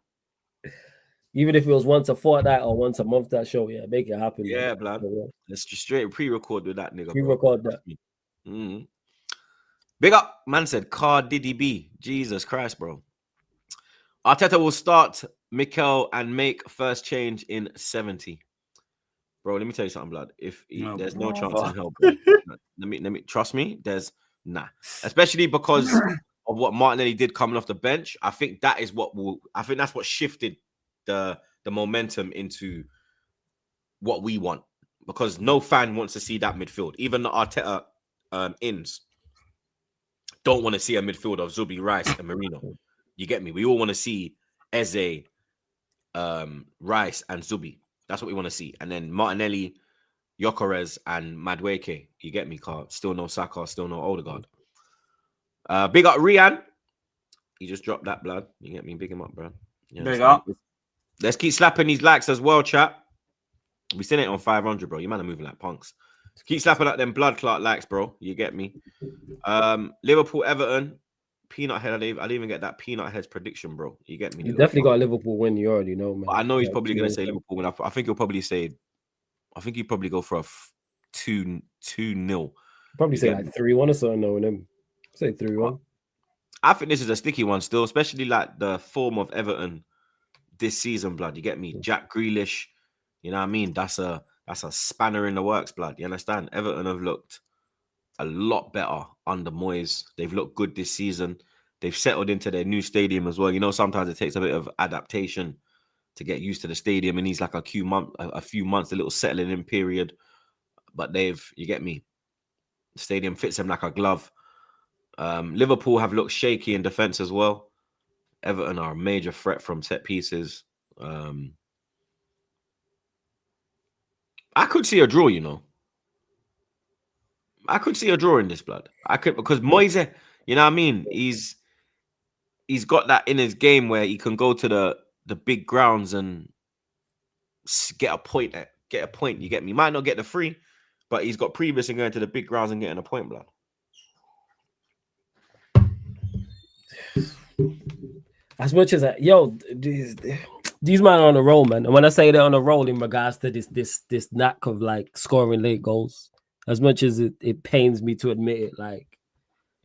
Speaker 2: even if it was once a fortnight or once a month, that show, yeah, make it happen.
Speaker 1: Yeah, blood. Let's just straight pre-record with that nigga.
Speaker 2: Pre-record that.
Speaker 1: Mm-hmm. Big up, man. Said Car Diddy B. Jesus Christ, bro. Arteta will start Mikel and make first change in 70. Bro, let me tell you something, blood. If there's no chance in hell, bro. let me trust me. There's especially because of what Martinelli did coming off the bench. I think that is what that's what shifted the momentum into what we want, because no fan wants to see that midfield. Even the Arteta ins don't want to see a midfield of Zubi, Rice, and Marino. You get me? We all want to see Eze, Rice, and Zubi. That's what we want to see. And then Martinelli, Gyökeres, and Madueke. You get me, Carl? Still no Saka, still no Odegaard. Big up Rian. He just dropped that, blood. You get me? Big him up, bro.
Speaker 4: Big up.
Speaker 1: Let's keep slapping these likes as well, chat. We seen it on 500, bro. You man are moving like punks. Keep slapping like them blood clot likes, bro. You get me? Liverpool, Everton. Peanut head. I didn't even get that peanut head's prediction, bro. You get me?
Speaker 2: You definitely got a Liverpool win. You already know, man.
Speaker 1: But I know he's probably going to say Liverpool win. I think he'll probably say. I think he'd probably go for a 2-0.
Speaker 2: Probably say like 3-1 or something. Knowing him, say 3-1.
Speaker 1: I think this is a sticky one still, especially like the form of Everton this season, blood. You get me? Jack Grealish. You know what I mean? That's a spanner in the works, blood. You understand? Everton have looked a lot better under Moyes. They've looked good this season. They've settled into their new stadium as well. You know, sometimes it takes a bit of adaptation to get used to the stadium, and he's like a few months, a little settling in period. But you get me? The stadium fits them like a glove. Liverpool have looked shaky in defense as well. Everton are a major threat from set pieces. I could see a draw, you know. I could see a draw in this, blood. I could, because Moise, you know what I mean? He's got that in his game where he can go to the big grounds and get a point. You get me? He might not get the free, but he's got previous in going to the big grounds and getting a point, blood.
Speaker 2: As much as these men are on a roll, man. And when I say they're on a roll in regards to this knack of like scoring late goals, as much as it pains me to admit it, like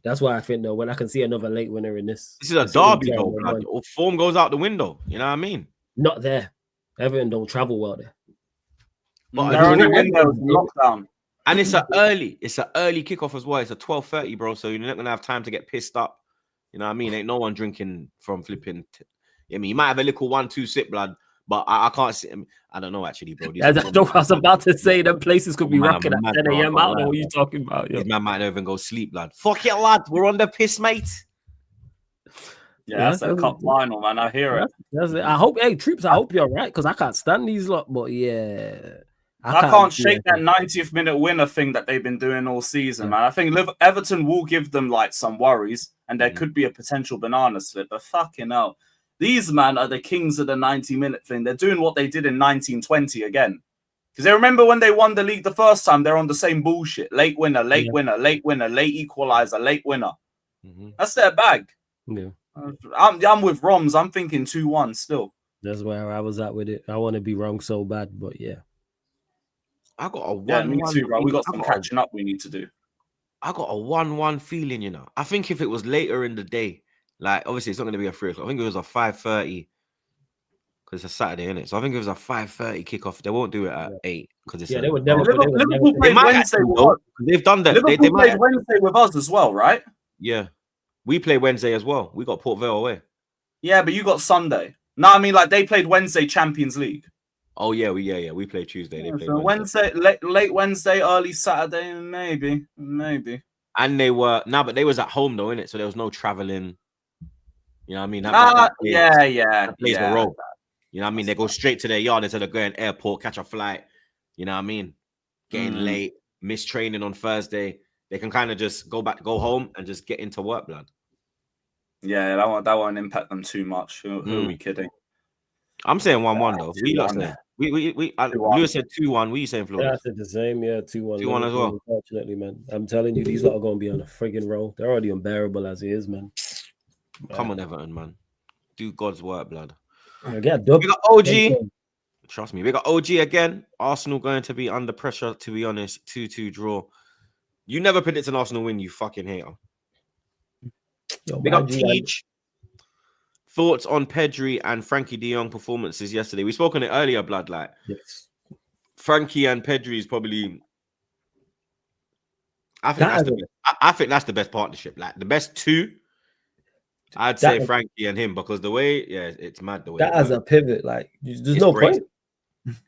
Speaker 2: that's why I think though, when I can see another late winner in this
Speaker 1: is a derby though, blood. Form goes out the window. You know what I mean?
Speaker 2: Not there. Everton don't travel well there.
Speaker 4: But they're on the window lockdown.
Speaker 1: And it's an early kickoff as well. It's a 12:30, bro. So you're not gonna have time to get pissed up. You know what I mean? Ain't no one drinking from flipping. I mean, you might have a little 1-2 sip, blood, but I can't see. I don't know actually, bro.
Speaker 2: I was about to say that places could be rocking at 10 a.m. I don't know what you're talking about.
Speaker 1: This man might not even go sleep, blood. Fuck it, lad. We're on the piss, mate.
Speaker 4: Yeah, that's a cup final, man. I hear it.
Speaker 2: I hope, Troops, I hope you're right, because I can't stand these lot, but yeah.
Speaker 4: I can't shake that 90th minute winner thing that they've been doing all season, man. I think Everton will give them like some worries, and there could be a potential banana slip, but fucking hell. These man are the kings of the 90-minute thing. They're doing what they did in 1920 again. Because they remember when they won the league the first time, they're on the same bullshit. Late winner, late winner, late winner, late equalizer, late winner. That's their bag.
Speaker 2: Yeah.
Speaker 4: I'm with Roms. I'm thinking 2-1 still.
Speaker 2: That's where I was at with it. I want to be wrong so bad, but yeah.
Speaker 1: I got a 1-1.
Speaker 4: Yeah, me too, bro. We got some catching up we need to do.
Speaker 1: I got a 1-1 feeling, you know. I think if it was later in the day, like obviously it's not going to be a 3 o'clock. I think it was a 5:30 because it's a Saturday, isn't it? So I think it was a 5:30 kickoff. They won't do it at 8 because it's.
Speaker 2: They would never.
Speaker 4: Liverpool played Wednesday.
Speaker 1: They've done that.
Speaker 4: Liverpool played Wednesday with us as well, right?
Speaker 1: Yeah, we play Wednesday as well. We got Port Vale away.
Speaker 4: Yeah, but you got Sunday. No, I mean like they played Wednesday Champions League.
Speaker 1: Oh yeah, we play Tuesday. They played
Speaker 4: Wednesday, late Wednesday, early Saturday, maybe.
Speaker 1: And they were but they was at home though, innit? So there was no traveling. You know what I mean?
Speaker 4: Yeah.
Speaker 1: Plays the role. You know what I mean? They go straight to their yard instead of going airport, catch a flight. You know what I mean? Getting late, miss training on Thursday. They can kind of just go home and just get into work, blood.
Speaker 4: Yeah, that won't impact them too much. Who are we kidding?
Speaker 1: I'm saying 1-1 though. We lost there. Lewis said 2-1. What are you saying,
Speaker 2: Yeah, I
Speaker 1: Flores?
Speaker 2: said the same. Yeah, 2-1.
Speaker 1: 2-1 as well.
Speaker 2: Unfortunately, man. I'm telling you, these lot are going to be on a friggin' roll. They're already unbearable as it is, man.
Speaker 1: Come on, Everton, man. Do God's work, blood.
Speaker 2: Get dub.
Speaker 1: We got OG. Trust me, we got OG again. Arsenal going to be under pressure, to be honest. 2-2 draw. You never predict an Arsenal win, you fucking hater. We got Teach. Thoughts on Pedri and Frankie de Jong performances yesterday? We spoke on it earlier, blood. Like,
Speaker 2: yes.
Speaker 1: Frankie and Pedri is probably. I think that's the best partnership. Like the best two. I'd say Frankie and him because the way, it's mad the way.
Speaker 2: That as a pivot, like there's no point.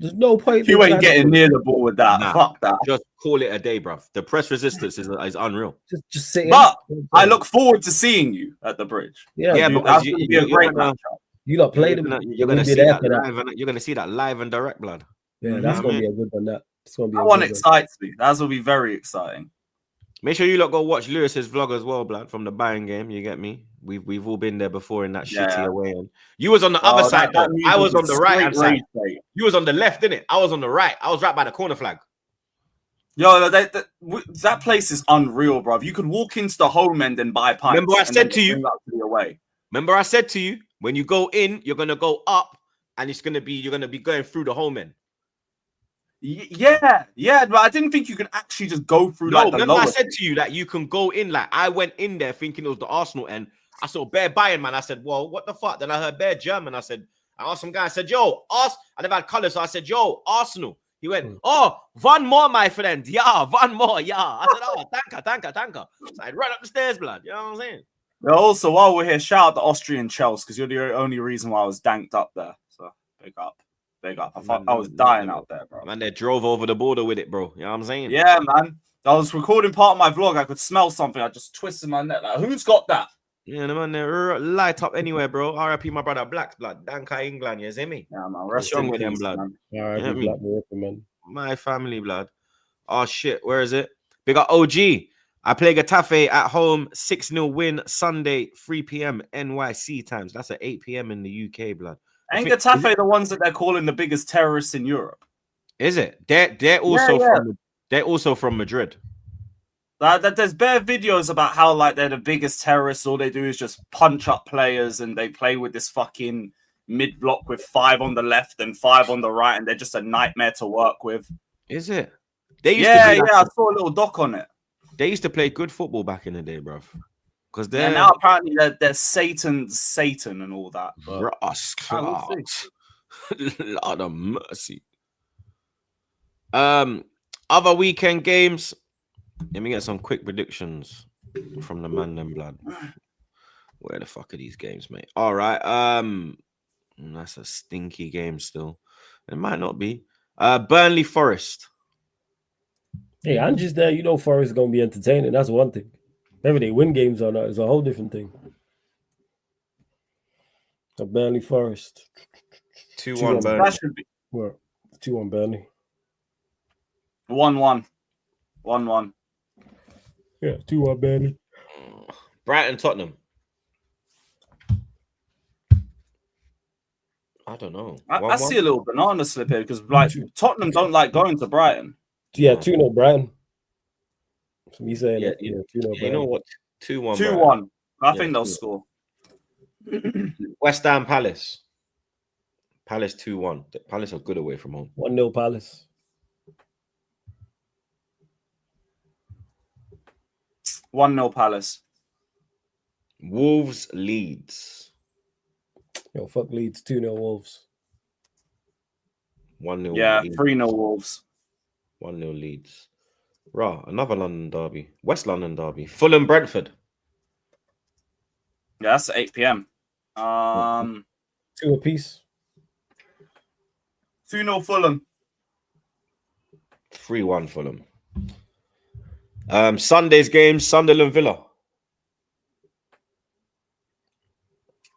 Speaker 2: There's no point.
Speaker 4: You ain't getting near the ball with that.
Speaker 1: Nah,
Speaker 4: fuck that.
Speaker 1: Just call it a day, bruv. The press resistance is unreal.
Speaker 2: Just sitting.
Speaker 4: But I look forward to seeing you at the bridge.
Speaker 1: Yeah, because you're
Speaker 2: not playing.
Speaker 1: You're gonna see that live, and you're gonna see that live and direct, blood.
Speaker 2: Yeah, that's gonna be a good one. That
Speaker 4: one excites me. That's gonna be very exciting.
Speaker 1: Make sure you lot go watch Lewis's vlog as well, blood, from the Bayern game. You get me? We've all been there before in that shitty away end. You was on the other side, though. I was on the right hand side. You was on the left, didn't it? I was on the right. I was right by the corner flag.
Speaker 4: Yo, that place is unreal, bro. You could walk into the home end and buy pints.
Speaker 1: Remember I said to you,
Speaker 4: Remember
Speaker 1: I said to you, when you go in, you're gonna go up, and you're gonna be going through the home end.
Speaker 4: Yeah, but I didn't think you could actually just go through.
Speaker 1: No, remember I said to you that you can go in. Like I went in there thinking it was the Arsenal end. I saw bare Bayern, man. I said, "Well, what the fuck?" Then I heard bare German. I asked some guy. I said, "Yo, I never had colours." So I said, "Yo, Arsenal." He went, "Oh, one more, my friend. Yeah, one more. Yeah." I said, "Oh, tanker." So I ran up the stairs, blood. You know what I'm saying?
Speaker 4: Also, while we're here, shout out the Austrian Chelsea because you're the only reason why I was danked up there. So big up. I was dying out there, bro.
Speaker 1: Man, they drove over the border with it, bro. You know what I'm saying?
Speaker 4: Yeah, man. I was recording part of my vlog. I could smell something. I just twisted my neck. Like, who's got that?
Speaker 1: Yeah, man, they light up anywhere, bro. R.I.P. my brother Black's blood. Danka England, you see me?
Speaker 4: Yeah, man.
Speaker 1: What's wrong with them, blood?
Speaker 2: R.I.P. Black Morocco, man.
Speaker 1: My family, blood. Oh, shit. Where is it? Big up OG. I play Getafe at home. 6-0 win Sunday, 3 p.m. NYC times. That's at 8 p.m. in the UK, blood.
Speaker 4: Ain't Getafe the ones that they're calling the biggest terrorists in Europe?
Speaker 1: Is it? They're also from Madrid.
Speaker 4: There's bare videos about how like they're the biggest terrorists. All they do is just punch up players, and they play with this fucking mid block with 5 on the left and 5 on the right, and they're just a nightmare to work with.
Speaker 1: Is it? They used
Speaker 4: I saw a little doc on it.
Speaker 1: They used to play good football back in the day, bruv. Because
Speaker 4: now apparently they're Satan's Satan and all that.
Speaker 1: Ross Clark. Lord of mercy. Other weekend games. Let me get some quick predictions from the man them blood. Where the fuck are these games, mate? All right. That's a stinky game still. It might not be. Burnley Forest.
Speaker 2: Hey, Angie's there. You know Forest is gonna be entertaining. That's one thing. Whether they win games or not is a whole different thing. So Burnley Forest.
Speaker 1: 2-1 Burnley.
Speaker 4: That should be
Speaker 2: 2-1 Burnley.
Speaker 4: 1-1. 1-1.
Speaker 2: Yeah, 2-1 Burnley.
Speaker 1: Brighton Tottenham. I don't know.
Speaker 4: I see a little banana slip here because like Tottenham don't like going to Brighton.
Speaker 2: Yeah, 2-0 Brighton. So me saying
Speaker 1: 2-0
Speaker 2: Brighton.
Speaker 1: You know what? 2-1.
Speaker 4: 2-1. I think they'll score.
Speaker 1: West Ham Palace. Palace 2-1. Palace are good away from home.
Speaker 2: 1-0 Palace.
Speaker 4: 1-0 Palace.
Speaker 1: Wolves Leeds.
Speaker 2: Yo, fuck Leeds. 2-0 Wolves.
Speaker 1: 1-0.
Speaker 4: Yeah,
Speaker 1: Leeds.
Speaker 4: 3-0 Wolves.
Speaker 1: 1-0 Leeds. Raw, another London derby. West London derby. Fulham Brentford.
Speaker 4: Yeah, that's at 8 p.m.
Speaker 2: 2 apiece.
Speaker 4: 2-0 Fulham.
Speaker 1: 3-1 Fulham. Sunday's games, Sunderland Villa.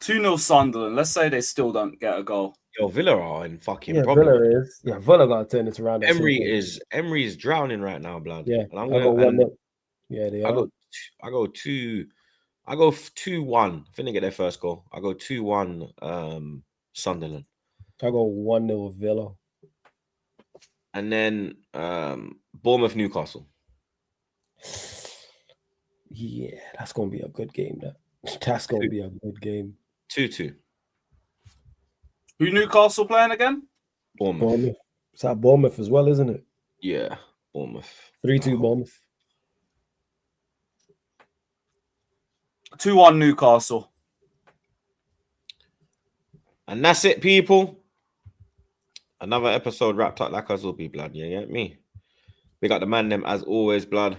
Speaker 4: 2-0 Sunderland. Let's say they still don't get a goal.
Speaker 1: Yo, Villa are in fucking
Speaker 2: problem.
Speaker 1: problem.
Speaker 2: Villa got to turn this around.
Speaker 1: Emery is drowning right now, blood.
Speaker 2: Yeah,
Speaker 1: and
Speaker 2: I go 1-0. Yeah, they are.
Speaker 1: I go 2-1. I think they get their first goal. I go 2-1 Sunderland.
Speaker 2: I go 1-0 Villa.
Speaker 1: And then Bournemouth, Newcastle.
Speaker 2: Yeah, that's gonna be a good game. That's gonna be a good game.
Speaker 1: 2-2.
Speaker 4: Who Newcastle playing again?
Speaker 2: Bournemouth. It's at Bournemouth as well, isn't it?
Speaker 1: Yeah, Bournemouth.
Speaker 2: 3-2 Bournemouth.
Speaker 4: 2-1 Newcastle.
Speaker 1: And that's it, people. Another episode wrapped up like us will be, blood. Yeah, get me. We got the man them as always, blood.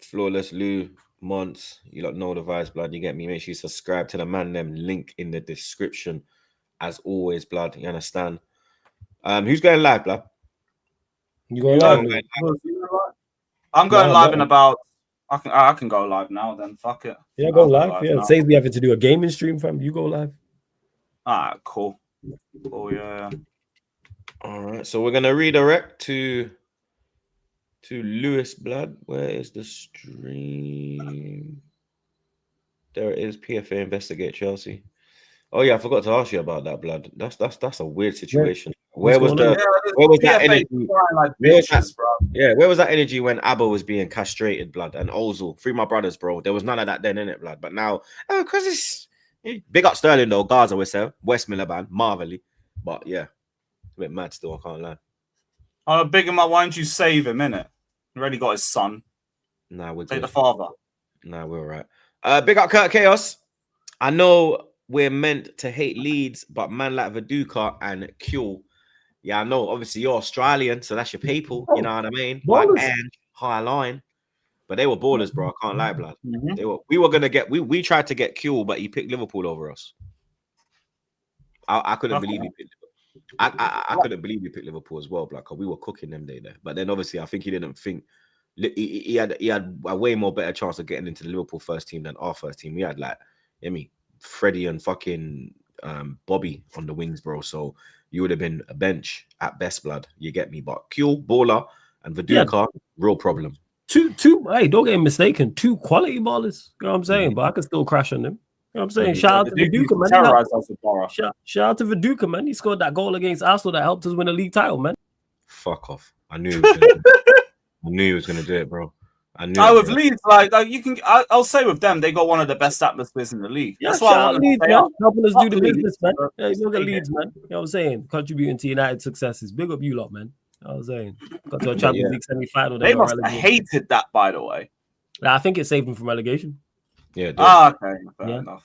Speaker 1: Flawless Lou, Monts. You lot know the vibes, blood. You get me. Make sure you subscribe to the man them. Link in the description. As always, blood. You understand? Who's going live, blood?
Speaker 2: You going live?
Speaker 4: I'm going live in about. I can go live now. Then fuck it.
Speaker 2: Yeah, go live. Yeah, it saves me having to do a gaming stream, fam. You go live.
Speaker 4: Ah, cool. Oh yeah.
Speaker 1: All right, so we're gonna redirect to Lewis, blood. Where is the stream? There it is. PFA investigate Chelsea. Oh yeah, I forgot to ask you about that, blood. That's a weird situation. Where was that energy? Where was that energy when Abba was being castrated, blood, and Ozil? Free my brothers, bro. There was none of that then in it, blood. But now, because it's big up Sterling though, Gaza we say, West Miliband, marvelly. But yeah, a bit mad still. I can't lie.
Speaker 4: Big him up. Why don't you save him? Innit? He already got his son.
Speaker 1: Nah, we're
Speaker 4: Take
Speaker 1: good.
Speaker 4: the father.
Speaker 1: Nah, we're all right. Big up Kurt Chaos. I know we're meant to hate Leeds, but man like Viduka and Q. Yeah, I know. Obviously, you're Australian, so that's your people. You know what I mean? Like, and high line. But they were ballers, bro. I can't lie, blood. We were gonna get. We tried to get Q, but he picked Liverpool over us. I couldn't believe he picked. I couldn't believe he picked Liverpool as well, blood. Because we were cooking them day there. But then obviously, I think he didn't think he had a way more better chance of getting into the Liverpool first team than our first team. We had like, Freddie and fucking Bobby on the wings, bro. So you would have been a bench at best, blood. You get me? But Q, Baller, and Viduka, real problem.
Speaker 2: Two. Hey, don't get mistaken. 2 quality ballers. You know what I'm saying? But I can still crash on them. You know what I'm saying? Shout out to Viduka, man. Shout out to Viduka, man. He scored that goal against Arsenal that helped us win a league title, man.
Speaker 1: Fuck off. I knew he was gonna do it, bro. I knew.
Speaker 4: With Leeds, like you can, I'll say with them, they got one of the best atmospheres in the league.
Speaker 2: Yeah,
Speaker 4: that's why I
Speaker 2: want Leeds, man. Helping us do the business, man. Yeah, look at Leeds, man. You know what I'm saying? Contributing to United successes. Big up you lot, man. You know what I'm saying? Got to a Champions League semi-final.
Speaker 4: They must have hated that, by the way.
Speaker 2: I think it saved them from relegation.
Speaker 1: Yeah.
Speaker 4: Okay. Fair enough.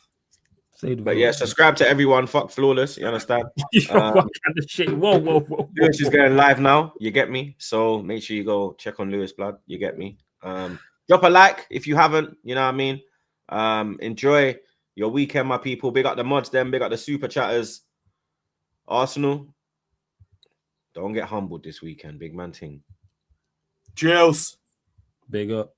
Speaker 1: But yeah, subscribe to everyone. Fuck Flawless. You understand?
Speaker 2: What kind of shit? Whoa.
Speaker 1: Lewis is going live now. You get me? So make sure you go check on Lewis, blood. You get me? Drop a like if you haven't. You know what I mean? Enjoy your weekend, my people. Big up the mods, them. Big up the super chatters. Arsenal, don't get humbled this weekend. Big man thing.
Speaker 4: Cheers.
Speaker 2: Big up.